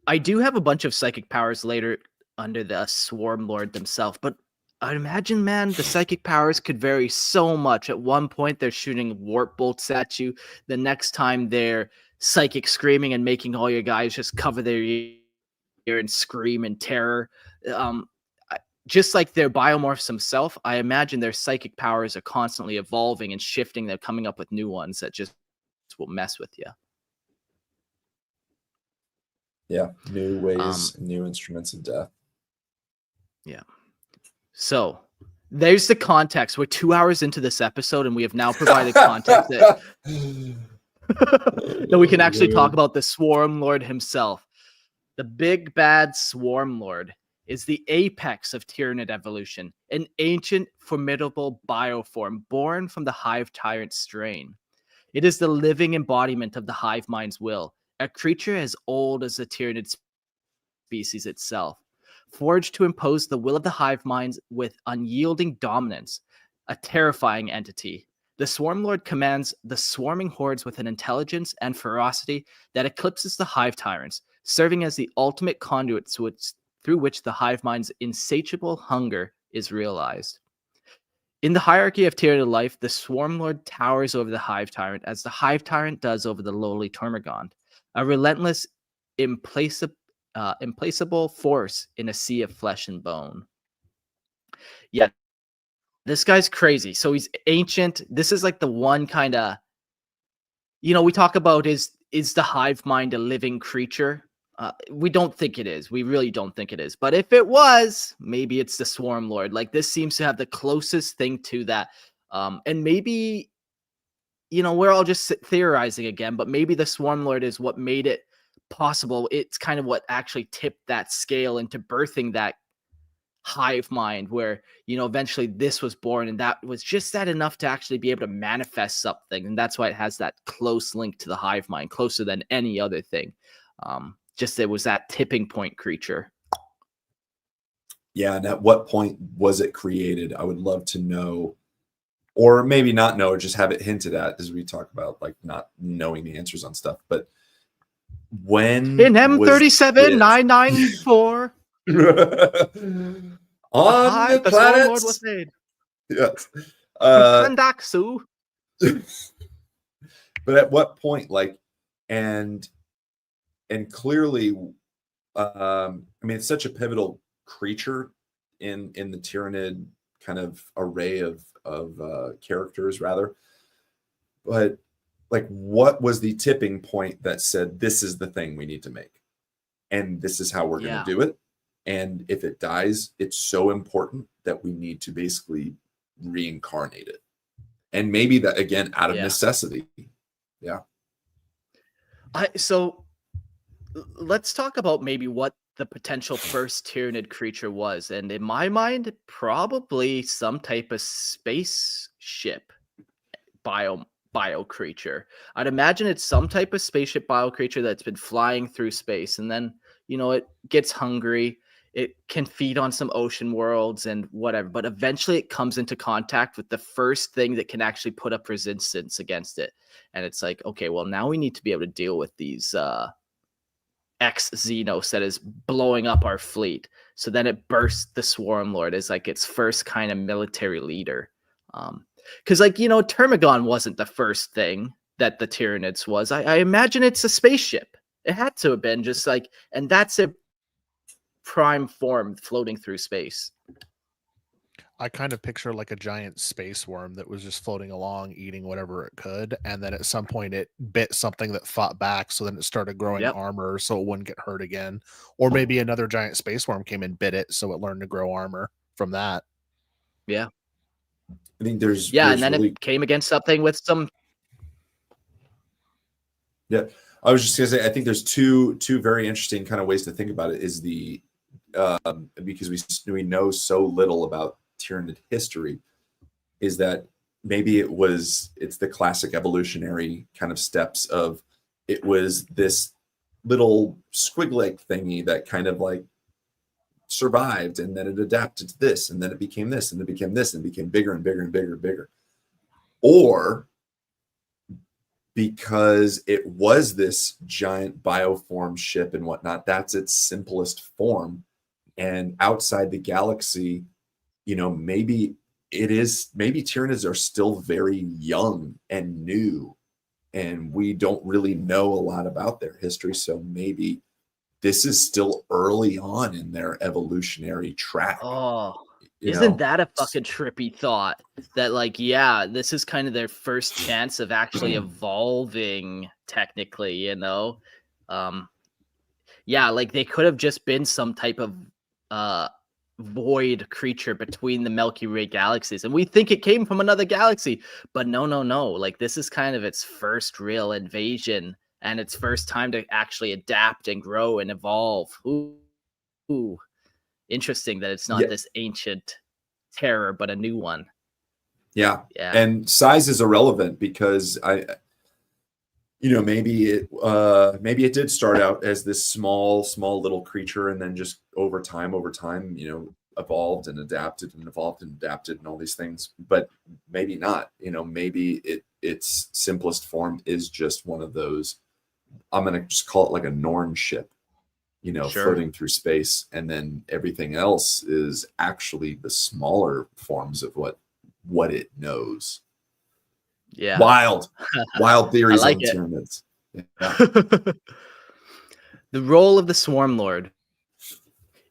Speaker 1: I do have a bunch of psychic powers later under the Swarmlord themselves, but I'd imagine, man, the psychic powers could vary so much. At one point, they're shooting warp bolts at you. The next time, they're psychic screaming and making all your guys just cover their ear and scream in terror. Just like their biomorphs themselves, I imagine their psychic powers are constantly evolving and shifting. They're coming up with new ones that just will mess with you.
Speaker 2: Yeah, new ways, new instruments of death.
Speaker 1: Yeah. So there's the context. We're 2 hours into this episode, and we have now provided context that we can actually talk about the Swarmlord himself. The big bad Swarmlord is the apex of Tyranid evolution, an ancient, formidable bioform born from the Hive Tyrant strain. It is the living embodiment of the Hive Mind's will, a creature as old as the Tyranid species itself, forged to impose the will of the Hive Minds with unyielding dominance, a terrifying entity. The Swarmlord commands the swarming hordes with an intelligence and ferocity that eclipses the Hive Tyrants, serving as the ultimate conduit through which the Hive Mind's insatiable hunger is realized. In the hierarchy of Tyranid life, the Swarmlord towers over the Hive Tyrant as the Hive Tyrant does over the lowly Termagant, a relentless, implacable force in a sea of flesh and bone. Yeah, this guy's crazy. So he's ancient. This is like the one kind of, we talk about is the Hive Mind a living creature? We don't think it is. We really don't think it is. But if it was, maybe it's the Swarmlord. Like, this seems to have the closest thing to that. And maybe, we're all just theorizing again, but maybe the Swarmlord is what made it possible. It's kind of what actually tipped that scale into birthing that Hive Mind, where, eventually this was born, and that was just that enough to actually be able to manifest something. And that's why it has that close link to the Hive Mind, closer than any other thing. Just it was that tipping point creature.
Speaker 2: Yeah, and at what point was it created? I would love to know, or maybe not know, or just have it hinted at as we talk about, like, not knowing the answers on stuff. But when
Speaker 1: in M37994
Speaker 2: on the planets
Speaker 1: was made.
Speaker 2: Yes.
Speaker 1: Sandaksu.
Speaker 2: But at what point, like, and clearly, I mean, it's such a pivotal creature in the Tyranid kind of array of characters, rather. But, like, what was the tipping point that said, this is the thing we need to make, and this is how we're going to do it? And if it dies, it's so important that we need to basically reincarnate it. And maybe that, again, out of necessity. Yeah.
Speaker 1: So let's talk about maybe what the potential first Tyranid creature was. And in my mind, probably some type of spaceship bio creature. I'd imagine it's some type of spaceship bio creature that's been flying through space, and then, it gets hungry. It can feed on some ocean worlds and whatever, but eventually it comes into contact with the first thing that can actually put up resistance against it. And it's like, okay, well, now we need to be able to deal with these ex-Xenos that is blowing up our fleet. So then it bursts the Swarmlord as like its first kind of military leader. Because, like, Termagant wasn't the first thing that the Tyranids was. I imagine it's a spaceship. It had to have been just like, and that's a prime form floating through space.
Speaker 3: I kind of picture like a giant space worm that was just floating along, eating whatever it could, and then at some point it bit something that fought back, so then it started growing armor so it wouldn't get hurt again. Or maybe another giant space worm came and bit it, so it learned to grow armor from that.
Speaker 2: I think there's
Speaker 1: and then it came against something with some.
Speaker 2: Yeah, I was just gonna say, I think there's two very interesting kind of ways to think about it. Is the because we know so little about Tyranid history, is that maybe it's the classic evolutionary kind of steps of, it was this little squig-like thingy that kind of like survived, and then it adapted to this, and then it became this, and it became this, and it became bigger and bigger and bigger and bigger. Or because it was this giant bioform ship and whatnot, that's its simplest form. And outside the galaxy, maybe Tyranids are still very young and new and we don't really know a lot about their history. So maybe this is still early on in their evolutionary track.
Speaker 1: Oh, isn't that a fucking trippy thought? That like, yeah, this is kind of their first chance of actually evolving technically, you know? Yeah, like they could have just been some type of void creature between the Milky Way galaxies, and we think it came from another galaxy, but no. Like this is kind of its first real invasion and its first time to actually adapt and grow and evolve. Ooh. Interesting that it's not this ancient terror, but a new one.
Speaker 2: Yeah. And size is irrelevant because maybe it did start out as this small little creature, and then just over time, evolved and adapted and evolved and adapted and all these things. But maybe not. Maybe its simplest form is just one of those. I'm gonna just call it like a Norn ship, floating through space, and then everything else is actually the smaller forms of what it knows.
Speaker 1: Yeah.
Speaker 2: Wild theories
Speaker 1: like
Speaker 2: on
Speaker 1: it.
Speaker 2: Tyranids.
Speaker 1: Yeah. The role of the Swarmlord.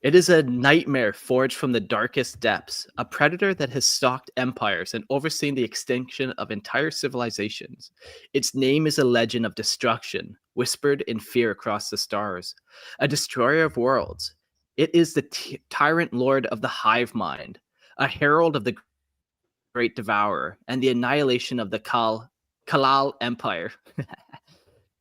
Speaker 1: It is a nightmare forged from the darkest depths, a predator that has stalked empires and overseen the extinction of entire civilizations. Its name is a legend of destruction, whispered in fear across the stars, a destroyer of worlds. It is the tyrant lord of the Hive Mind, a herald of the great devourer, and the annihilation of the Kalal Empire.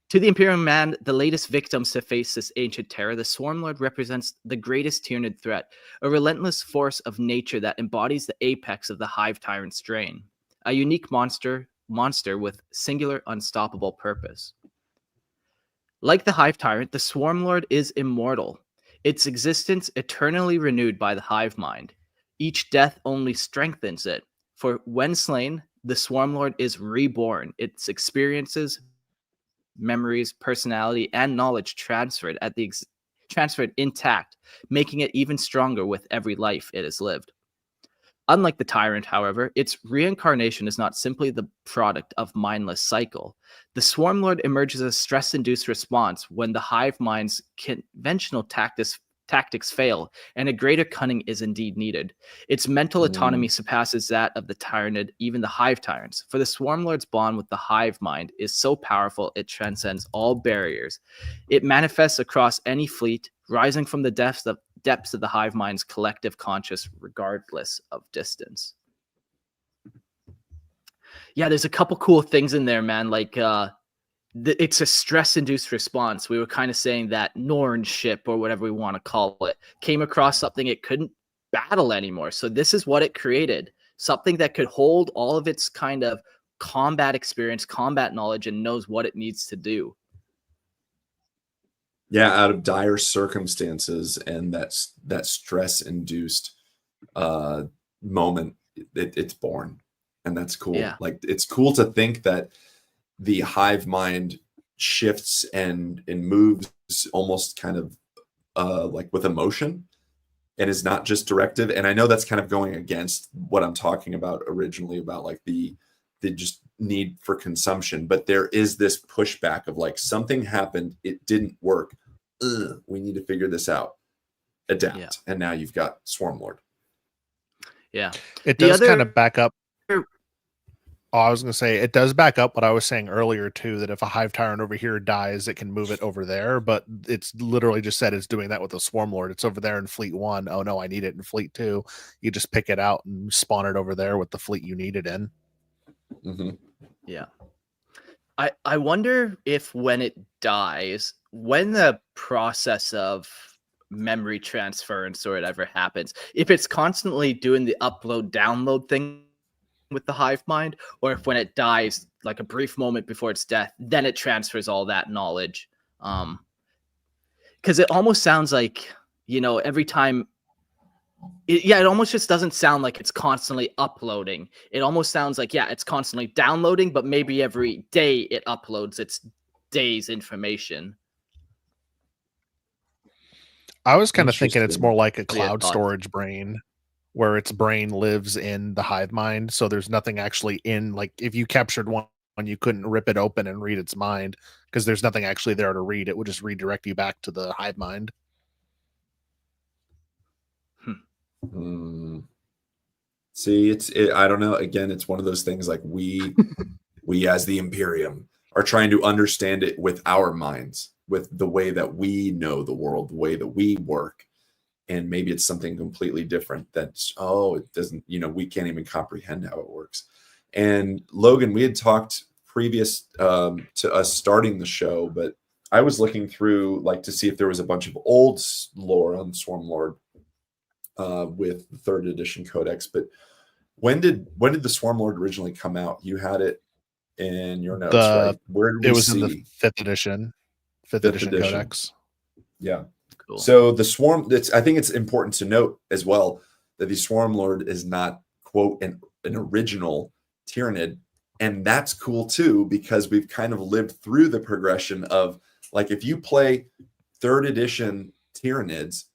Speaker 1: To the Imperial Man, the latest victims to face this ancient terror, the Swarmlord represents the greatest Tyranid threat, a relentless force of nature that embodies the apex of the Hive Tyrant strain, a unique monster with singular, unstoppable purpose. Like the Hive Tyrant, the Swarmlord is immortal, its existence eternally renewed by the Hive Mind. Each death only strengthens it, for when slain, the Swarmlord is reborn, its experiences, memories, personality, and knowledge transferred intact, making it even stronger with every life it has lived. Unlike the Tyrant, however, its reincarnation is not simply the product of mindless cycle. The Swarmlord emerges as a stress-induced response when the Hive Mind's conventional tactics fail, and a greater cunning is indeed needed. Its mental autonomy surpasses that of the Tyranid, even the Hive Tyrants, for the Swarmlord's bond with the Hive Mind is so powerful it transcends all barriers. It manifests across any fleet, rising from the depths of the Hive Mind's collective conscious, regardless of distance. Yeah, there's a couple cool things in there, man. Like, it's a stress-induced response. We were kind of saying that Norn ship, or whatever we want to call it, came across something it couldn't battle anymore. So this is what it created. Something that could hold all of its kind of combat experience, combat knowledge, and knows what it needs to do.
Speaker 2: Yeah, out of dire circumstances and that stress-induced moment, it's born. And that's cool.
Speaker 1: Yeah.
Speaker 2: Like, it's cool to think that the Hive Mind shifts and moves almost kind of like with emotion, and is not just directive. And I know that's kind of going against what I'm talking about originally, about like the just need for consumption, but there is this pushback of like, something happened, it didn't work, we need to figure this out, adapt. Yeah. And now you've got Swarmlord.
Speaker 1: Yeah,
Speaker 3: it does kind of back up. I was going to say, it does back up what I was saying earlier, too, that if a Hive Tyrant over here dies, it can move it over there. But it's literally just said it's doing that with the Swarmlord. It's over there in Fleet 1. Oh, no, I need it in Fleet 2. You just pick it out and spawn it over there with the fleet you need it in.
Speaker 2: Mm-hmm.
Speaker 1: Yeah. I wonder if when it dies, when the process of memory transference or whatever happens, if it's constantly doing the upload-download thing with the Hive Mind, or if when it dies, like a brief moment before its death, then it transfers all that knowledge. Because it almost sounds like, every time it almost just doesn't sound like it's constantly uploading. It almost sounds like, it's constantly downloading, but maybe every day it uploads its day's information.
Speaker 3: I was kind of thinking it's more like a cloud storage brain, where its brain lives in the Hive Mind. So there's nothing actually in, like, if you captured one you couldn't rip it open and read its mind because there's nothing actually there to read. It would just redirect you back to the Hive Mind.
Speaker 2: See, I don't know. Again, it's one of those things like we as the Imperium are trying to understand it with our minds, with the way that we know the world, the way that we work. And maybe it's something completely different that's, it doesn't, we can't even comprehend how it works. And Logan, we had talked previous to us starting the show, but I was looking through to see if there was a bunch of old lore on Swarmlord with the 3rd edition codex. But when did the Swarmlord originally come out? You had it in your notes, right? Where did we see?
Speaker 3: It was in the 5th edition. 5th edition codex.
Speaker 2: Yeah.
Speaker 1: Cool.
Speaker 2: So the Swarm, I think it's important to note as well that the Swarmlord is not, quote, an original Tyranid. And that's cool too, because we've kind of lived through the progression of, if you play 3rd edition Tyranids,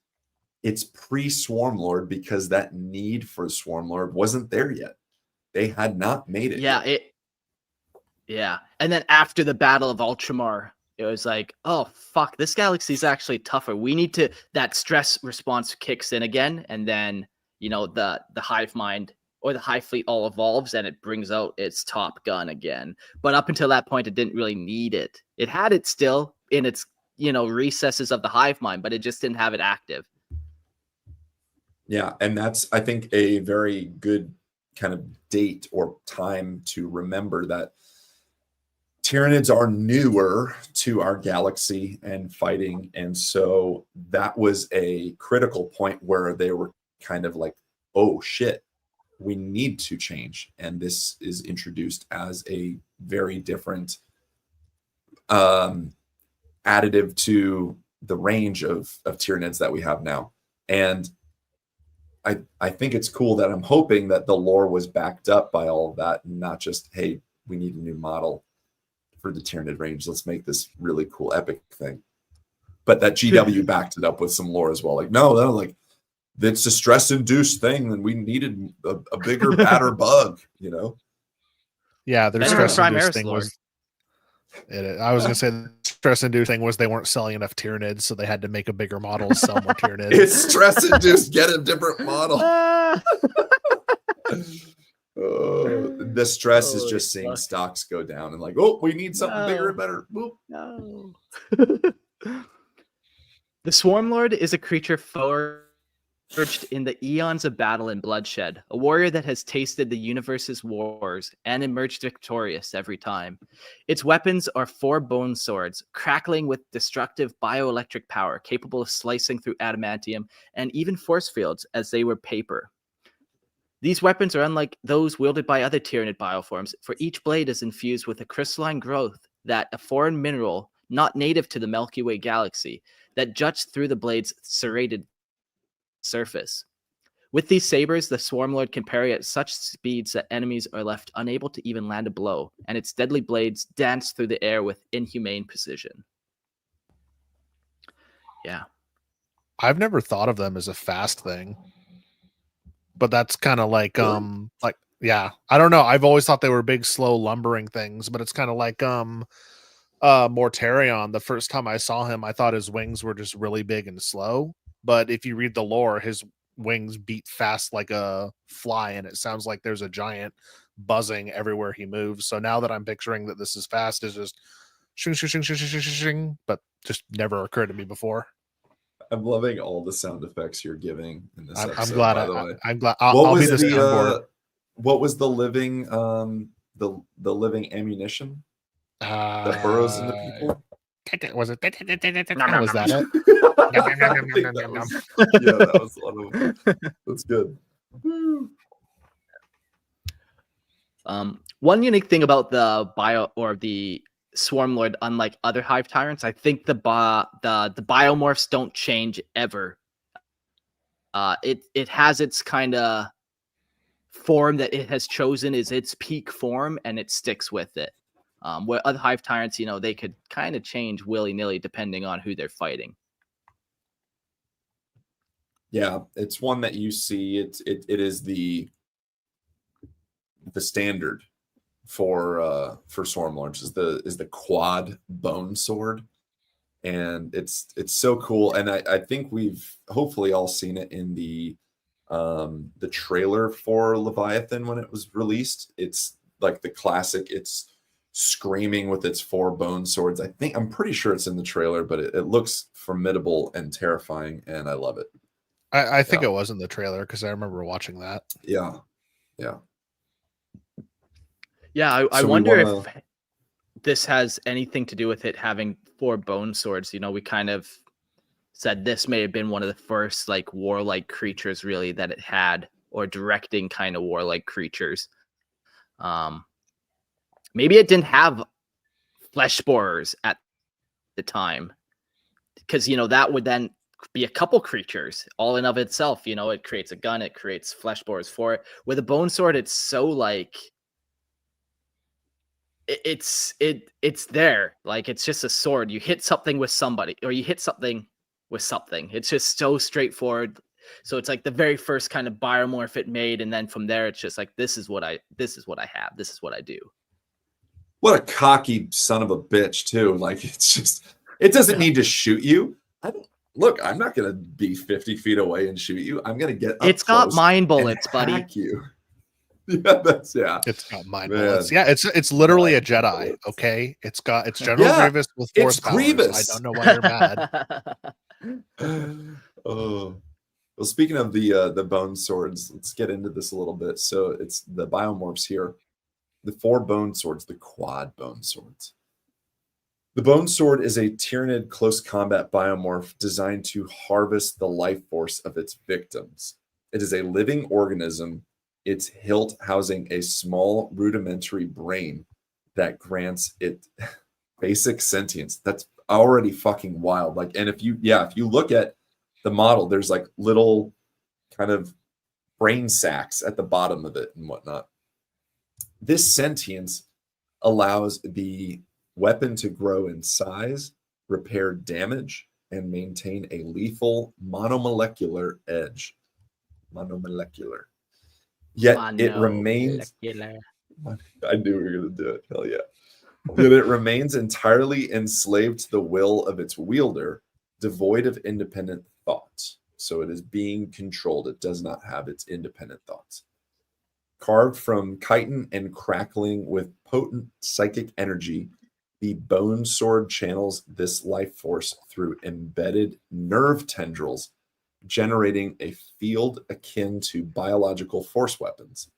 Speaker 2: it's pre-Swarmlord because that need for Swarmlord wasn't there yet. They had not made it yet.
Speaker 1: Yeah. And then after the Battle of Ultramar, it was like, oh, fuck, this galaxy is actually tougher. We need to, that stress response kicks in again. And then, the Hive Mind or the Hive Fleet all evolves and it brings out its top gun again. But up until that point, it didn't really need it. It had it still in its, recesses of the Hive Mind, but it just didn't have it active.
Speaker 2: Yeah. And that's, I think, a very good kind of date or time to remember that Tyranids are newer to our galaxy and fighting. And so that was a critical point where they were kind of like, oh shit, we need to change. And this is introduced as a very different additive to the range of Tyranids that we have now. And I think it's cool that I'm hoping that the lore was backed up by all of that and not just, hey, we need a new model for the Tyranid range. Let's make this really cool epic thing. But that GW backed it up with some lore as well. No, it's a stress-induced thing, and we needed a bigger, badder bug,
Speaker 3: Yeah, their stress-induced thing was... I was going to say the stress-induced thing was they weren't selling enough Tyranids, so they had to make a bigger model to sell more Tyranids.
Speaker 2: It's stress-induced. Get a different model. The stress is just seeing stocks go down and we need something bigger and better. Boop.
Speaker 1: No. The Swarmlord is a creature forged in the eons of battle and bloodshed, a warrior that has tasted the universe's wars and emerged victorious every time. Its weapons are 4 bone swords, crackling with destructive bioelectric power, capable of slicing through adamantium and even force fields as they were paper. These weapons are unlike those wielded by other Tyranid bioforms, for each blade is infused with a crystalline growth that a foreign mineral, not native to the Milky Way galaxy, that juts through the blade's serrated surface. With these sabers, the Swarmlord can parry at such speeds that enemies are left unable to even land a blow, and its deadly blades dance through the air with inhumane precision. Yeah.
Speaker 3: I've never thought of them as a fast thing. But that's kind of like, yeah, I don't know. I've always thought they were big, slow, lumbering things, but it's kind of like Mortarion. The first time I saw him, I thought his wings were just really big and slow. But if you read the lore, his wings beat fast like a fly, and it sounds like there's a giant buzzing everywhere he moves. So now that I'm picturing that this is fast, is just shing, shing, shing, shing, shing, shing, shing, but just never occurred to me before.
Speaker 2: I'm loving all the sound effects you're giving in this episode.
Speaker 3: I'm glad.
Speaker 2: By the way,
Speaker 3: I'm glad. I'll be the soundboard.
Speaker 2: What was the living the living ammunition that burrows into people?
Speaker 3: Was it? Was that it?
Speaker 2: Yeah, that was one of them. That's good.
Speaker 1: One unique thing about the Swarmlord, unlike other Hive Tyrants, I think the biomorphs don't change ever. It has its kind of form that it has chosen is its peak form, and it sticks with it. Where other Hive Tyrants, they could kind of change willy-nilly depending on who they're fighting.
Speaker 2: Yeah, it's one that you see. It is the standard for Swarmlords is the quad bone sword, and it's so cool. And I think we've hopefully all seen it in the trailer for Leviathan when it was released. It's like the classic. It's screaming with its 4 bone swords. I'm pretty sure it's in the trailer, but it looks formidable and terrifying, and I love it.
Speaker 3: I think it was in the trailer because I remember watching that.
Speaker 2: Yeah.
Speaker 1: I wonder if this has anything to do with it having 4 bone swords. You know, we kind of said this may have been one of the first like warlike creatures really that it had, or directing kind of warlike creatures. Maybe it didn't have flesh borers at the time, because you know that would then be a couple creatures all in of itself. You know, it creates a gun, it creates flesh borers for it. With a bone sword, it's so like it's there, like it's just a sword. You hit something with somebody, or you hit something with something. It's just so straightforward. So it's like the very first kind of biomorph it made, and then from there it's just like this is what I have, this is what I do.
Speaker 2: What a cocky son of a bitch too. Like it's just, it doesn't need to shoot you. I'm not gonna be 50 feet away and shoot you. I'm gonna get up
Speaker 1: It's got mind bullets, buddy.
Speaker 2: Hack you.
Speaker 3: It's got mind bullets. Yeah, it's literally a Jedi. Okay, it's General Grievous with Force powers. Grievous. I don't know why you're
Speaker 2: mad. Oh, well, speaking of the bone swords, let's get into this a little bit. So it's the biomorphs here, the 4 bone swords, the quad bone swords. The bone sword is a Tyranid close combat biomorph designed to harvest the life force of its victims. It is a living organism, its hilt housing a small rudimentary brain that grants it basic sentience. That's already fucking wild. Like, and if you look at the model, there's like little kind of brain sacs at the bottom of it and whatnot. This sentience allows the weapon to grow in size, repair damage, and maintain a lethal monomolecular edge. Monomolecular. Yet it remains. I knew we were going to do it. Hell yeah. Yet it remains entirely enslaved to the will of its wielder, devoid of independent thoughts. So it is being controlled. It does not have its independent thoughts. Carved from chitin and crackling with potent psychic energy, the bone sword channels this life force through embedded nerve tendrils, generating a field akin to biological force weapons.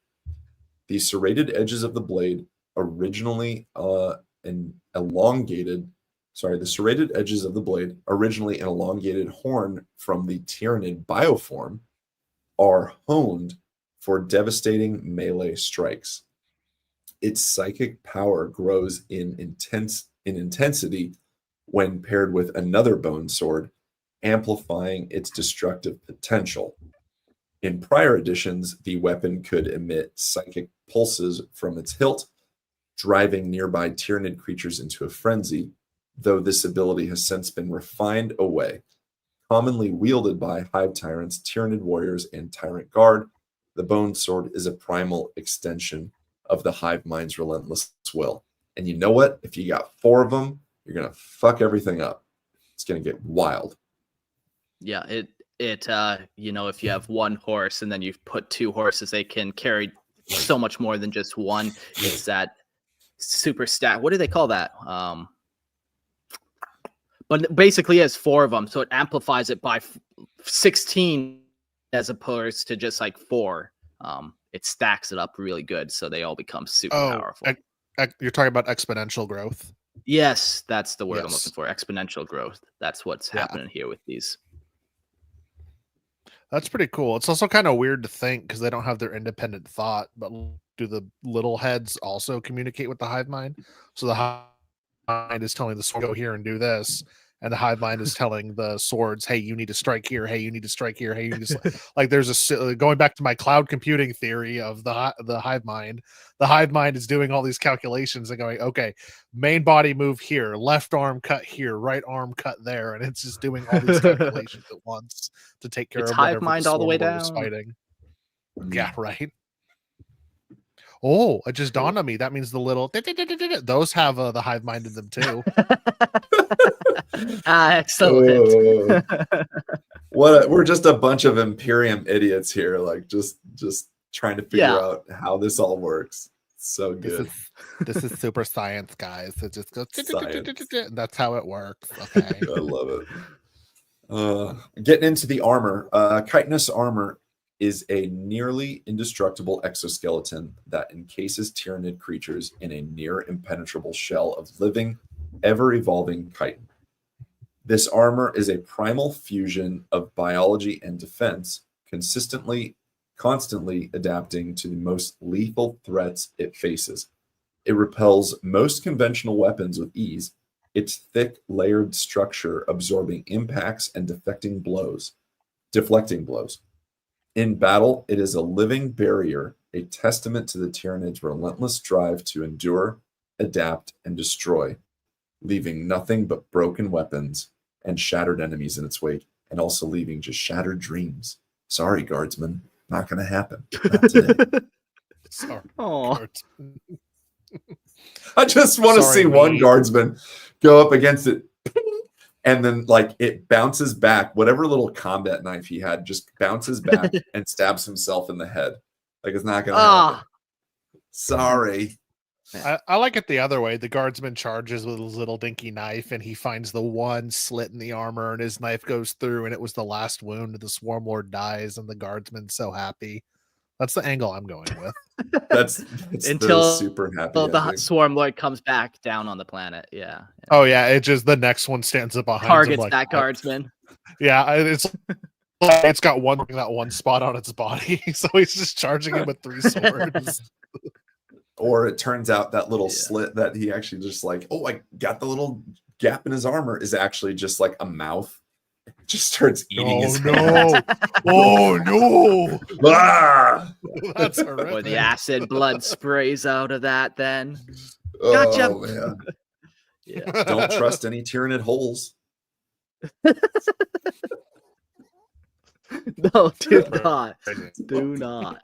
Speaker 2: The serrated edges of the blade, originally an elongated horn from the Tyranid bioform, are honed for devastating melee strikes. Its psychic power grows in intensity when paired with another bone sword, amplifying its destructive potential. In prior editions, the weapon could emit psychic pulses from its hilt, driving nearby Tyranid creatures into a frenzy, though this ability has since been refined away. Commonly wielded by Hive Tyrants, Tyranid warriors, and Tyrant Guard, the bone sword is a primal extension of the Hive Mind's relentless will. And you know what? If you got 4 of them, you're going to fuck everything up. It's going to get wild.
Speaker 1: Yeah, you know, if you have 1 horse and then you've put 2 horses, they can carry so much more than just 1. It's that super stat. What do they call that? But basically has 4 of them, so it amplifies it by 16 as opposed to just like 4. It stacks it up really good, so they all become super powerful.
Speaker 3: You're talking about exponential growth?
Speaker 1: Yes, that's the word I'm looking for. Exponential growth. That's what's happening here with these.
Speaker 3: That's pretty cool. It's also kind of weird to think because they don't have their independent thought, but do the little heads also communicate with the Hive Mind? So the Hive Mind is telling the sword, go here and do this. And the Hive Mind is telling the swords, hey, you need to strike here. Hey, you need to strike here. Hey, you need to like there's going back to my cloud computing theory of the Hive Mind. The Hive Mind is doing all these calculations and going, okay, main body move here, left arm cut here, right arm cut there, and it's just doing all these calculations at once to take care of
Speaker 1: Hive Mind all the way down.
Speaker 3: fighting. Yeah, right. Oh, it just dawned on me. That means the little those have the hive mind in them too.
Speaker 1: Excellent.
Speaker 2: We're just a bunch of Imperium idiots here, like just trying to figure out how this all works. So good.
Speaker 3: This is super science, guys. It just goes
Speaker 2: Science.
Speaker 3: that's how it works. Okay.
Speaker 2: I love it. Getting into the armor. Chitinous armor is a nearly indestructible exoskeleton that encases Tyranid creatures in a near impenetrable shell of living, ever-evolving chitin. This armor is a primal fusion of biology and defense, constantly adapting to the most lethal threats it faces. It repels most conventional weapons with ease, its thick, layered structure absorbing impacts and deflecting blows. In battle, it is a living barrier, a testament to the Tyranid's relentless drive to endure, adapt, and destroy, leaving nothing but broken weapons and shattered enemies in its wake, and also leaving just shattered dreams. Sorry, guardsmen, not going to happen. Not today.
Speaker 3: Sorry.
Speaker 2: I just want to see one guardsman go up against it, and then like it bounces back. Whatever little combat knife he had just bounces back and stabs himself in the head. Like it's not going to happen. Sorry.
Speaker 3: I like it the other way. The guardsman charges with his little dinky knife, and he finds the one slit in the armor, and his knife goes through, and it was the last wound, and the Swarmlord dies, and the guardsman's so happy. That's the angle I'm going with.
Speaker 2: That's
Speaker 1: until
Speaker 2: the super happy
Speaker 1: the
Speaker 2: ending.
Speaker 1: Swarmlord comes back down on the planet. Yeah.
Speaker 3: Oh yeah, it just the next one stands up behind
Speaker 1: Targets
Speaker 3: him like,
Speaker 1: that guardsman.
Speaker 3: Yeah, it's got that one spot on its body, so he's just charging him with 3 swords.
Speaker 2: Or it turns out that little slit that he actually just like, oh, I got the little gap in his armor is actually just like a mouth. It just starts eating his hand.
Speaker 3: Oh no!
Speaker 2: Ah!
Speaker 3: That's horrific.
Speaker 1: Or the acid blood sprays out of that then.
Speaker 2: Gotcha.
Speaker 1: Oh,
Speaker 2: man.
Speaker 1: Yeah.
Speaker 2: Don't trust any Tyranid holes.
Speaker 1: No, do not. Do not.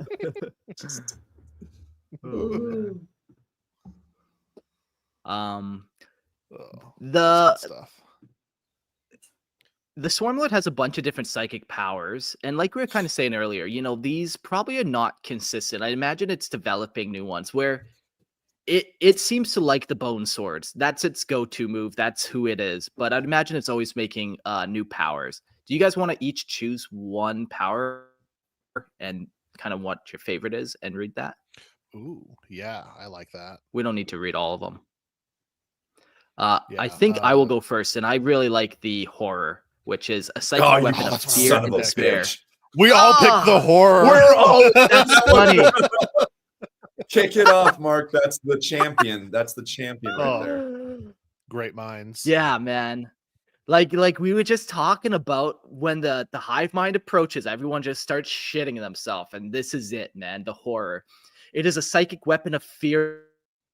Speaker 1: The Swarmlord has a bunch of different psychic powers, and like we were kind of saying earlier, you know, these probably are not consistent. I imagine it's developing new ones where it seems to like the bone swords. That's its go-to move. That's who it is. But I'd imagine it's always making new powers. Do you guys want to each choose one power and kind of what your favorite is and read that?
Speaker 3: Ooh, yeah, I like that.
Speaker 1: We don't need to read all of them. I think I will go first, and I really like the horror, which is a psychic weapon of fear and despair.
Speaker 3: We all picked the horror.
Speaker 2: We're all
Speaker 1: that's funny.
Speaker 2: Kick it off, Mark. That's the champion. That's the champion right there.
Speaker 3: Great minds.
Speaker 1: Yeah, man. Like we were just talking about when the hive mind approaches, everyone just starts shitting themselves, and this is it, man. The horror. It is a psychic weapon of fear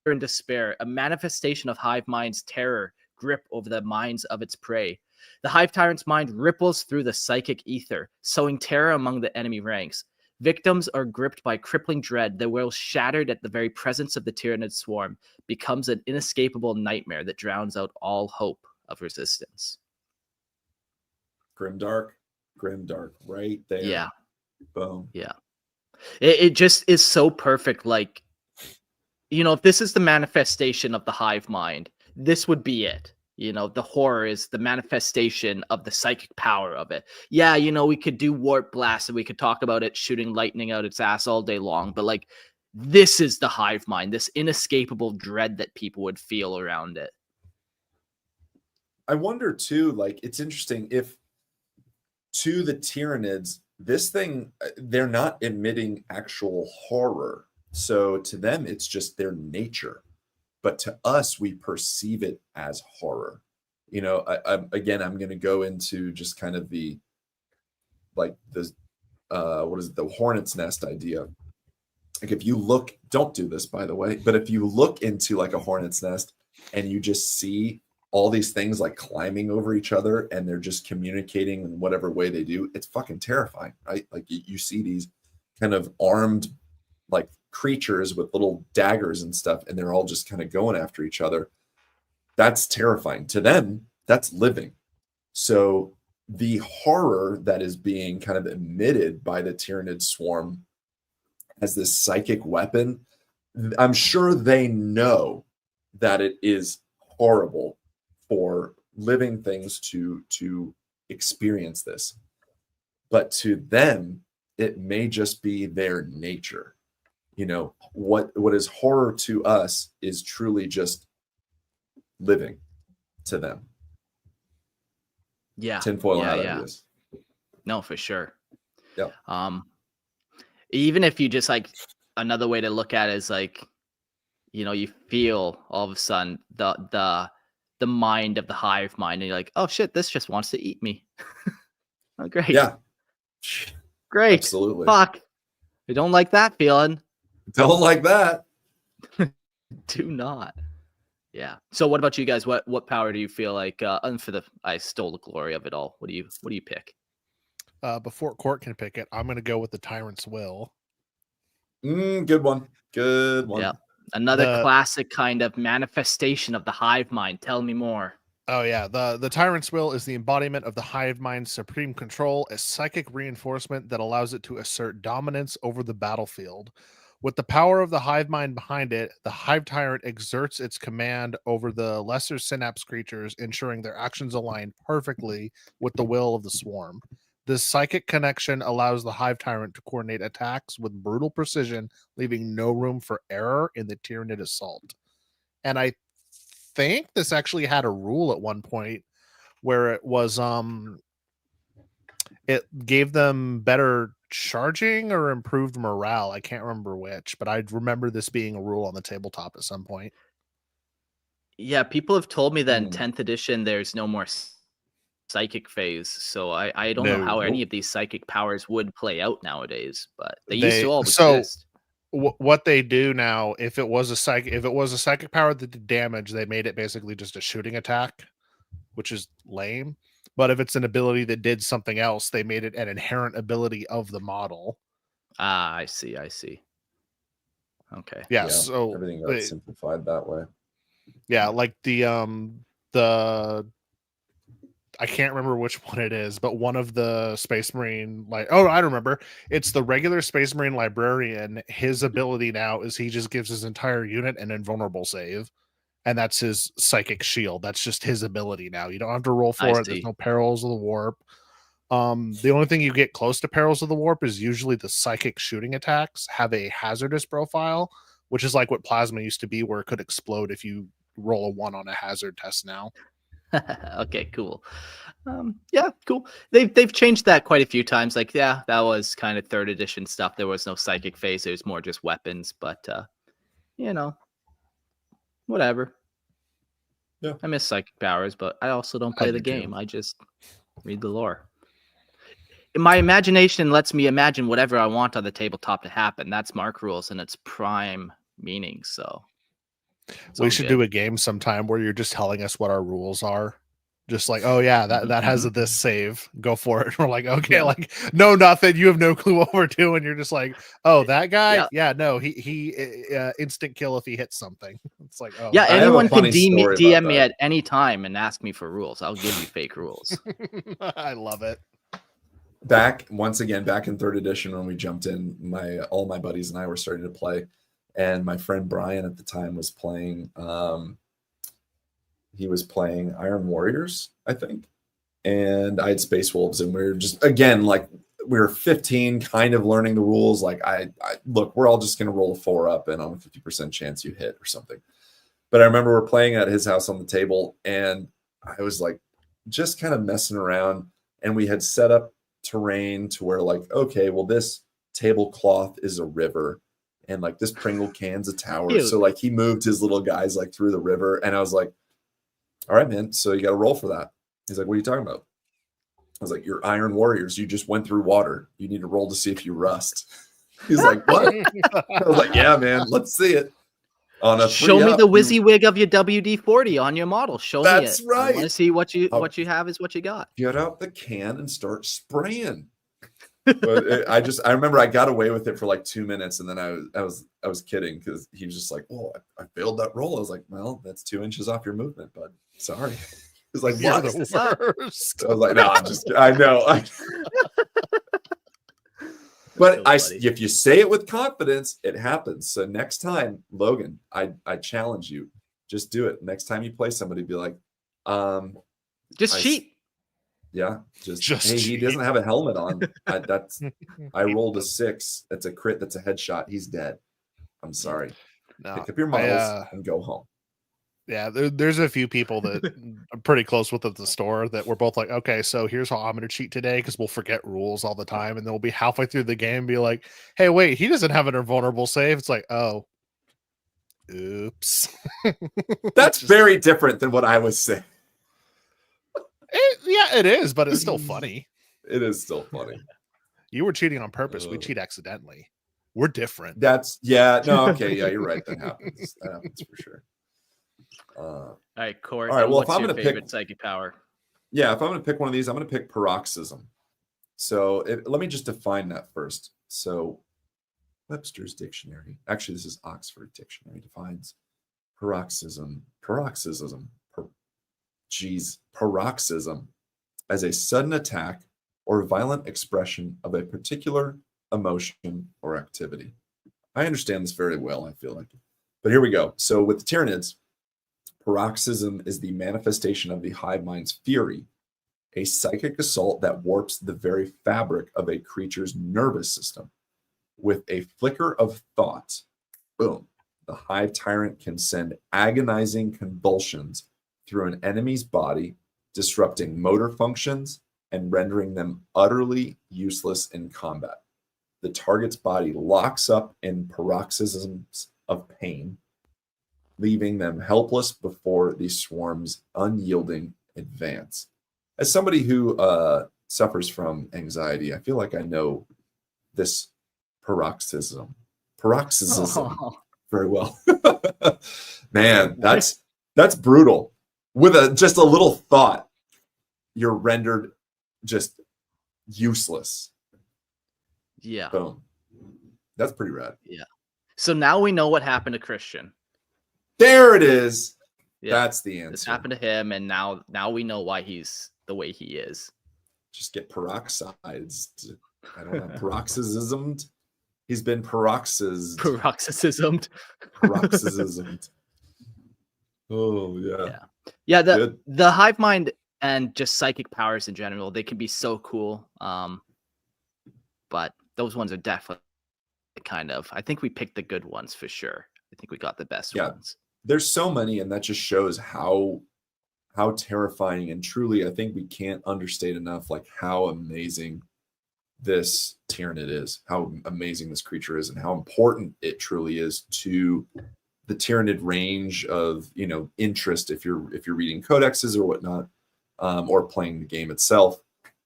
Speaker 1: and despair, a manifestation of hive mind's terror grip over the minds of its prey. The hive tyrant's mind ripples through the psychic ether, sowing terror among the enemy ranks. Victims are gripped by crippling dread. The world, shattered at the very presence of the Tyranid swarm, becomes an inescapable nightmare that drowns out all hope of resistance.
Speaker 2: Grimdark, right there.
Speaker 1: Yeah.
Speaker 2: Boom.
Speaker 1: Yeah. It just is so perfect. Like, you know, if this is the manifestation of the hive mind, this would be it. You know, the horror is the manifestation of the psychic power of it. Yeah, you know, we could do warp blast and we could talk about it shooting lightning out its ass all day long, but like, this is the hive mind, this inescapable dread that people would feel around it.
Speaker 2: I wonder too, like, it's interesting if to the Tyranids, this thing, they're not emitting actual horror. So to them, it's just their nature. But to us, we perceive it as horror. You know, I'm going to go into just kind of the, like the, the hornet's nest idea. Like if you look, don't do this, by the way, but if you look into like a hornet's nest and you just see all these things like climbing over each other and they're just communicating in whatever way they do, it's fucking terrifying, right? Like you see these kind of armed, like creatures with little daggers and stuff, and they're all just kind of going after each other. That's terrifying. To them, that's living. So the horror that is being kind of emitted by the Tyranid swarm as this psychic weapon, I'm sure they know that it is horrible for living things to experience this. But to them, it may just be their nature. What is horror to us is truly just living to them.
Speaker 1: Yeah.
Speaker 2: Tinfoil hat ideas.
Speaker 1: No, for sure.
Speaker 2: Yeah.
Speaker 1: Even if you just like, another way to look at it is like, you feel all of a sudden the mind of the hive mind, and you're like, oh shit, this just wants to eat me. Oh, great.
Speaker 2: Yeah.
Speaker 1: Great.
Speaker 2: Absolutely.
Speaker 1: Fuck. I don't like that feeling.
Speaker 2: Don't like that.
Speaker 1: Do not. Yeah. So what about you guys? What power do you feel like I stole the glory of it all? What do you pick?
Speaker 3: Before Court can pick it, I'm gonna go with the Tyrant's Will.
Speaker 2: Good one. Good one.
Speaker 1: Yeah. Another classic kind of manifestation of the hive mind. Tell me more.
Speaker 3: Oh yeah, the Tyrant's Will is the embodiment of the hive mind's supreme control, a psychic reinforcement that allows it to assert dominance over the battlefield. With the power of the hive mind behind it, the hive tyrant exerts its command over the lesser synapse creatures, ensuring their actions align perfectly with the will of the swarm. This psychic connection allows the hive tyrant to coordinate attacks with brutal precision, leaving no room for error in the Tyranid assault. And I think this actually had a rule at one point where it was it gave them better charging or improved morale. I can't remember which, but I remember this being a rule on the tabletop at some point.
Speaker 1: Yeah, people have told me that in 10th edition there's no more psychic phase, so I don't know how any of these psychic powers would play out nowadays, but they used to all exist.
Speaker 3: What they do now, if it was a psychic power that did damage, they made it basically just a shooting attack, which is lame. But if it's an ability that did something else, they made it an inherent ability of the model.
Speaker 1: Ah, I see. Okay.
Speaker 3: Yeah, so
Speaker 2: everything got simplified that way.
Speaker 3: Yeah, like the I can't remember which one it is, but one of the Space Marine, I remember. It's the regular Space Marine librarian. His ability now is he just gives his entire unit an invulnerable save, and that's his psychic shield. That's just his ability now. You don't have to roll for it. There's no perils of the warp. The only thing you get close to perils of the warp is usually the psychic shooting attacks have a hazardous profile, which is like what plasma used to be, where it could explode if you roll a 1 on a hazard test now.
Speaker 1: Okay, cool. Yeah, cool. They've changed that quite a few times. Like, yeah, that was kind of 3rd edition stuff. There was no psychic phase. It was more just weapons. But whatever.
Speaker 2: Yeah,
Speaker 1: I miss psychic powers, but I also don't play the game. I just read the lore. My imagination lets me imagine whatever I want on the tabletop to happen. That's Mark rules and its prime meaning. So
Speaker 3: we should do a game sometime where you're just telling us what our rules are. Just like, oh yeah, that has this save. Go for it. We're like, okay, like no, nothing. You have no clue what we're doing. You're just like, oh, that guy. Yeah, no, he instant kill if he hits something. It's like, oh
Speaker 1: yeah, anyone can DM me at any time and ask me for rules. I'll give you fake rules.
Speaker 3: I love it.
Speaker 2: Back in 3rd edition when we jumped in, all my buddies and I were starting to play. And my friend Brian at the time was playing, he was playing Iron Warriors, I think. And I had Space Wolves, and we were just, again, like we were 15, kind of learning the rules. Like, I look, we're all just going to roll a 4 up and on a 50% chance you hit or something. But I remember we're playing at his house on the table, and I was like just kind of messing around. And we had set up terrain to where, like, okay, well, this tablecloth is a river. And like this Pringle can's a tower.
Speaker 1: Cute.
Speaker 2: So like he moved his little guys like through the river. And I was like, all right, man. So you got to roll for that. He's like, what are you talking about? I was like, you're Iron Warriors. You just went through water. You need to roll to see if you rust. He's like, what? I was like, yeah, man, let's see it. On a
Speaker 1: show me the WYSIWYG of your WD-40 on your model. Show me it.
Speaker 2: That's right.
Speaker 1: I want to see what you have is what you got.
Speaker 2: Get out the can and start spraying. But I remember I got away with it for like 2 minutes, and then I was kidding because he was just like, "Oh, I failed that roll." I was like, "Well, that's 2 inches off your movement, bud. Sorry." He's like,
Speaker 3: You're
Speaker 2: "What?"
Speaker 3: the worst.
Speaker 2: I was like, "No, I'm just. I know." But if you say it with confidence, it happens. So next time, Logan, I challenge you, just do it. Next time you play somebody, be like,
Speaker 1: just cheat.
Speaker 2: Yeah, just hey, he doesn't have a helmet on. I rolled a 6. That's a crit. That's a headshot. He's dead. I'm sorry.
Speaker 3: No,
Speaker 2: pick up your models and go home.
Speaker 3: Yeah, there's a few people that I'm pretty close with at the store that we're both like, okay, so here's how I'm going to cheat today, because we'll forget rules all the time, and then we'll be halfway through the game and be like, hey, wait, he doesn't have an invulnerable save. It's like, oh, oops.
Speaker 2: That's very different than what I was saying.
Speaker 3: Yeah, it is, but it's still funny.
Speaker 2: It is still funny.
Speaker 3: You were cheating on purpose. We cheat accidentally. We're different.
Speaker 2: No, okay, yeah, you're right. That happens. That happens for sure.
Speaker 1: All right, Court.
Speaker 2: All right, well,
Speaker 1: what's your favorite psychic power?
Speaker 2: Yeah, if I'm going to pick one of these, I'm going to pick paroxysm. So let me just define that first. So Webster's dictionary, actually, this is Oxford Dictionary, defines paroxysm as a sudden attack or violent expression of a particular emotion or activity. I understand this very well, I feel like. But here we go. So with the Tyranids, paroxysm is the manifestation of the Hive Mind's fury, a psychic assault that warps the very fabric of a creature's nervous system. With a flicker of thought, boom, the Hive Tyrant can send agonizing convulsions through an enemy's body, disrupting motor functions and rendering them utterly useless in combat. The target's body locks up in paroxysms of pain, leaving them helpless before the swarm's unyielding advance. As somebody who suffers from anxiety, I feel like I know this paroxysm very well. Man, that's brutal. With just a little thought, you're rendered just useless.
Speaker 1: Yeah.
Speaker 2: Boom. That's pretty rad.
Speaker 1: Yeah. So now we know what happened to Christian.
Speaker 2: There it is.
Speaker 1: Yeah.
Speaker 2: That's the answer.
Speaker 1: This happened to him, and now we know why he's the way he is.
Speaker 2: Just get peroxized. I don't know. Paroxysmed. He's been paroxysmed. Paroxysmed. Oh yeah.
Speaker 1: Yeah. The Hive Mind and just psychic powers in general, they can be so cool. But those ones are definitely I think we picked the good ones for sure. I think we got the best ones.
Speaker 2: There's so many, and that just shows how terrifying, and truly, I think we can't understate enough like how amazing this Tyranid is, how amazing this creature is, and how important it truly is to the Tyranid range of interest if you're reading codexes or whatnot, or playing the game itself.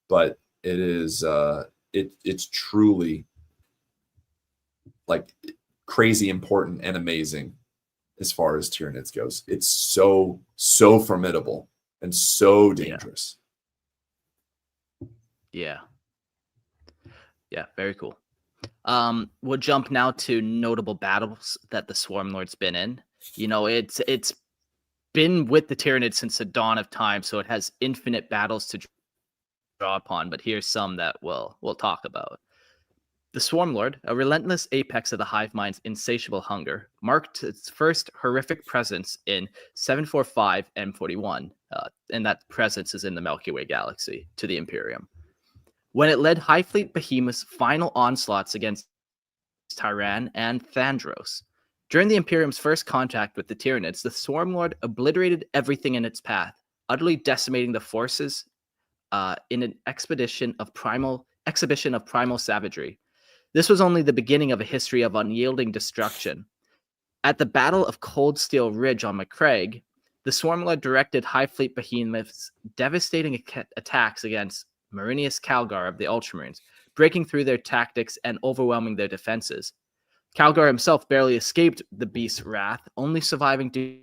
Speaker 2: But it is it's truly like crazy important and amazing as far as Tyranids goes. It's so formidable and so dangerous.
Speaker 1: Yeah, very cool. We'll jump now to notable battles that the Swarmlord's been in. It's been with the Tyranid since the dawn of time, so it has infinite battles to draw upon, but here's some that we'll talk about. The Swarmlord, a relentless apex of the Hive Mind's insatiable hunger, marked its first horrific presence in 745 M41, and that presence is in the Milky Way galaxy, to the Imperium. When it led Hive Fleet Behemoth's final onslaughts against Tyrant and Thandros. During the Imperium's first contact with the Tyranids, the Swarmlord obliterated everything in its path, utterly decimating the forces in an exhibition of primal savagery. This was only the beginning of a history of unyielding destruction. At the Battle of Cold Steel Ridge on McCraig, the Swarmlord directed Hive Fleet Behemoth's devastating attacks against Marinius Calgar of the Ultramarines, breaking through their tactics and overwhelming their defenses. Calgar himself barely escaped the beast's wrath, only surviving due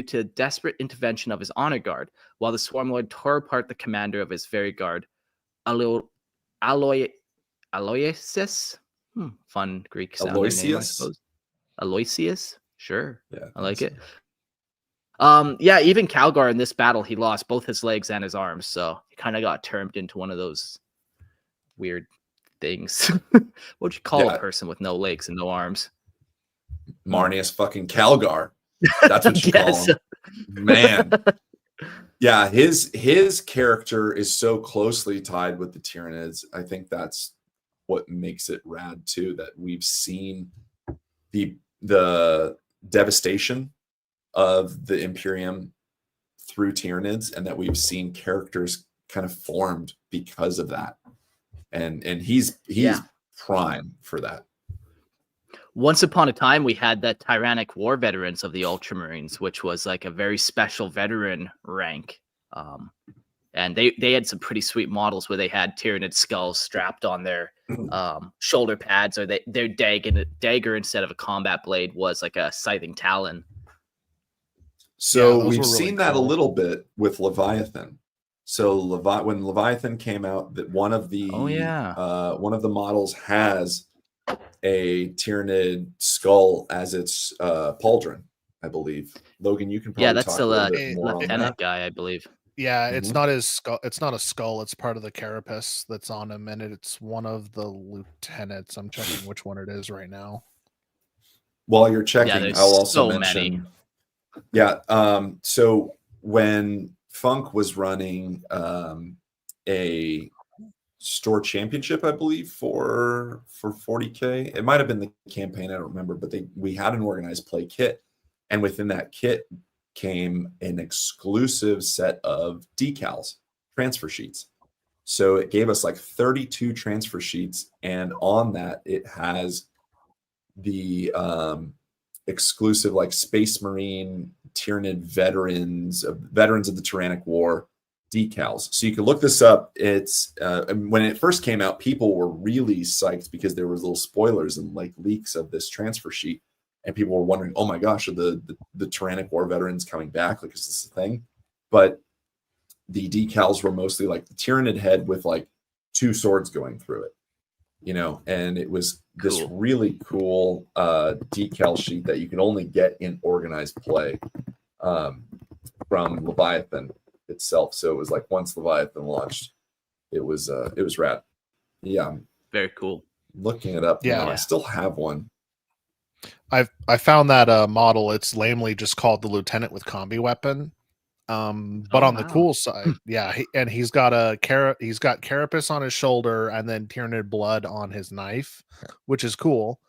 Speaker 1: to the desperate intervention of his honor guard, while the Swarmlord tore apart the commander of his very guard, Aloysius. Fun Greek sounding name, I
Speaker 2: Aloysius?
Speaker 1: suppose. Aloysius? Sure.
Speaker 2: Yeah,
Speaker 1: I like
Speaker 2: so.
Speaker 1: it. Yeah, even Calgar in this battle, he lost both his legs and his arms, so he kind of got turned into one of those weird things. What would you call a person with no legs and no arms?
Speaker 2: Marnius fucking Calgar. That's what you call him. Man. Yeah, his character is so closely tied with the Tyranids. I think that's what makes it rad too, that we've seen the devastation of the Imperium through Tyranids, and that we've seen characters kind of formed because of that. And he's prime for that.
Speaker 1: Once upon a time, we had the Tyrannic War Veterans of the Ultramarines, which was like a very special veteran rank. And they had some pretty sweet models where they had Tyranid skulls strapped on their shoulder pads, or their dagger instead of a combat blade was like a scything talon.
Speaker 2: So we've seen that a little bit with Leviathan. So when Leviathan came out, that one of the models has a Tyranid skull as its pauldron, I believe. Logan, you can probably talk a little bit more on that
Speaker 1: guy, I believe.
Speaker 3: Yeah, it's not his skull. It's not a skull. It's part of the carapace that's on him, and it's one of the lieutenants. I'm checking which one it is right now.
Speaker 2: While you're checking, I'll also mention. Yeah. So when Funk was running a store championship, I believe, for 40K. It might have been the campaign, I don't remember, but we had an organized play kit, and within that kit came an exclusive set of decals, transfer sheets. So it gave us like 32 transfer sheets, and on that it has the exclusive like Space Marine Tyranid veterans of the Tyrannic War decals. So you can look this up. It's when it first came out, people were really psyched because there was little spoilers and like leaks of this transfer sheet, and people were wondering, oh my gosh, are the Tyrannic War veterans coming back? Like, is this a thing? But the decals were mostly like the Tyranid head with like two swords going through it, you know, and it was this really cool decal sheet that you can only get in organized play from Leviathan itself. So it was like once Leviathan launched, it was rad. Yeah,
Speaker 1: very cool.
Speaker 2: Looking it up now. I still have one.
Speaker 3: I found that model. It's lamely just called the Lieutenant with combi weapon. But on the cool side, he's got carapace on his shoulder and then Tyranid blood on his knife, which is cool.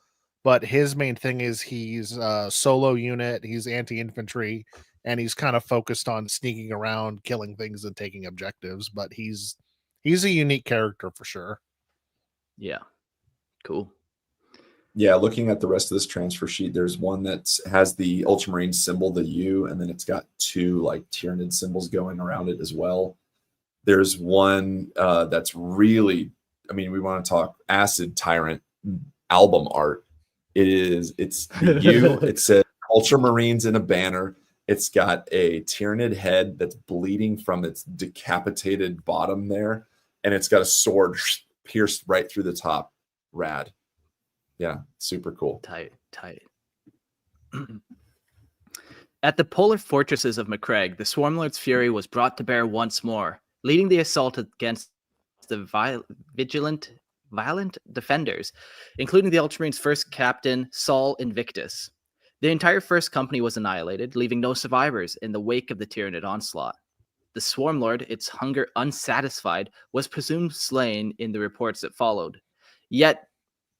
Speaker 3: But his main thing is he's a solo unit, he's anti-infantry, and he's kind of focused on sneaking around, killing things, and taking objectives. But he's a unique character for sure.
Speaker 1: Yeah, cool.
Speaker 2: Yeah, looking at the rest of this transfer sheet, there's one that has the Ultramarine symbol, the U, and then it's got two like Tyranid symbols going around it as well. There's one that's really, I mean, we want to talk Acid Tyrant album art. It's the U. It says Ultramarines in a banner. It's got a Tyranid head that's bleeding from its decapitated bottom there, and it's got a sword pierced right through the top. Rad. Yeah, super cool.
Speaker 1: Tight. At the polar fortresses of Macragge, the Swarmlord's fury was brought to bear once more, leading the assault against the violent defenders, including the Ultramarines' first captain, Sol Invictus. The entire first company was annihilated, leaving no survivors in the wake of the Tyranid onslaught. The Swarmlord, its hunger unsatisfied, was presumed slain in the reports that followed. Yet,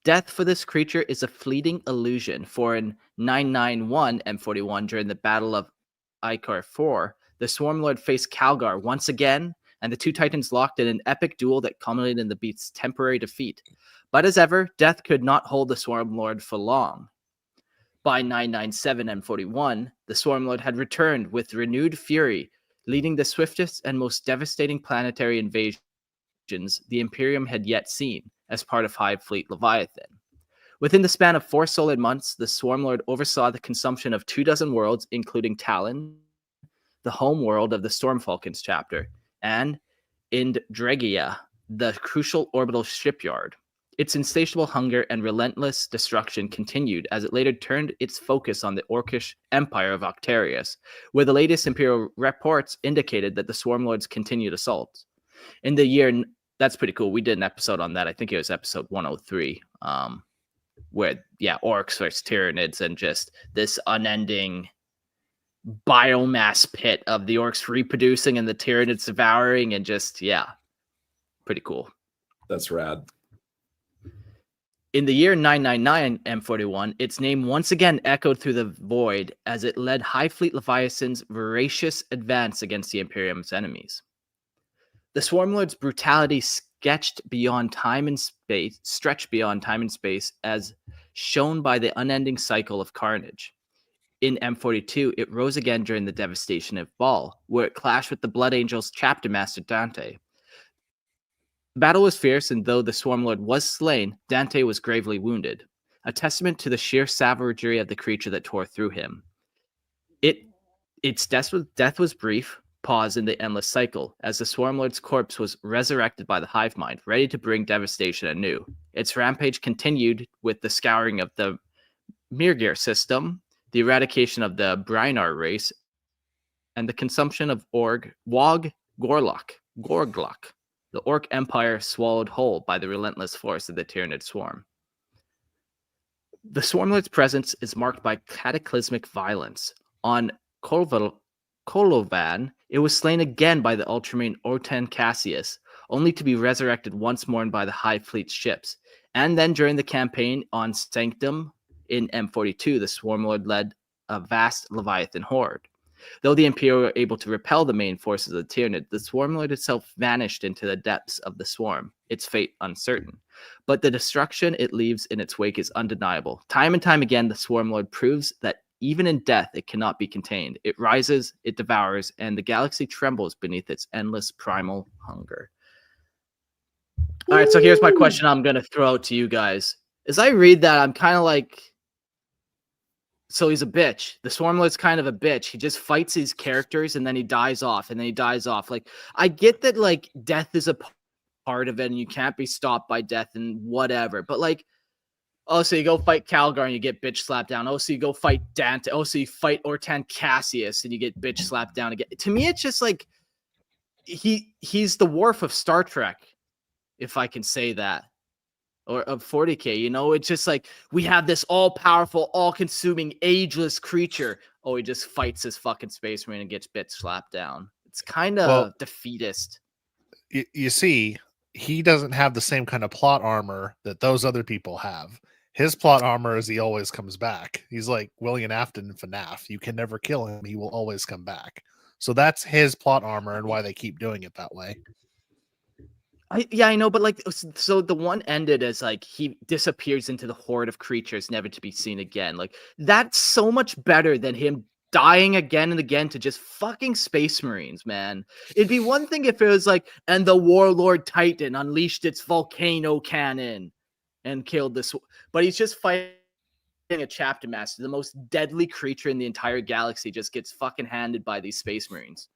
Speaker 1: death for this creature is a fleeting illusion, for in 991 M41 during the Battle of Ikar IV, the Swarmlord faced Calgar once again, and the two Titans locked in an epic duel that culminated in the beast's temporary defeat. But as ever, death could not hold the Swarmlord for long. By 997 M41, the Swarmlord had returned with renewed fury, leading the swiftest and most devastating planetary invasions the Imperium had yet seen, as part of Hive Fleet Leviathan. Within the span of 4 solid months, the Swarmlord oversaw the consumption of 24 worlds, including Talon, the home world of the Stormfalcons chapter, and Indregia, the crucial orbital shipyard. Its insatiable hunger and relentless destruction continued as it later turned its focus on the Orcish Empire of Octarius, where the latest Imperial reports indicated that the Swarmlords continued assaults. In the year, that's pretty cool. We did an episode on that. I think it was episode 103, where, orcs versus Tyranids and just this unending biomass pit of the orcs reproducing and the Tyranids devouring, and just, pretty cool.
Speaker 2: That's rad.
Speaker 1: In the year 999 M41, its name once again echoed through the void as it led Hive Fleet Leviathan's voracious advance against the Imperium's enemies. The Swarmlord's brutality stretched beyond time and space, as shown by the unending cycle of carnage. In M42, it rose again during the devastation of Baal, where it clashed with the Blood Angel's chapter master Dante. The battle was fierce, and though the Swarmlord was slain, Dante was gravely wounded, a testament to the sheer savagery of the creature that tore through him. Its death was brief, pause in the endless cycle, as the Swarmlord's corpse was resurrected by the Hive Mind, ready to bring devastation anew. Its rampage continued with the scouring of the Mirgir system, the eradication of the Brynar race, and the consumption of Gorglok, the Orc Empire swallowed whole by the relentless force of the Tyranid swarm. The Swarmlord's presence is marked by cataclysmic violence. On Kolovan, it was slain again by the Ultramarine Ortan Cassius, only to be resurrected once more by the Hive Fleet's ships. And then during the campaign on Sanctum in M42, the Swarmlord led a vast Leviathan horde. Though the Imperial were able to repel the main forces of the Tyranid, the Swarmlord itself vanished into the depths of the swarm, its fate uncertain. But the destruction it leaves in its wake is undeniable. Time and time again, the Swarmlord proves that even in death, it cannot be contained. It rises, it devours, and the galaxy trembles beneath its endless primal hunger. All right, so here's my question I'm going to throw out to you guys. As I read that, I'm kind of like, so he's a bitch. The Swarmlord's kind of a bitch. He just fights these characters and then he dies off, and then he dies off. Like, I get that, like, death is a part of it and you can't be stopped by death and whatever. But, like, oh, so you go fight Calgar and you get bitch slapped down. Oh, so you go fight Dante. Oh, so you fight Ortan Cassius and you get bitch slapped down again. To me, it's just like he's the Worf of Star Trek, if I can say that. Or of 40K, you know, it's just like we have this all-powerful, all-consuming, ageless creature. Oh, he just fights his fucking space marine and gets bitch slapped down. It's kind of defeatist.
Speaker 3: You see, he doesn't have the same kind of plot armor that those other people have. His plot armor is he always comes back. He's like William Afton in FNAF. You can never kill him. He will always come back. So that's his plot armor and why they keep doing it that way.
Speaker 1: I know, but like, so the one ended as like he disappears into the horde of creatures, never to be seen again. Like, that's so much better than him dying again and again to just fucking space marines, man. It'd be one thing if it was like, and the Warlord Titan unleashed its volcano cannon and killed this, but he's just fighting a chapter master, the most deadly creature in the entire galaxy, just gets fucking handed by these space marines.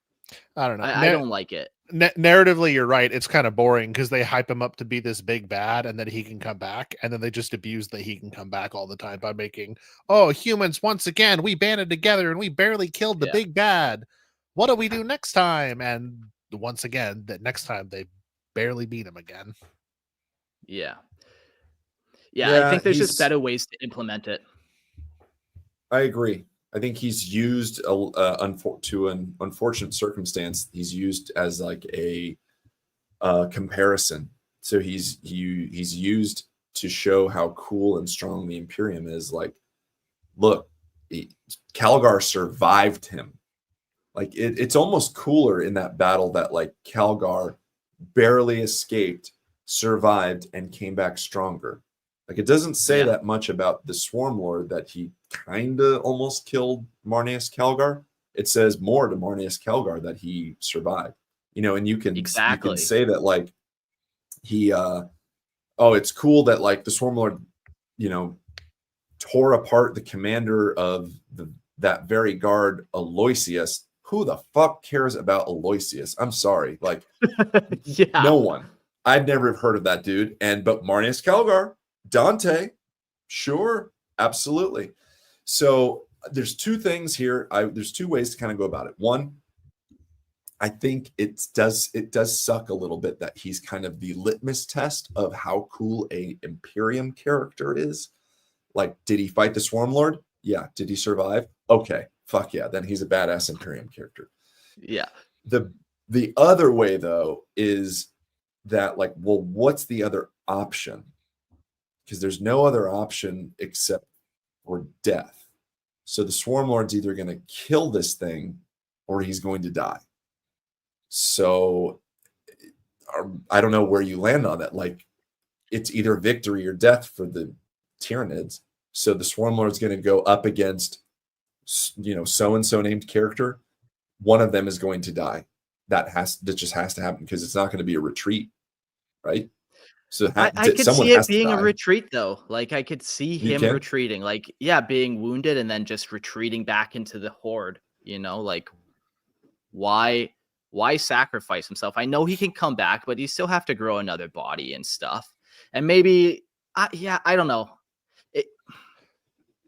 Speaker 3: I don't know.
Speaker 1: I don't like it.
Speaker 3: Narratively, you're right. It's kind of boring because they hype him up to be this big bad and then he can come back. And then they just abuse that he can come back all the time by making, oh, humans, once again, we banded together and we barely killed the big bad. What do we do next time? And once again, that next time they barely beat him again.
Speaker 1: Yeah, I think there's just better ways to implement it.
Speaker 2: I agree. I think he's used to an unfortunate circumstance. He's used as like a comparison. So he's used to show how cool and strong the Imperium is. Like, look, Calgar survived him. Like it's almost cooler in that battle that like Calgar barely escaped, survived, and came back stronger. Like, it doesn't say that much about the Swarmlord that he kind of almost killed Marneus Calgar. It says more to Marneus Calgar that he survived. You know, and you can say that like he it's cool that like the Swarmlord, you know, tore apart the commander of that very guard, Aloysius. Who the fuck cares about Aloysius? I'm sorry. Like, no one. I'd never have heard of that dude. But Marnius Calgar, Dante, sure, absolutely. So there's two things here. There's two ways to kind of go about it. One, I think it does suck a little bit that he's kind of the litmus test of how cool a Imperium character is. Like, did he fight the Swarmlord? Yeah. Did he survive? Okay. Fuck yeah. Then he's a badass Imperium character.
Speaker 1: Yeah.
Speaker 2: The other way, though, is that, like, well, what's the other option? Because there's no other option except for death. So the Swarmlord's either going to kill this thing or he's going to die. So I don't know where you land on that. Like, it's either victory or death for the Tyranids. So the Swarmlord's going to go up against, so-and-so named character. One of them is going to die. That just has to happen because it's not going to be a retreat, right? So
Speaker 1: I could see it being a retreat, though. Like, I could see him retreating, like, yeah, being wounded and then just retreating back into the horde. Like, why sacrifice himself? I know he can come back, but you still have to grow another body and stuff. And maybe, I don't know.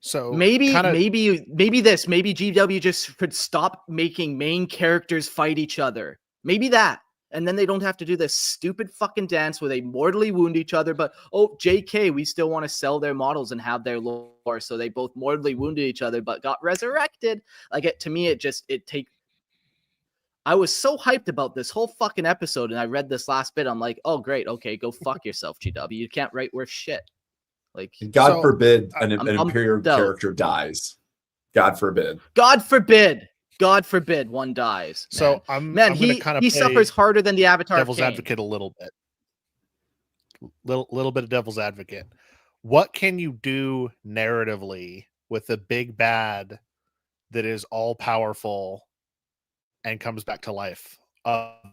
Speaker 3: So
Speaker 1: maybe GW just could stop making main characters fight each other. Maybe that. And then they don't have to do this stupid fucking dance where they mortally wound each other. But, JK, we still want to sell their models and have their lore. So they both mortally wounded each other, but got resurrected. Like, to me, I was so hyped about this whole fucking episode. And I read this last bit. I'm like, oh, great. Okay, go fuck yourself, GW. You can't write worth shit. Like,
Speaker 2: God forbid an Imperial character dies. God forbid.
Speaker 1: God forbid. God forbid one dies.
Speaker 3: So
Speaker 1: he suffers harder than the Avatar
Speaker 3: devil's advocate a little bit. Little bit of devil's advocate. What can you do narratively with a big bad that is all powerful and comes back to life?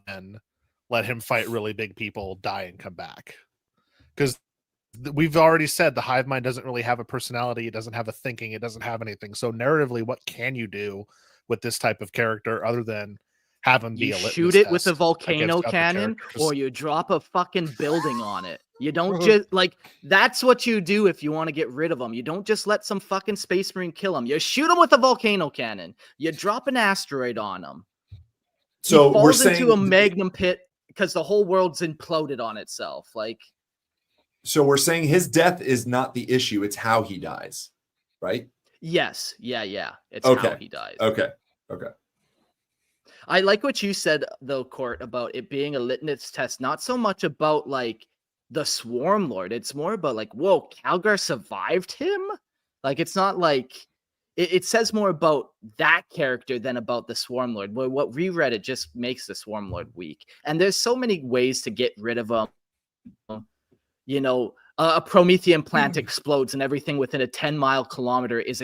Speaker 3: And let him fight really big people, die, and come back. Because we've already said the Hive Mind doesn't really have a personality. It doesn't have a thinking. It doesn't have anything. So narratively, what can you do with this type of character other than have him be a litmus
Speaker 1: shoot it with a volcano cannon, or you drop a fucking building on it? You don't just, like, that's what you do if you want to get rid of them. You don't just let some fucking space marine kill them. You shoot them with a volcano cannon. You drop an asteroid on them.
Speaker 2: So
Speaker 1: he falls into a magnum pit because the whole world's imploded on itself. Like,
Speaker 2: so we're saying his death is not the issue. It's how he dies, right?
Speaker 1: Yes. Yeah. It's how he dies.
Speaker 2: Okay.
Speaker 1: I like what you said, though, Court, about it being a litmus test. Not so much about, like, the Swarmlord. It's more about, like, whoa, Calgar survived him? Like, it's not like... It says more about that character than about the Swarmlord. What reread it just makes the Swarmlord weak. And there's so many ways to get rid of him. A Promethean plant explodes and everything within a 10-mile kilometer is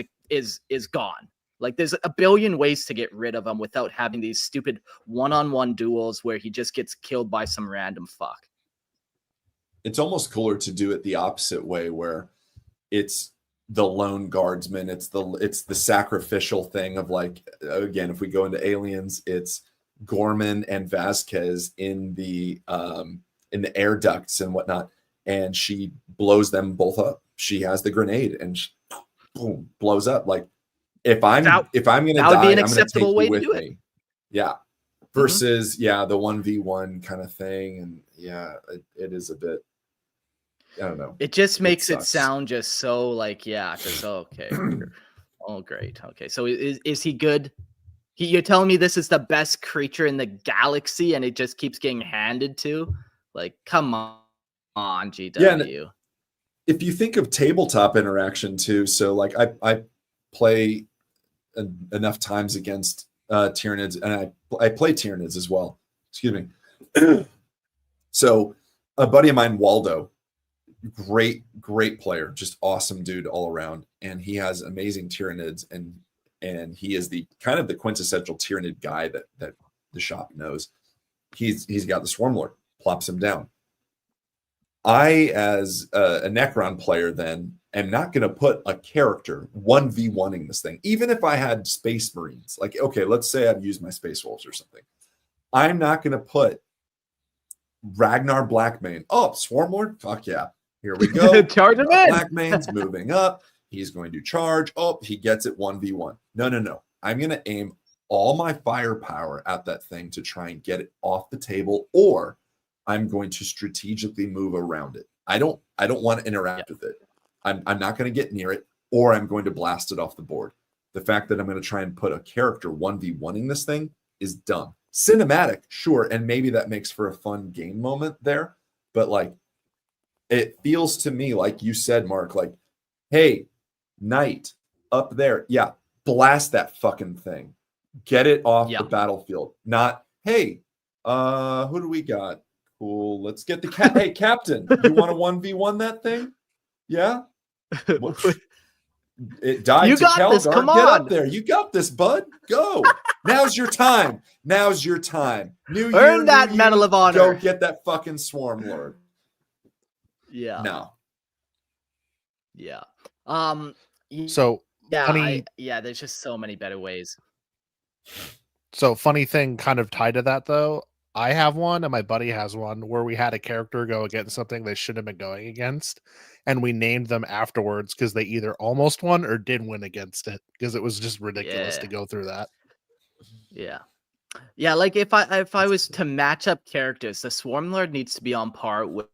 Speaker 1: gone. Like, there's a billion ways to get rid of him without having these stupid one-on-one duels where he just gets killed by some random fuck.
Speaker 2: It's almost cooler to do it the opposite way, where it's the lone guardsman. It's the sacrificial thing of, like, again, if we go into Aliens, it's Gorman and Vasquez in the air ducts and whatnot. And she blows them both up. She has the grenade and boom, blows up. Like, if I'm going to die, I'm going to take you with me. Yeah. Versus, the 1v1 kind of thing. And it is a bit, I don't know.
Speaker 1: It just makes it sound just so, like, just okay. Oh, great. Okay. So is he good? You're telling me this is the best creature in the galaxy and it just keeps getting handed to? Like, come on, GW.
Speaker 2: Yeah, if you think of tabletop interaction too, so, like, I play enough times against Tyranids, and I play Tyranids as well. Excuse me. So a buddy of mine, Waldo, great player, just awesome dude all around, and he has amazing Tyranids, and he is the kind of the quintessential Tyranid guy that the shop knows. He's got the Swarmlord, plops him down. I, as a Necron player, then am not going to put a character 1v1ing this thing. Even if I had Space Marines, like, okay, let's say I've used my Space Wolves or something. I'm not going to put Ragnar Blackmane. Oh, Swarmlord? Fuck yeah. Here we go.
Speaker 1: Charge him in.
Speaker 2: Blackmane's moving up. He's going to charge. Oh, he gets it 1v1. No. I'm going to aim all my firepower at that thing to try and get it off the table, or I'm going to strategically move around it. I don't want to interact with it. I'm not going to get near it, or I'm going to blast it off the board. The fact that I'm going to try and put a character 1v1ing this thing is dumb. Cinematic, sure, and maybe that makes for a fun game moment there, but like it feels to me like you said, Mark, like, hey, knight up there, yeah, blast that fucking thing, get it off the battlefield. Not, hey, who do we got? Cool, let's get the cat. Hey, captain, you want to 1v1 that thing? Yeah. It died.
Speaker 1: You
Speaker 2: to
Speaker 1: got
Speaker 2: Calgar.
Speaker 1: this. Come
Speaker 2: Get
Speaker 1: on.
Speaker 2: up there. You got this, bud. Go. Now's your time. Now's your time. New
Speaker 1: Earn
Speaker 2: year,
Speaker 1: that
Speaker 2: new
Speaker 1: Medal
Speaker 2: you.
Speaker 1: of Honor.
Speaker 2: Go get that fucking Swarmlord.
Speaker 1: Yeah.
Speaker 2: No.
Speaker 1: Yeah.
Speaker 3: So
Speaker 1: yeah,
Speaker 3: funny.
Speaker 1: There's just so many better ways.
Speaker 3: So funny thing, kind of tied to that though. I have one, and my buddy has one where we had a character go against something they shouldn't have been going against, and we named them afterwards because they either almost won or did win against it, because it was just ridiculous to go through that.
Speaker 1: Yeah, like if I was to match up characters, the Swarmlord needs to be on par with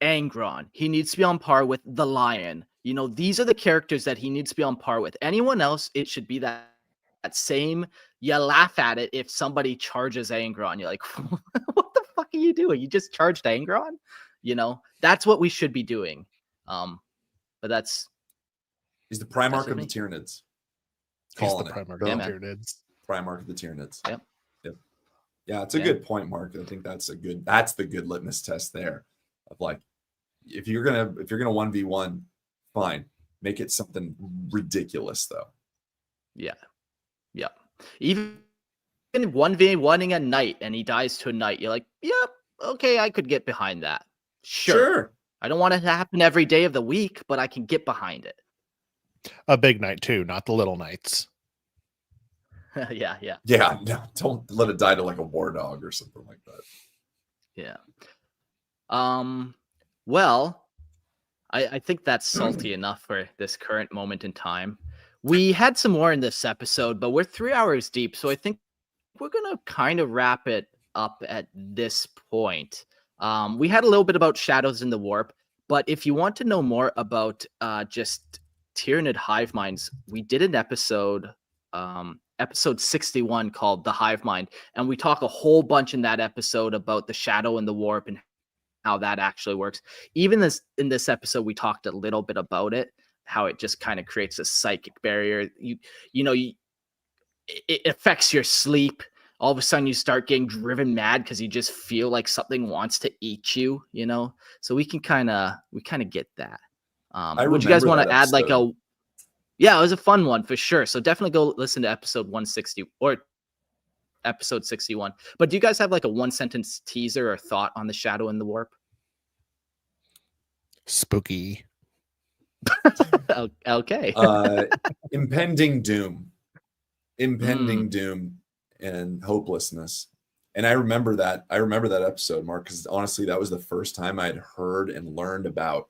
Speaker 1: Angron. He needs to be on par with the Lion. You know, these are the characters that he needs to be on par with. Anyone else, it should be that same. You laugh at it if somebody charges Angron. You're like, what the fuck are you doing? You just charged Angron? You know, that's what we should be doing. But that's
Speaker 2: he's the Primarch of the Tyranids.
Speaker 3: He's the Primarch of the Tyranids.
Speaker 2: Primarch of the Tyranids.
Speaker 1: Yep.
Speaker 2: Yeah, it's a good point, Mark. I think that's the good litmus test there. Of like, if you're gonna 1v1, fine. Make it something ridiculous though.
Speaker 1: Yeah. Even 1v1ing a knight and he dies to a knight, you're like, yep, okay, I could get behind that. Sure. I don't want it to happen every day of the week, but I can get behind it.
Speaker 3: A big knight too, not the little knights.
Speaker 1: Yeah.
Speaker 2: No, don't let it die to like a war dog or something like that.
Speaker 1: Yeah. Well, I think that's salty enough for this current moment in time. We had some more in this episode, but we're 3 hours deep, so I think we're gonna kind of wrap it up at this point. We had a little bit about Shadows in the Warp, but if you want to know more about just Tyranid hive minds, we did an episode, episode 61 called The Hive Mind, and we talk a whole bunch in that episode about the Shadow in the Warp and how that actually works. Even in this episode, we talked a little bit about it, how it just kind of creates a psychic barrier. It affects your sleep. All of a sudden you start getting driven mad because you just feel like something wants to eat you, you know? So we kind of get that. Would you guys want to add like it was a fun one for sure. So definitely go listen to episode 160 or episode 61. But do you guys have like a 1-sentence teaser or thought on the Shadow in the Warp?
Speaker 3: Spooky.
Speaker 1: Okay.
Speaker 2: Impending doom and hopelessness. And I remember that episode, Mark, because honestly, that was the first time I had heard and learned about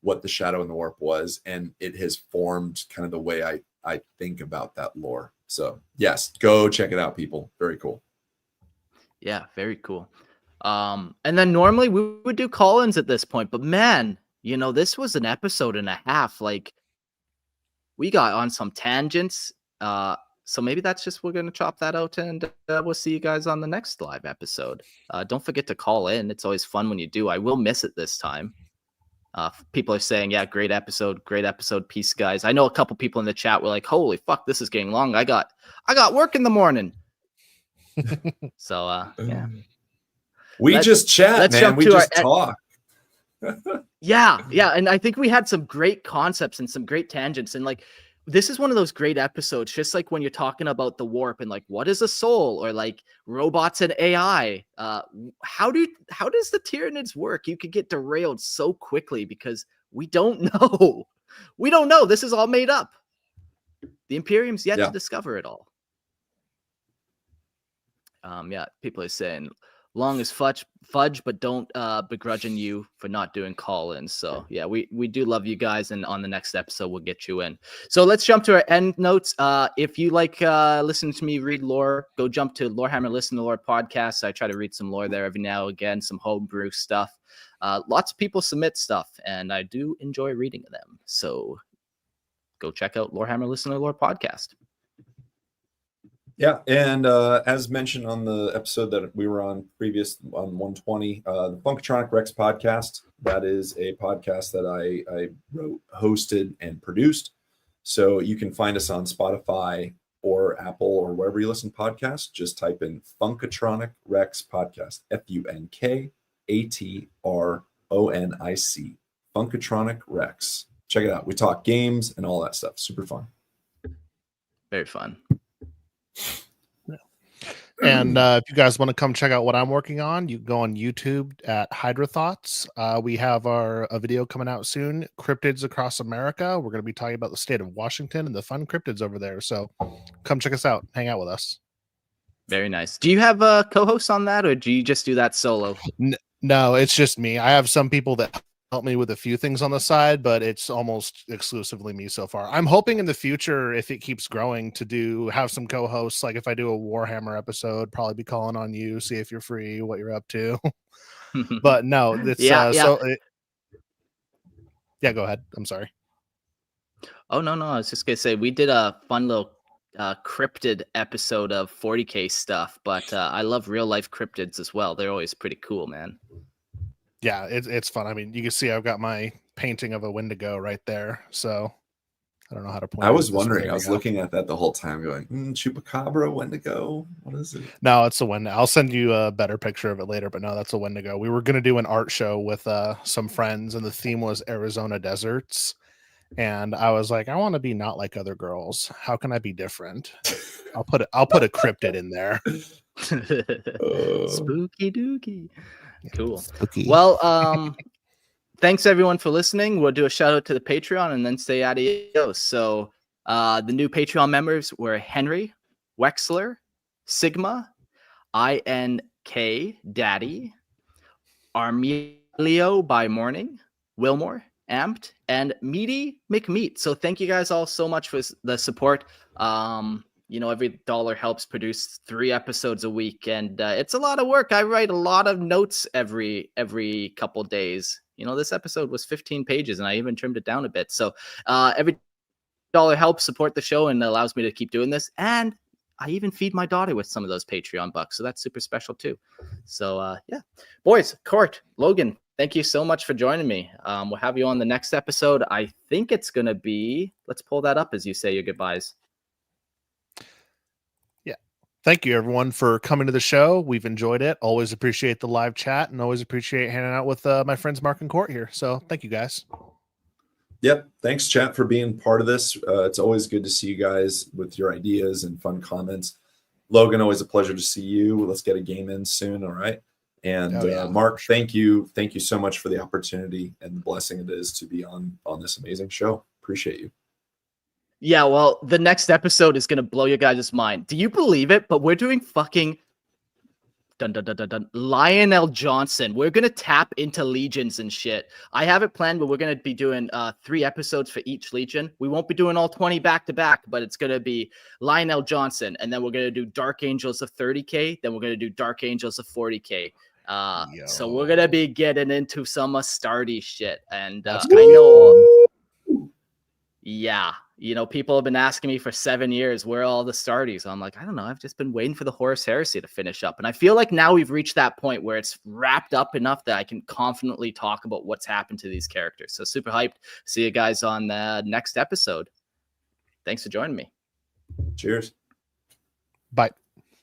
Speaker 2: what the Shadow in the Warp was, and it has formed kind of the way I think about that lore. So yes, go check it out, people. Very cool.
Speaker 1: Yeah, very cool. And then normally we would do call-ins at this point, but man, you know, this was an episode and a half. Like, we got on some tangents. So maybe that's just, we're going to chop that out, and we'll see you guys on the next live episode. Don't forget to call in. It's always fun when you do. I will miss it this time. People are saying, yeah, great episode. Peace, guys. I know a couple people in the chat were like, holy fuck, this is getting long. I got work in the morning. So, yeah.
Speaker 2: We just chat, man. We just talk.
Speaker 1: Yeah. And I think we had some great concepts and some great tangents. And like, this is one of those great episodes, just like when you're talking about the warp and like, what is a soul, or like robots and AI? How does the Tyranids work? You could get derailed so quickly because we don't know. We don't know. This is all made up. The Imperium's yet to discover it all. Yeah, people are saying long as fudge, but don't begrudging you for not doing call-ins. So yeah, we do love you guys, and on the next episode we'll get you in. So let's jump to our end notes. If you like listening to me read lore, go jump to Lorehammer Listen to Lore podcast. I try to read some lore there every now and again, some homebrew stuff. Lots of people submit stuff, and I do enjoy reading them. So go check out Lorehammer Listen to Lore podcast.
Speaker 2: Yeah, and as mentioned on the episode that we were on previous, on 120, the Funkatronic Rex podcast, that is a podcast that I wrote, hosted, and produced. So you can find us on Spotify or Apple or wherever you listen to podcasts. Just type in Funkatronic Rex podcast, Funkatronic, Funkatronic Rex. Check it out. We talk games and all that stuff. Super fun.
Speaker 1: Very fun.
Speaker 3: And if you guys want to come check out what I'm working on, you can go on YouTube at Hydra Thoughts. We have a video coming out soon, Cryptids Across America. We're going to be talking about the state of Washington and the fun cryptids over there. So come check us out. Hang out with us.
Speaker 1: Very nice. Do you have a co-host on that, or do you just do that solo?
Speaker 3: No, it's just me. I have some people that help me with a few things on the side, but it's almost exclusively me so far. I'm hoping in the future, if it keeps growing, to have some co-hosts. Like if I do a Warhammer episode, probably be calling on you, see if you're free, what you're up to. But no, it's yeah. Go ahead. I'm sorry.
Speaker 1: Oh no, I was just gonna say we did a fun little cryptid episode of 40K stuff, but I love real life cryptids as well. They're always pretty cool, man.
Speaker 3: Yeah, it's fun. I mean, you can see I've got my painting of a Wendigo right there. So I don't know how to point.
Speaker 2: I was wondering. I was looking at that the whole time, going, Chupacabra, Wendigo. What is it?
Speaker 3: No, it's a Wendigo. I'll send you a better picture of it later. But no, that's a Wendigo. We were going to do an art show with some friends, and the theme was Arizona deserts. And I was like, I want to be not like other girls. How can I be different? I'll put a cryptid in there.
Speaker 1: Spooky dookie. Cool.
Speaker 3: Spooky.
Speaker 1: Well, thanks everyone for listening. We'll do a shout out to the Patreon and then say adios. So the new Patreon members were Henry, Wexler, Sigma, INK Daddy, Armelio by Morning, Wilmore, Amped, and Meaty McMeat. So thank you guys all so much for the support. Every dollar helps produce 3 episodes a week, and it's a lot of work. I write a lot of notes every couple days. This episode was 15 pages, and I even trimmed it down a bit. So every dollar helps support the show and allows me to keep doing this. And I even feed my daughter with some of those Patreon bucks, so that's super special too. So yeah, boys, Court, Logan, thank you so much for joining me. We'll have you on the next episode. I think it's going to be, let's pull that up as you say your goodbyes.
Speaker 3: Thank you, everyone, for coming to the show. We've enjoyed it. Always appreciate the live chat and always appreciate hanging out with my friends Mark and Court here. So thank you, guys.
Speaker 2: Yep. Thanks, chat, for being part of this. It's always good to see you guys with your ideas and fun comments. Logan, always a pleasure to see you. Let's get a game in soon, all right? And Mark, thank you. Thank you so much for the opportunity and the blessing it is to be on this amazing show. Appreciate you.
Speaker 1: Yeah, well, the next episode is going to blow your guys' mind. Do you believe it? But we're doing fucking Lionel Johnson. We're going to tap into legions and shit. I have it planned, but we're going to be doing 3 episodes for each legion. We won't be doing all 20 back to back, but it's going to be Lionel Johnson. And then we're going to do Dark Angels of 30K. Then we're going to do Dark Angels of 40K. So we're going to be getting into some Astartes shit. And I know... Yeah, people have been asking me for 7 years, where are all the Astartes? I'm like, I don't know. I've just been waiting for the Horus Heresy to finish up. And I feel like now we've reached that point where it's wrapped up enough that I can confidently talk about what's happened to these characters. So super hyped. See you guys on the next episode. Thanks for joining me.
Speaker 2: Cheers.
Speaker 3: Bye.